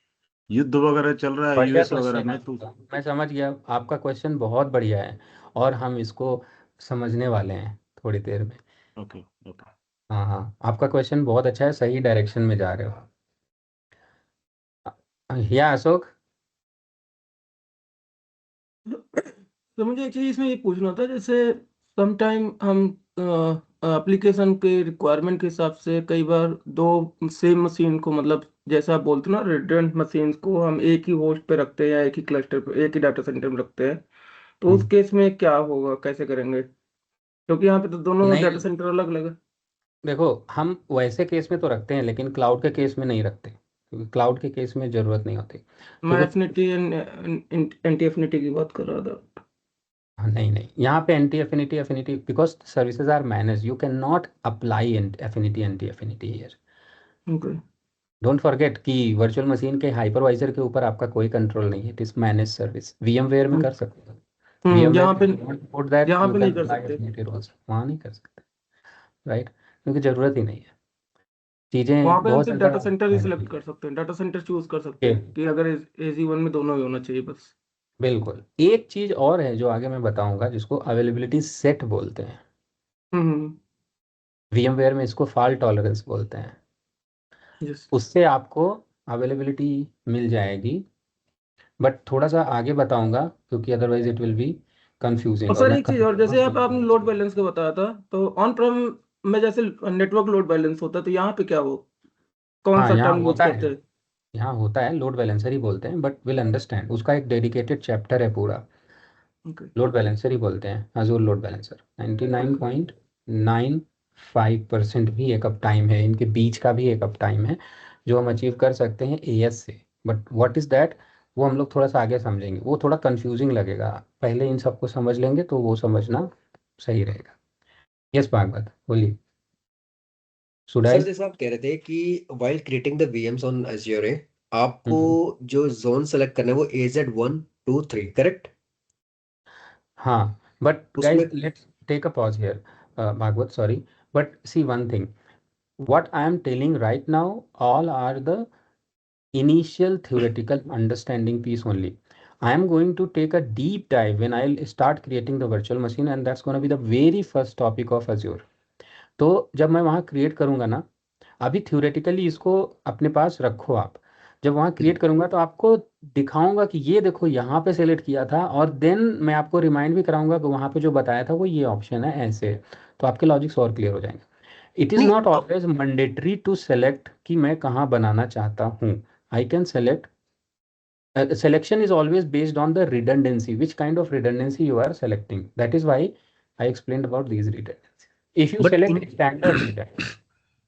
युद्ध वगैरह चल रहा है बढ़िया यूएस वगैरह में, तो क्वेश्चन, मैं समझ गया आपका क्वेश्चन, बहुत बढ़िया है और हम इसको समझने वाले हैं थोड़ी देर में। Okay okay. हाँ हाँ, आपका क्वेश्चन बहुत अच्छा है, सही डायरेक्शन में जा रहे हो। या अशोक, तो मुझे एक चीज इसमें ये पूछना था, जैसे समटाइम हम एप्लीकेशन के रिक्वायरमेंट के हिसाब से कई बार दो सेम मशीन को, मतलब जैसा आप बोलते हो ना, रेडिडेंट मशीन को हम एक ही होस्ट पे रखते हैं या एक ही क्लस्टर पे, एक ही डाटा सेंटर में रखते हैं, तो उस केस में क्या होगा, कैसे करेंगे? क्योंकि यहाँ पे तो दोनों डाटा नहीं सेंटर अलग अलग है। देखो, हम वैसे केस में तो रखते हैं लेकिन क्लाउड के केस में नहीं रखते, क्योंकि क्लाउड के केस में जरूरत नहीं होती। मैं क्योंकि एफिनिटी एंटी एफिनिटी की बात कर रहा था। नहीं नहीं, यहाँ पे anti affinity because services are manage, you can not apply anti affinity here. Okay. Don't forget कि वर्चुअल मशीन के हाइपरवाइजर के ऊपर आपका कोई कंट्रोल नहीं है, it is manage service. VMware में कर सकते हो, यहाँ पे यहाँ पे नहीं कर सकते। वहाँ नहीं कर सकते, राइट, क्योंकि जरूरत ही नहीं है, चीजें वहाँ पे हम बहुत सिर्फ ज्यादा डाटा सेंटर ही manage सिलेक्ट कर सकते हैं, डाटा सेंटर चूज कर सकते हैं कि अगर AZ1 में दोनों ही होना चाहिए बस। बिल्कुल। एक चीज और है जो आगे मैं बताऊंगा, जिसको अवेलेबिलिटी सेट बोलते हैं। VMware में इसको फॉल्ट टॉलरेंस बोलते हैं। यस। उससे आपको अवेलेबिलिटी मिल जाएगी, बट थोड़ा सा आगे बताऊंगा क्योंकि otherwise it will B confusing. और सर एक चीज और, जैसे आपने लोड बैलेंस का बताया था, तो ऑन प्रेम में जैसे नेटवर्क लोड बैलेंस होता है, तो यहाँ पे क्या वो कौन सा यहाँ टर्म यूज होता करते है, हैं? यहाँ होता है, लोड बैलेंसर ही बोलते हैं, बट विल अंडरस्टैंड, उसका एक डेडिकेटेड चैप्टर है पूरा। ओके। लोड बैलेंसर ही बोलते हैं, अजूर लोड बैलेंसर। 99.95% भी एक अप टाइम है, इनके बीच का भी एक अप टाइम है जो हम अचीव कर सकते हैं AS से। बट व्हाट इज दैट, वो हम लोग थोड़ा सा आगे समझेंगे, वो थोड़ा कंफ्यूजिंग लगेगा, पहले इन सबको समझ लेंगे तो वो समझना सही रहेगा। यस भागवत, बोलिए। Should sir I? जैसे आप कह रहे थे कि while creating the VMs on Azure आपको जो जोन सेलेक्ट करना है वो AZ1 2 3 करेक्ट? हाँ, but guys, उसमें let's take a pause here, Bhagwat, sorry, but see one thing, what I am telling right now, all are the initial theoretical understanding piece only. I am going to take a deep dive when I'll start creating the virtual machine, and that's going to be the very first topic of Azure. तो जब मैं वहाँ create करूँगा ना, अभी theoretically इसको अपने पास रखो आप, जब वहाँ क्रिएट करूँगा तो आपको दिखाऊंगा कि ये देखो यहाँ पे सेलेक्ट किया था, और देन मैं आपको रिमाइंड भी कराऊंगा कि वहाँ पे जो बताया था वो ये ऑप्शन है ऐसे, तो आपके लॉजिक्स और क्लियर हो जाएंगे। It is not always mandatory to select कि मैं कहाँ बनाना चाहता हूँ। I can select, selection is always based on the redundancy, which kind of redundancy you are selecting. That is why I explained about these redundancies. If you But select standard redundancy,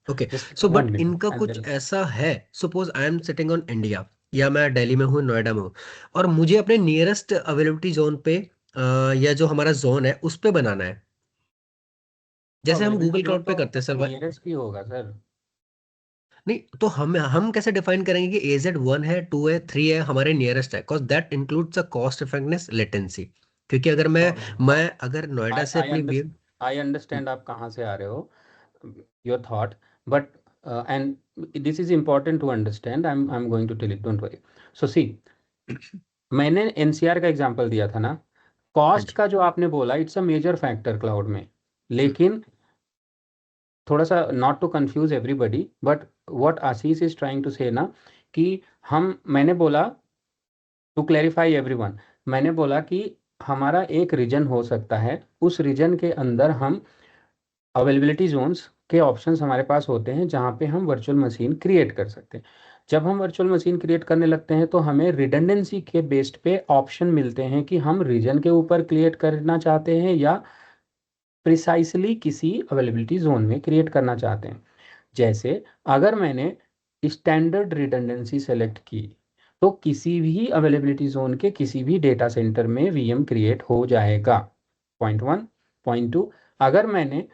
okay just so one but minute, इनका and कुछ then ऐसा है, suppose I am sitting on India या मैं दिल्ली में हूँ, नोएडा में हूँ, और मुझे अपने नियरेस्ट अवेलेबिलिटी जोन पे या जो हमारा जोन है उस पे बनाना है, जैसे हम गूगल क्लाउड पे करते हैं सर। नियरेस्ट ही होगा सर। नहीं तो हम कैसे डिफाइन करेंगे कि AZ1 है, 2 है, 3 है हमारे नियरेस्ट है, because that includes a cost effectiveness latency. क्योंकि अगर मैं अगर नोएडा से अपनी आई अंडरस्टैंड आप कहाँ से आ रहे हो, your thought, but and this is important to understand, I am going to tell it, don't worry. So see, मैंने एनसीआर का एग्जांपल दिया था ना, कॉस्ट का जो आपने बोला it's a major factor cloud में, लेकिन थोड़ा सा not to confuse everybody, but what Ashish is trying to say ना कि मैंने बोला टू क्लैरिफाई एवरीवन, मैंने बोला कि हमारा एक रीजन हो सकता है, उस रीजन के अंदर हम अवेलेबिलिटी जोन्स के ऑप्शंस हमारे पास होते हैं जहाँ पे हम वर्चुअल मशीन क्रिएट कर सकते हैं. जब हम वर्चुअल मशीन क्रिएट करने लगते हैं तो हमें रिडंडेंसी के बेस्ड पे ऑप्शन मिलते हैं कि हम रीजन के ऊपर क्रिएट करना चाहते हैं या प्रिसाइसली किसी अवेलेबिलिटी जोन में क्रिएट करना चाहते हैं. जैसे अगर मैंने स्टैंडर्ड रिडंडेंसी सेलेक्ट की तो किसी भी अवेलेबिलिटी जोन के किसी भी डेटा सेंटर में वीएम क्रिएट हो जाएगा. पॉइंट 1. पॉइंट 2, अगर मैंने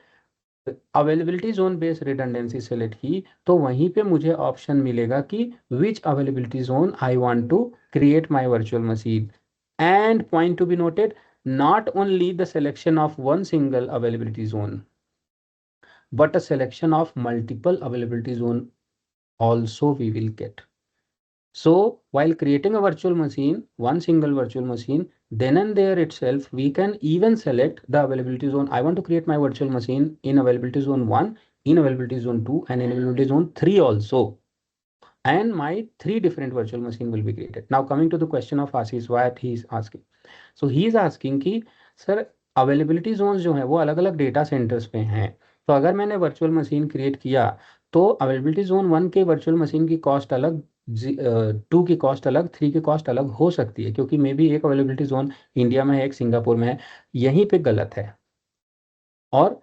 availability zone based redundancy select की तो वहीं पे मुझे ऑप्शन मिलेगा कि which availability zone I want to create my virtual machine. And point to be noted, not only the selection of one single availability zone but a selection of multiple availability zone also we will get. So while creating a virtual machine, one single virtual machine, then and there itself we can even select the availability zone. I want to create my virtual machine in availability zone 1, in availability zone 2 and in availability zone 3 also, and my 3 different virtual machine will be created. Now coming to the question of Ashish, what he is asking. So he is asking कि sir availability Jones जो हैं वो अलग अलग data centres पे हैं, तो अगर मैंने वर्चुअल मशीन क्रिएट किया तो अवेलेबिलिटी जोन 1 के वर्चुअल मशीन की कॉस्ट अलग, 2 की कॉस्ट अलग, 3 की कॉस्ट अलग हो सकती है, क्योंकि मे बी एक अवेलेबिलिटी जोन इंडिया में है, एक सिंगापुर में है. यहीं पे गलत है और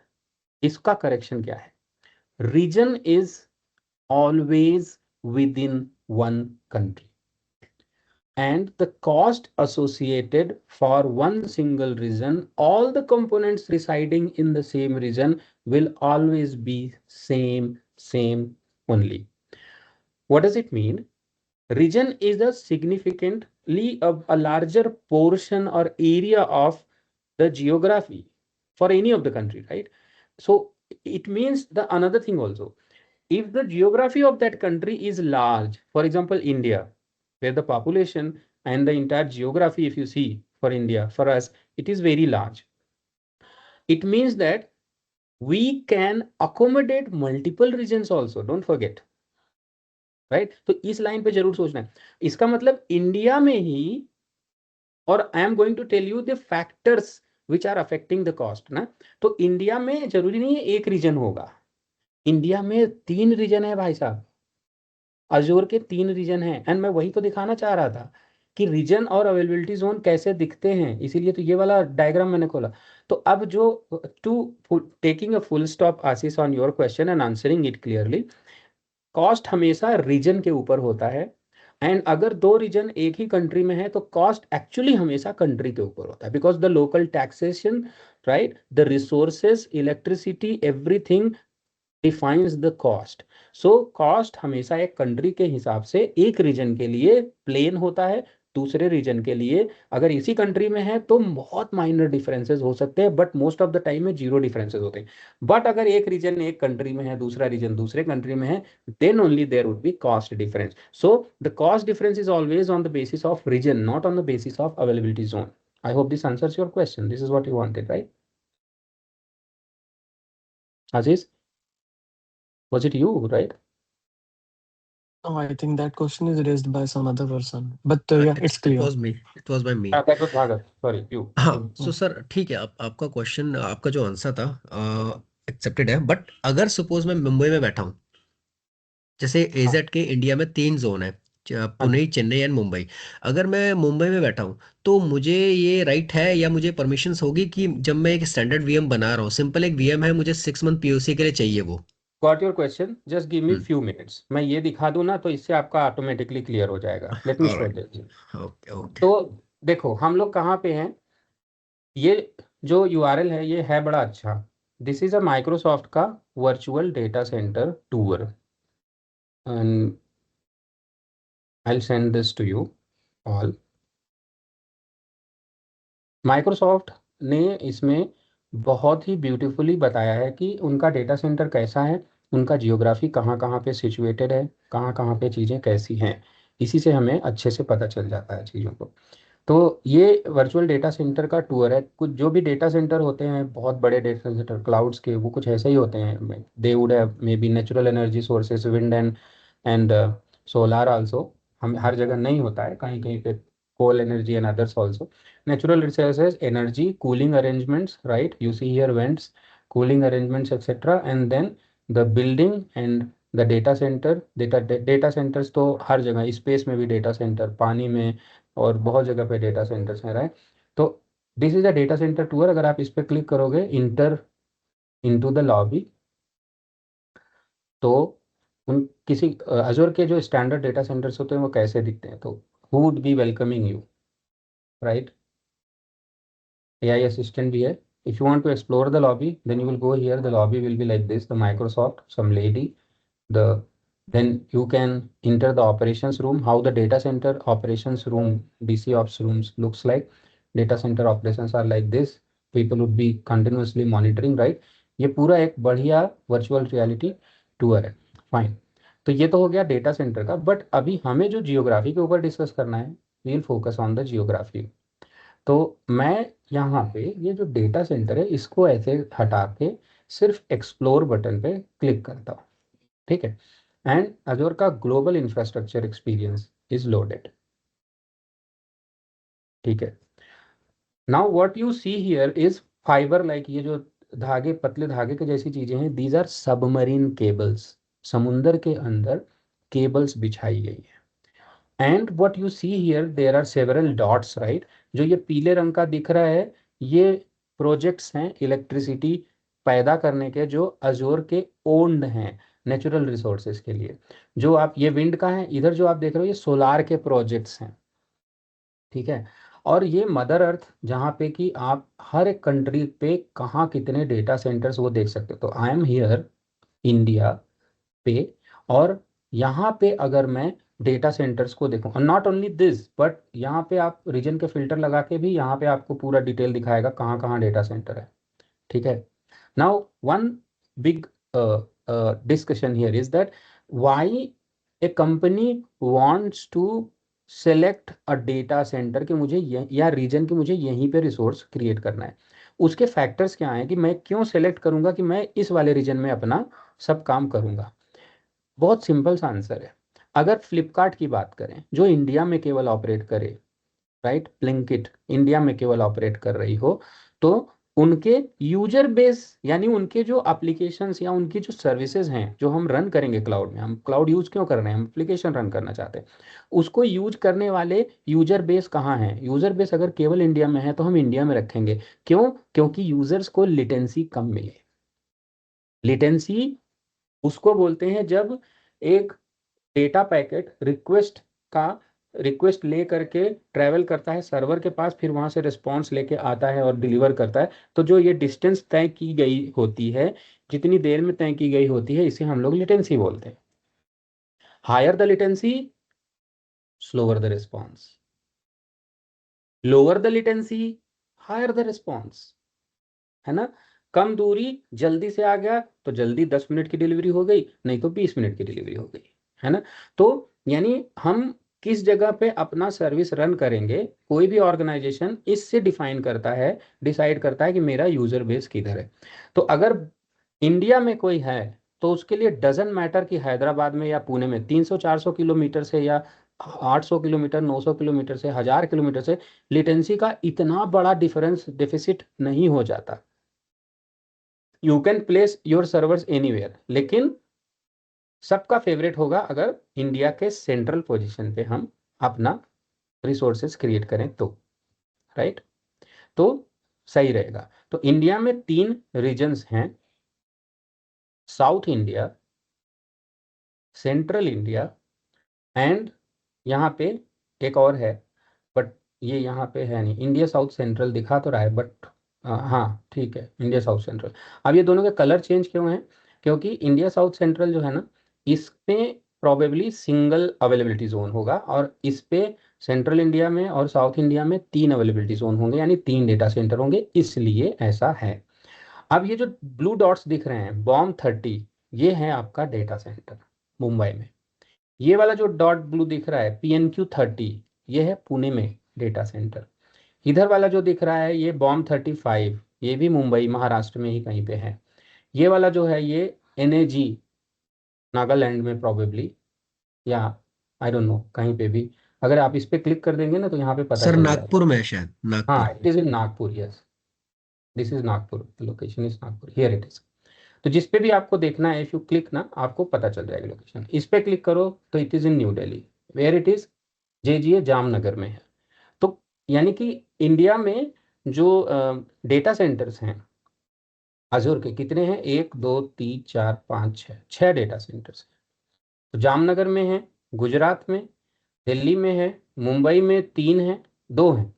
इसका करेक्शन क्या है. Region is always within one country and the cost associated for one single region, all the components residing in the same region will always be same only. What does it mean? Region is a significantly a larger portion or area of the geography for any of the country, right? So it means the another thing also, if the geography of that country is large, for example India, where the population and the entire geography, if you see for India, for us it is very large, it means that we can accommodate multiple regions also, don't forget, right? तो इस line पे जरूर सोचना है. इसका मतलब India में ही, और I am going to tell you the factors which are affecting the cost ना. तो इंडिया में जरूरी नहीं है एक रीजन होगा, इंडिया में 3 रीजन है भाई साहब, अजूर के 3 रीजन हैं. एंड मैं वही तो दिखाना चाह रहा था कि रीजन और अवेलेबिलिटी जोन कैसे दिखते हैं, इसीलिए तो ये वाला डायग्राम मैंने खोला. तो अब जो to taking a full stop Ashish on your question and answering it clearly, cost हमेशा रीजन के ऊपर होता है. एंड अगर 2 रीजन एक ही कंट्री में है तो कॉस्ट एक्चुअली हमेशा कंट्री के ऊपर होता है, because the local taxation, right, the resources, electricity, everything defines the cost. So cost हमेशा एक कंट्री के हिसाब से एक रीजन के लिए प्लेन होता है, दूसरे रीजन के लिए अगर इसी कंट्री में है तो बहुत माइनर डिफरेंसेस हो सकते हैं, but most of the time में 0 डिफरेंसेस होते हैं. बट अगर एक रीजन एक कंट्री में है, दूसरा रीजन दूसरे कंट्री में है, then only there would be cost difference. So the cost difference is always on the basis of region, not on the basis of availability zone. I hope this answers your question. This is what you wanted, right Ashish? Was it you, right? No, I think that question is raised by some other person. But yeah, it's clear. It was me. It was by me. That was Bhagat. Sorry, you. हाँ, so sir ठीक है, आपका question, आपका जो answer था accepted है. But अगर suppose मैं मुंबई में बैठा हूँ, जैसे एजेड के इंडिया में 3 जोन है, पुणे, चेन्नई एंड मुंबई. अगर मैं मुंबई में बैठा हूँ तो मुझे ये राइट है या मुझे परमिशंस होगी कि जब मैं एक स्टैंडर्ड वीएम बना रहा हूँ, सिंपल एक वीएम है, मुझे 6 मंथ पीओसी के लिए चाहिए वो. Got your question. Just give me few minutes. मैं ये दिखा दूं ना तो इससे आपका ऑटोमेटिकली क्लियर हो जाएगा. Let me show this. Okay. तो देखो हम लोग कहाँ पे हैं, ये जो URL है ये है बड़ा अच्छा. दिस इज अ माइक्रोसॉफ्ट का virtual data centre tour and I'll send this to you all. Microsoft ने इसमें बहुत ही ब्यूटीफुली बताया है कि उनका डेटा सेंटर कैसा है, उनका जियोग्राफी कहाँ कहाँ पे सिचुएटेड है, कहाँ कहाँ पे चीज़ें कैसी हैं। इसी से हमें अच्छे से पता चल जाता है चीज़ों को। तो ये वर्चुअल डेटा सेंटर का टूर है। कुछ जो भी डेटा सेंटर होते हैं बहुत बड़े डेटा सेंटर क्लाउड्स के, वो कुछ ऐसे ही होते हैं। They would have may be natural energy sources, wind and solar also. हम हर जगह नहीं होता है, कहीं कहीं पे coal energy and others also. Natural resources, energy, cooling arrangements, right? You see here vents, cooling arrangements, etc. And then the building and the data center. Data centers तो हर जगह, स्पेस में भी डेटा सेंटर, पानी में और बहुत जगह पे डेटा सेंटर्स हैं, राइट? तो this is a data centre tour. अगर आप इस पर क्लिक करोगे, इंटर इनटू द लॉबी, तो उन किसी अजूर के जो स्टैंडर्ड डेटा सेंटर्स होते हैं वो कैसे दिखते हैं, तो who would be welcoming you, right? AI assistant भी है. If you want to explore the lobby, then you will go here. The lobby will be like this: the Microsoft, some lady, the then you can enter the operations room. How the data center operations room, DC ops rooms looks like. Data center operations are like this. People would be continuously monitoring, right? ये पूरा एक बढ़िया virtual reality tour है. Fine. तो ये तो हो गया डेटा सेंटर का. बट अभी हमें जो जियोग्राफी के ऊपर डिस्कस करना है, we will focus on the geography. तो मैं यहाँ पे ये जो डेटा सेंटर है इसको ऐसे हटा के सिर्फ एक्सप्लोर बटन पे क्लिक करता हूँ, ठीक है? एंड अजूर का global infrastructure experience is loaded, ठीक है? Now what you see here is fibre, like ये जो धागे, पतले धागे के जैसी चीजें हैं, दीज आर सबमरीन केबल्स. समुंदर के अंदर केबल्स बिछाई गई है. And what you see here, there are several dots, right? जो ये पीले रंग का दिख रहा है, ये प्रोजेक्ट्स हैं इलेक्ट्रिसिटी पैदा करने के, जो अजूर के ओन्ड हैं नेचुरल रिसोर्सेज के लिए. जो आप, ये विंड का है, इधर जो आप देख रहे हो ये सोलार के प्रोजेक्ट्स हैं, ठीक है? और ये मदर अर्थ, जहाँ पे कि आप हर एक कंट्री पे कहाँ कितने डेटा सेंटर्स वो देख सकते हो. तो आई एम हियर इंडिया पे, और यहाँ पे अगर मैं डेटा सेंटर्स को देखूं, और नॉट ओनली दिस, बट यहाँ पे आप रीजन के फिल्टर लगा के भी यहाँ पे आपको पूरा डिटेल दिखाएगा कहाँ कहाँ डेटा सेंटर है, ठीक है? Now one big discussion here is that why a company wants to select a data centre कि मुझे या रीजन की मुझे यहीं पे रिसोर्स क्रिएट करना है. उसके फैक्टर्स क्या हैं कि मैं क्यों सेलेक्ट करूंगा कि मैं इस वाले रीजन में अपना सब काम करूंगा? बहुत सिंपल सा आंसर है. अगर फ्लिपकार्ट की बात करें, जो इंडिया में केवल ऑपरेट करे, राइट? ब्लिंकिट इंडिया में केवल ऑपरेट कर रही हो, तो उनके यूजर बेस, यानी उनके जो एप्लीकेशंस या उनकी जो सर्विसेज हैं जो हम रन करेंगे क्लाउड में, हम क्लाउड यूज क्यों कर रहे हैं? हम एप्लीकेशन रन करना चाहते हैं. उसको यूज करने वाले यूजर बेस कहाँ है? यूजर बेस अगर केवल इंडिया में है तो हम इंडिया में रखेंगे. क्यों? क्योंकि यूजर्स को लिटेंसी कम मिले. लिटेंसी उसको बोलते हैं जब एक डेटा पैकेट रिक्वेस्ट ले करके ट्रैवल करता है सर्वर के पास, फिर वहां से रिस्पॉन्स लेके आता है और डिलीवर करता है. तो जो ये डिस्टेंस तय की गई होती है, जितनी देर में तय की गई होती है, इसे हम लोग लिटेंसी बोलते हैं. Higher the latency, slower the response. Lower the latency, higher the response, है ना? कम दूरी, जल्दी से आ गया तो जल्दी 10 मिनट की डिलीवरी हो गई, नहीं तो 20 मिनट की डिलीवरी हो गई, है ना? तो यानी हम किस जगह पे अपना सर्विस रन करेंगे, कोई भी ऑर्गेनाइजेशन इससे डिसाइड करता है कि मेरा यूजर बेस किधर है. तो अगर इंडिया में कोई है तो उसके लिए डजन मैटर कि हैदराबाद में या पुणे में 300-400 किलोमीटर से या 800 किलोमीटर, 900 किलोमीटर से, 1000 किलोमीटर से लिटेंसी का इतना बड़ा डेफिसिट नहीं हो जाता. You can place your servers anywhere, लेकिन सबका फेवरेट होगा अगर इंडिया के सेंट्रल पोजीशन पे हम अपना रिसोर्सेज क्रिएट करें तो, राइट? तो सही रहेगा. तो इंडिया में 3 रीजन्स हैं: south India, central India, and यहाँ पे एक और है, बट ये यहाँ पे है नहीं. इंडिया साउथ सेंट्रल दिखा तो रहा है, बट हाँ ठीक है, इंडिया साउथ सेंट्रल. अब ये दोनों के कलर चेंज क्यों हैं? क्योंकि इंडिया साउथ सेंट्रल जो है ना, इसमें प्रोबेबली सिंगल अवेलेबिलिटी जोन होगा और इस पे सेंट्रल इंडिया में और साउथ इंडिया में 3 अवेलेबिलिटी जोन होंगे, यानी 3 डेटा सेंटर होंगे, इसलिए ऐसा है। अब ये जो ब्लू डॉट्स दिख रहे हैं बॉम 30, ये है आपका डेटा सेंटर मुंबई में। ये वाला जो डॉट ब्लू दिख रहा है PNQ 30, ये है पुणे में डेटा सेंटर। इधर वाला जो दिख रहा है ये बॉम 35, ये भी मुंबई महाराष्ट्र में ही कहीं पे है। ये वाला जो है ये NAG नागालैंड में प्रोबेबली, या आई डोंट नो कहीं पे भी। अगर आप इस पे क्लिक कर देंगे ना तो यहाँ पे पता सर चल जाएगा। नागपुर में है शायद, हाँ, Nagpur. It is in Nagpur, yes, this is Nagpur, location is Nagpur, here it is. तो जिस पे भी आपको देखना है, इफ यू क्लिक ना, आपको पता चल जाएगा लोकेशन। इस पे क्लिक करो तो it is in New Delhi, where it is JGA Jamnagar में है। तो यानी कि इंडिया में जो डेटा सेंटर्स हैं अजूर के, कितने हैं? 1 2 3 4 5 6 डेटा सेंटर्स हैं। तो जामनगर में है, गुजरात में, दिल्ली में है, मुंबई में 3 हैं, 2 हैं,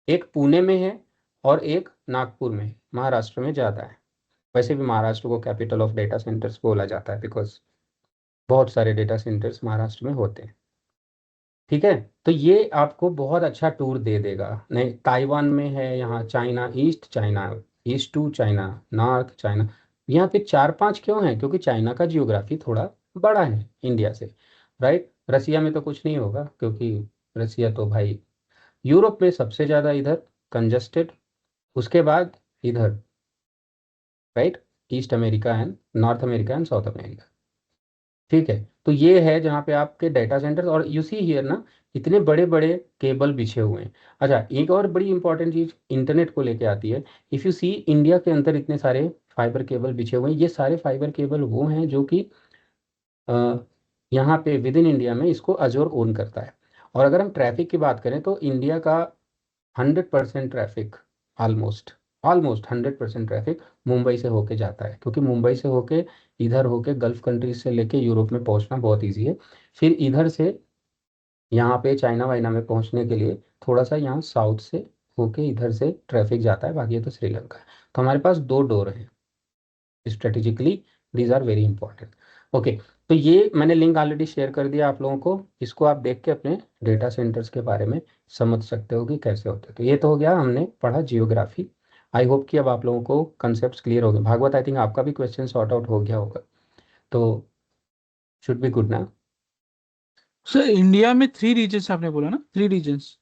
एक पुणे में है और एक नागपुर में है। महाराष्ट्र में ज़्यादा है। वैसे भी महाराष्ट्र को कैपिटल ऑफ डेटा सेंटर्स बोला जाता है, बिकॉज बहुत सारे डेटा सेंटर्स महाराष्ट्र में होते हैं। ठीक है, तो ये आपको बहुत अच्छा टूर दे देगा। नहीं, ताइवान में है, यहाँ China East, China East two, China North, China. यहाँ पे 4-5 क्यों हैं? क्योंकि चाइना का जियोग्राफी थोड़ा बड़ा है इंडिया से, राइट। रसिया में तो कुछ नहीं होगा, क्योंकि रसिया तो भाई यूरोप में सबसे ज़्यादा इधर कंजस्टेड, उसके बाद इधर, right, east America and north America and south America. ठीक है, तो ये है जहाँ पे आपके डेटा सेंटर्स, और यू सी हियर ना, इतने बड़े बड़े केबल बिछे हुए हैं। अच्छा, एक और बड़ी इंपॉर्टेंट चीज़ इंटरनेट को लेके आती है। इफ़ यू सी इंडिया के अंदर इतने सारे फाइबर केबल बिछे हुए हैं, ये सारे फाइबर केबल वो हैं जो कि यहाँ पे विद इन इंडिया में इसको अजोर ओन करता है। और अगर हम ट्रैफिक की बात करें तो इंडिया का 100% ट्रैफिक, ऑलमोस्ट 100% ट्रैफिक मुंबई से होके जाता है, क्योंकि मुंबई से होके इधर होके गल्फ कंट्रीज से लेके यूरोप में पहुंचना बहुत इजी है। फिर इधर से यहाँ पे चाइना वाइना में पहुंचने के लिए थोड़ा सा यहाँ साउथ से होके इधर से ट्रैफिक जाता है, बाकी ये तो श्रीलंका है। तो हमारे पास 2 डोर हैं strategically, these are very important. Okay, तो ये मैंने लिंक ऑलरेडी शेयर कर दिया आप लोगों को, इसको आप देख के अपने डेटा सेंटर्स के बारे में समझ सकते हो कि कैसे होते हैं। तो ये तो हो गया, हमने पढ़ा जियोग्राफी। आई होप कि अब आप लोगों को कंसेप्ट क्लियर हो गए। भागवत, आई थिंक आपका भी क्वेश्चन सॉर्ट आउट हो गया होगा, तो शुड बी गुड ना। सर इंडिया में 3 रीजन्स आपने बोला ना, 3 रीजन्स।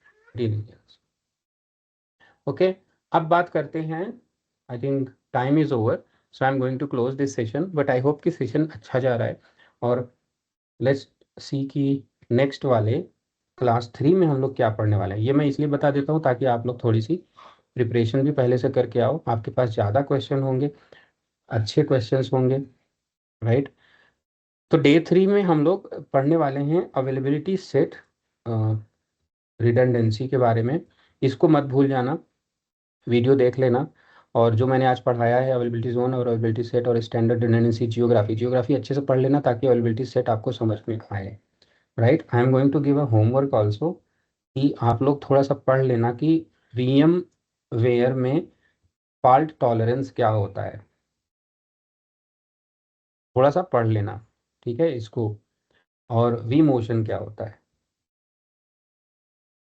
ओके, अब बात करते हैं, I think time is over, so I am going to close this session, but I hope कि सेशन अच्छा जा रहा है। और लेट्स सी कि नेक्स्ट वाले क्लास 3 में हम लोग क्या पढ़ने वाले हैं। ये मैं इसलिए बता देता हूँ ताकि आप लोग थोड़ी सी प्रिपरेशन भी पहले से करके आओ, आपके पास ज़्यादा क्वेश्चन होंगे, अच्छे क्वेश्चंस होंगे, राइट। तो डे 3 में हम लोग पढ़ने वाले हैं अवेलेबिलिटी सेट, रिडंडेंसी के बारे में। इसको मत भूल जाना, वीडियो देख लेना। और जो मैंने आज पढ़ाया है अवेलेबिलिटी जोन और अवेलेबिलिटी सेट और स्टैंडर्ड रिडंडेंसी, जियोग्राफी अच्छे से पढ़ लेना ताकि अवेलेबिलिटी सेट आपको समझ में आए, right. I am going to give a homework also, कि आप लोग थोड़ा सा पढ़ लेना कि वीएम वेयर में फॉल्ट टॉलरेंस क्या होता है, थोड़ा सा पढ़ लेना, ठीक है इसको। और वी मोशन क्या होता है,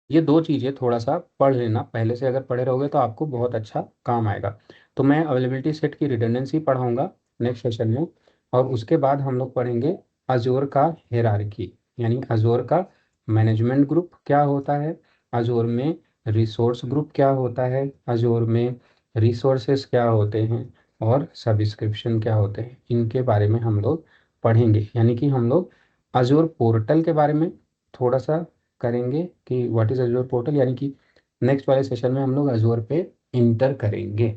ये 2 चीज़ें थोड़ा सा पढ़ लेना पहले से। अगर पढ़े रहोगे तो आपको बहुत अच्छा काम आएगा। तो मैं अवेलेबिलिटी सेट की रिडंडेंसी पढ़ाऊंगा नेक्स्ट सेशन में, और उसके बाद हम लोग पढ़ेंगे अजोर का हिरार्की, यानी अजोर का मैनेजमेंट ग्रुप क्या होता है, अजोर में रिसोर्स ग्रुप क्या होता है, अजोर में रिसोर्सेस क्या होते हैं, और सब्सक्रिप्शन क्या होते हैं, इनके बारे में हम लोग पढ़ेंगे। यानी कि हम लोग अजोर पोर्टल के बारे में थोड़ा सा करेंगे कि व्हाट इज़ अजोर पोर्टल, यानी कि नेक्स्ट वाले सेशन में हम लोग अजोर पे इंटर करेंगे,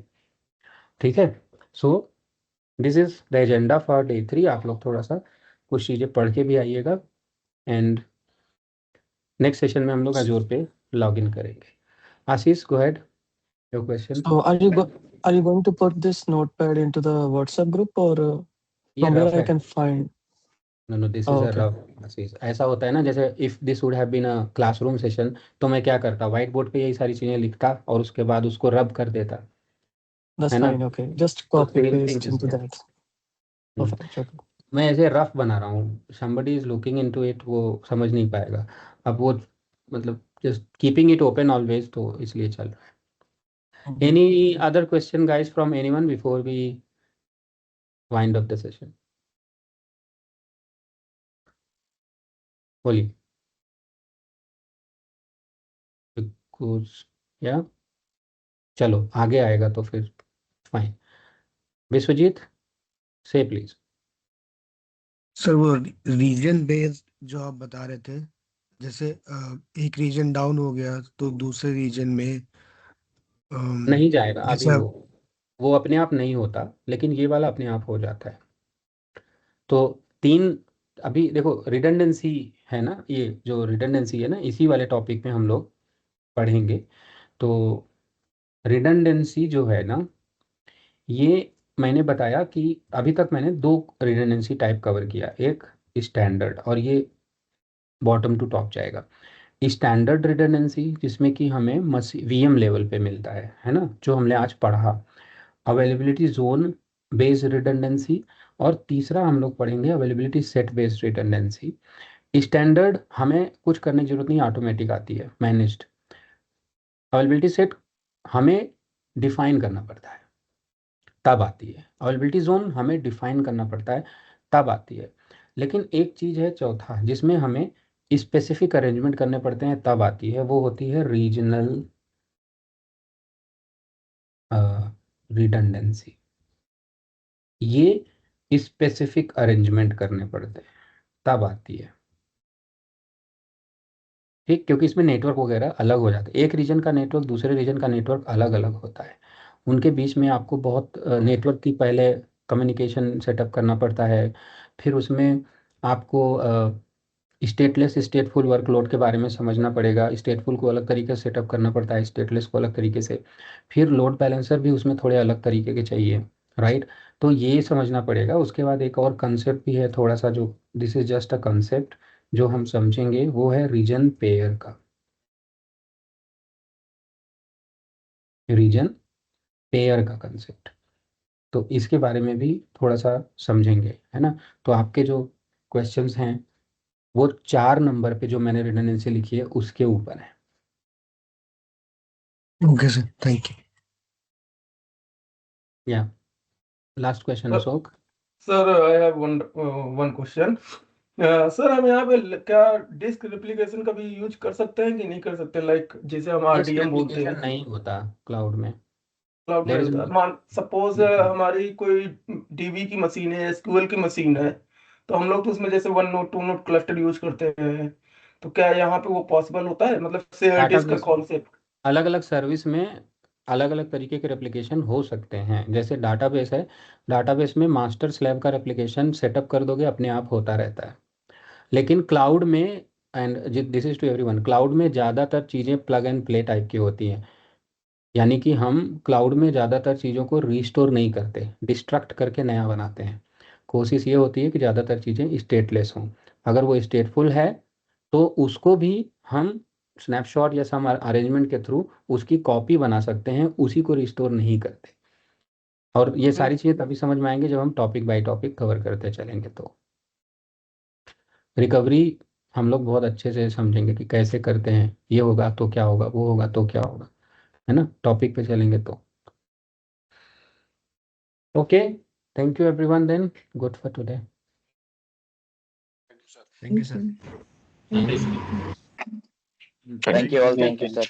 ठीक है। So this is the agenda for day 3। आप लोग थोड़ा सा कुछ चीज़ें पढ़ के भी आइएगा, एंड नेक्स्ट सेशन में हम लोग अजोर पे लॉग इन करेंगे। Ashish, go ahead, your question. So are you going to put this notepad into the WhatsApp group, or ये from रफ where I है, can find? No this Oh, is a okay, rough आशीष। ऐसा होता है ना, जैसे if this would have been a classroom session, तो मैं क्या करता, व्हाइट बोर्ड पे यही सारी चीज़ें लिखता और उसके बाद उसको रब कर देता, that's है ना। fine. Okay, just तो copy same paste thing is into here. that. Perfect. Okay. मैं ऐसे रफ बना रहा हूँ, somebody is looking into it, वो समझ नहीं पाएगा। अब वो मतलब just keeping it open always, तो इसलिए चल रहा है। Any other question guys from anyone before we wind up the session? बोलिए कुछ, या चलो आगे आएगा तो फिर फाइन। विश्वजीत से प्लीज। सर वो रीजन बेस्ड जो आप बता रहे थे, जैसे एक रीजन डाउन हो गया तो दूसरे रीजन में नहीं जाएगा अभी, जैसे वो अपने आप नहीं होता, लेकिन ये वाला अपने आप हो जाता है। तो तीन, अभी देखो रिडंडेंसी है ना, ये जो रिडंडेंसी है ना, इसी वाले टॉपिक में हम लोग पढ़ेंगे। तो रिडंडेंसी जो है ना, ये मैंने बताया कि अभी तक मैंने दो रिडंडेंसी टाइप कवर किया, एक स्टैंडर्ड और ये बॉटम टू टॉप जाएगा। स्टैंडर्ड रिडंडेंसी जिसमें कि हमें वीएम लेवल पे मिलता है ना, जो हमने आज पढ़ा। अवेलेबिलिटी जोन बेस्ड रिडंडेंसी, और तीसरा हम लोग पढ़ेंगे availability set based redundancy. Standard हमें कुछ करने की जरूरत नहीं, ऑटोमेटिक आती है, मैनेज्ड। अवेलेबिलिटी सेट हमें डिफाइन करना पड़ता है, तब आती है। अवेलेबिलिटी जोन हमें डिफाइन करना पड़ता है, तब आती है। लेकिन एक चीज़ है चौथा, जिसमें हमें स्पेसिफिक अरेंजमेंट करने पड़ते हैं, तब आती है, वो होती है रीजनल रिडंडेंसी। ये स्पेसिफिक अरेंजमेंट करने पड़ते हैं, तब आती है। ठीक, क्योंकि इसमें नेटवर्क वगैरह अलग हो जाते हैं। एक रीजन का नेटवर्क दूसरे रीजन का नेटवर्क अलग अलग होता है, उनके बीच में आपको बहुत नेटवर्क की पहले कम्युनिकेशन सेटअप करना पड़ता है। फिर उसमें आपको स्टेटलेस स्टेटफुल वर्कलोड के बारे में समझना पड़ेगा। स्टेटफुल को अलग तरीके से सेटअप करना पड़ता है, स्टेटलेस को अलग तरीके से। फिर लोड बैलेंसर भी उसमें थोड़े अलग तरीके के चाहिए, राइट। तो ये समझना पड़ेगा। उसके बाद एक और कंसेप्ट भी है थोड़ा सा, जो this is just a concept जो हम समझेंगे, वो है रीजन पेयर का। रीजन पेयर का कंसेप्ट, तो इसके बारे में भी थोड़ा सा समझेंगे, है ना। तो आपके जो क्वेश्चंस हैं वो 4 नंबर पे जो मैंने रिडंडेंसी लिखी है उसके ऊपर है। Okay sir, thank you. या last question Ashok. Sir I have one question. Sir हम यहाँ पे क्या डिस्क रिप्लिकेशन का भी यूज कर सकते हैं कि नहीं कर सकते, लाइक जैसे हम आरडीएम बोलते हैं। नहीं होता क्लाउड में, क्लाउड में होता है। मान सपोज हमारी कोई डीबी की मशीन है, एसक्यूएल की मशीन है, तो हम लोग तो उसमें जैसे 1 नोड 2 नोड क्लस्टर यूज करते हैं, तो क्या यहाँ पे वो पॉसिबल होता है, मतलब शेयर डिस्क का कॉन्सेप्ट? अलग अलग सर्विस में अलग अलग तरीके के रेप्लिकेशन हो सकते हैं। जैसे डाटाबेस है, डाटाबेस में मास्टर स्लैब का रेप्लिकेशन सेटअप कर दोगे, अपने आप होता रहता है। लेकिन क्लाउड में, and this is to everyone, cloud में ज़्यादातर चीज़ें प्लग एंड प्ले टाइप की होती हैं। यानी कि हम क्लाउड में ज़्यादातर चीज़ों को रीस्टोर नहीं करते, डिस्ट्रक्ट करके नया बनाते हैं। कोशिश ये होती है कि ज़्यादातर चीज़ें स्टेटलेस हों। अगर वो स्टेटफुल है तो उसको भी हम स्नैपशॉट या सम अरेंजमेंट के थ्रू उसकी कॉपी बना सकते हैं, उसी को रिस्टोर नहीं करते। और ये सारी चीज़ें तभी समझ में आएंगे जब हम टॉपिक बाय टॉपिक कवर करते चलेंगे। तो रिकवरी हम लोग बहुत अच्छे से समझेंगे कि कैसे करते हैं, ये होगा तो क्या होगा, वो होगा तो क्या होगा, है ना। टॉपिक पे चलेंगे तो okay. Thank you everyone, then good for today. Thank you sir. Thank you all. Thank you, sir.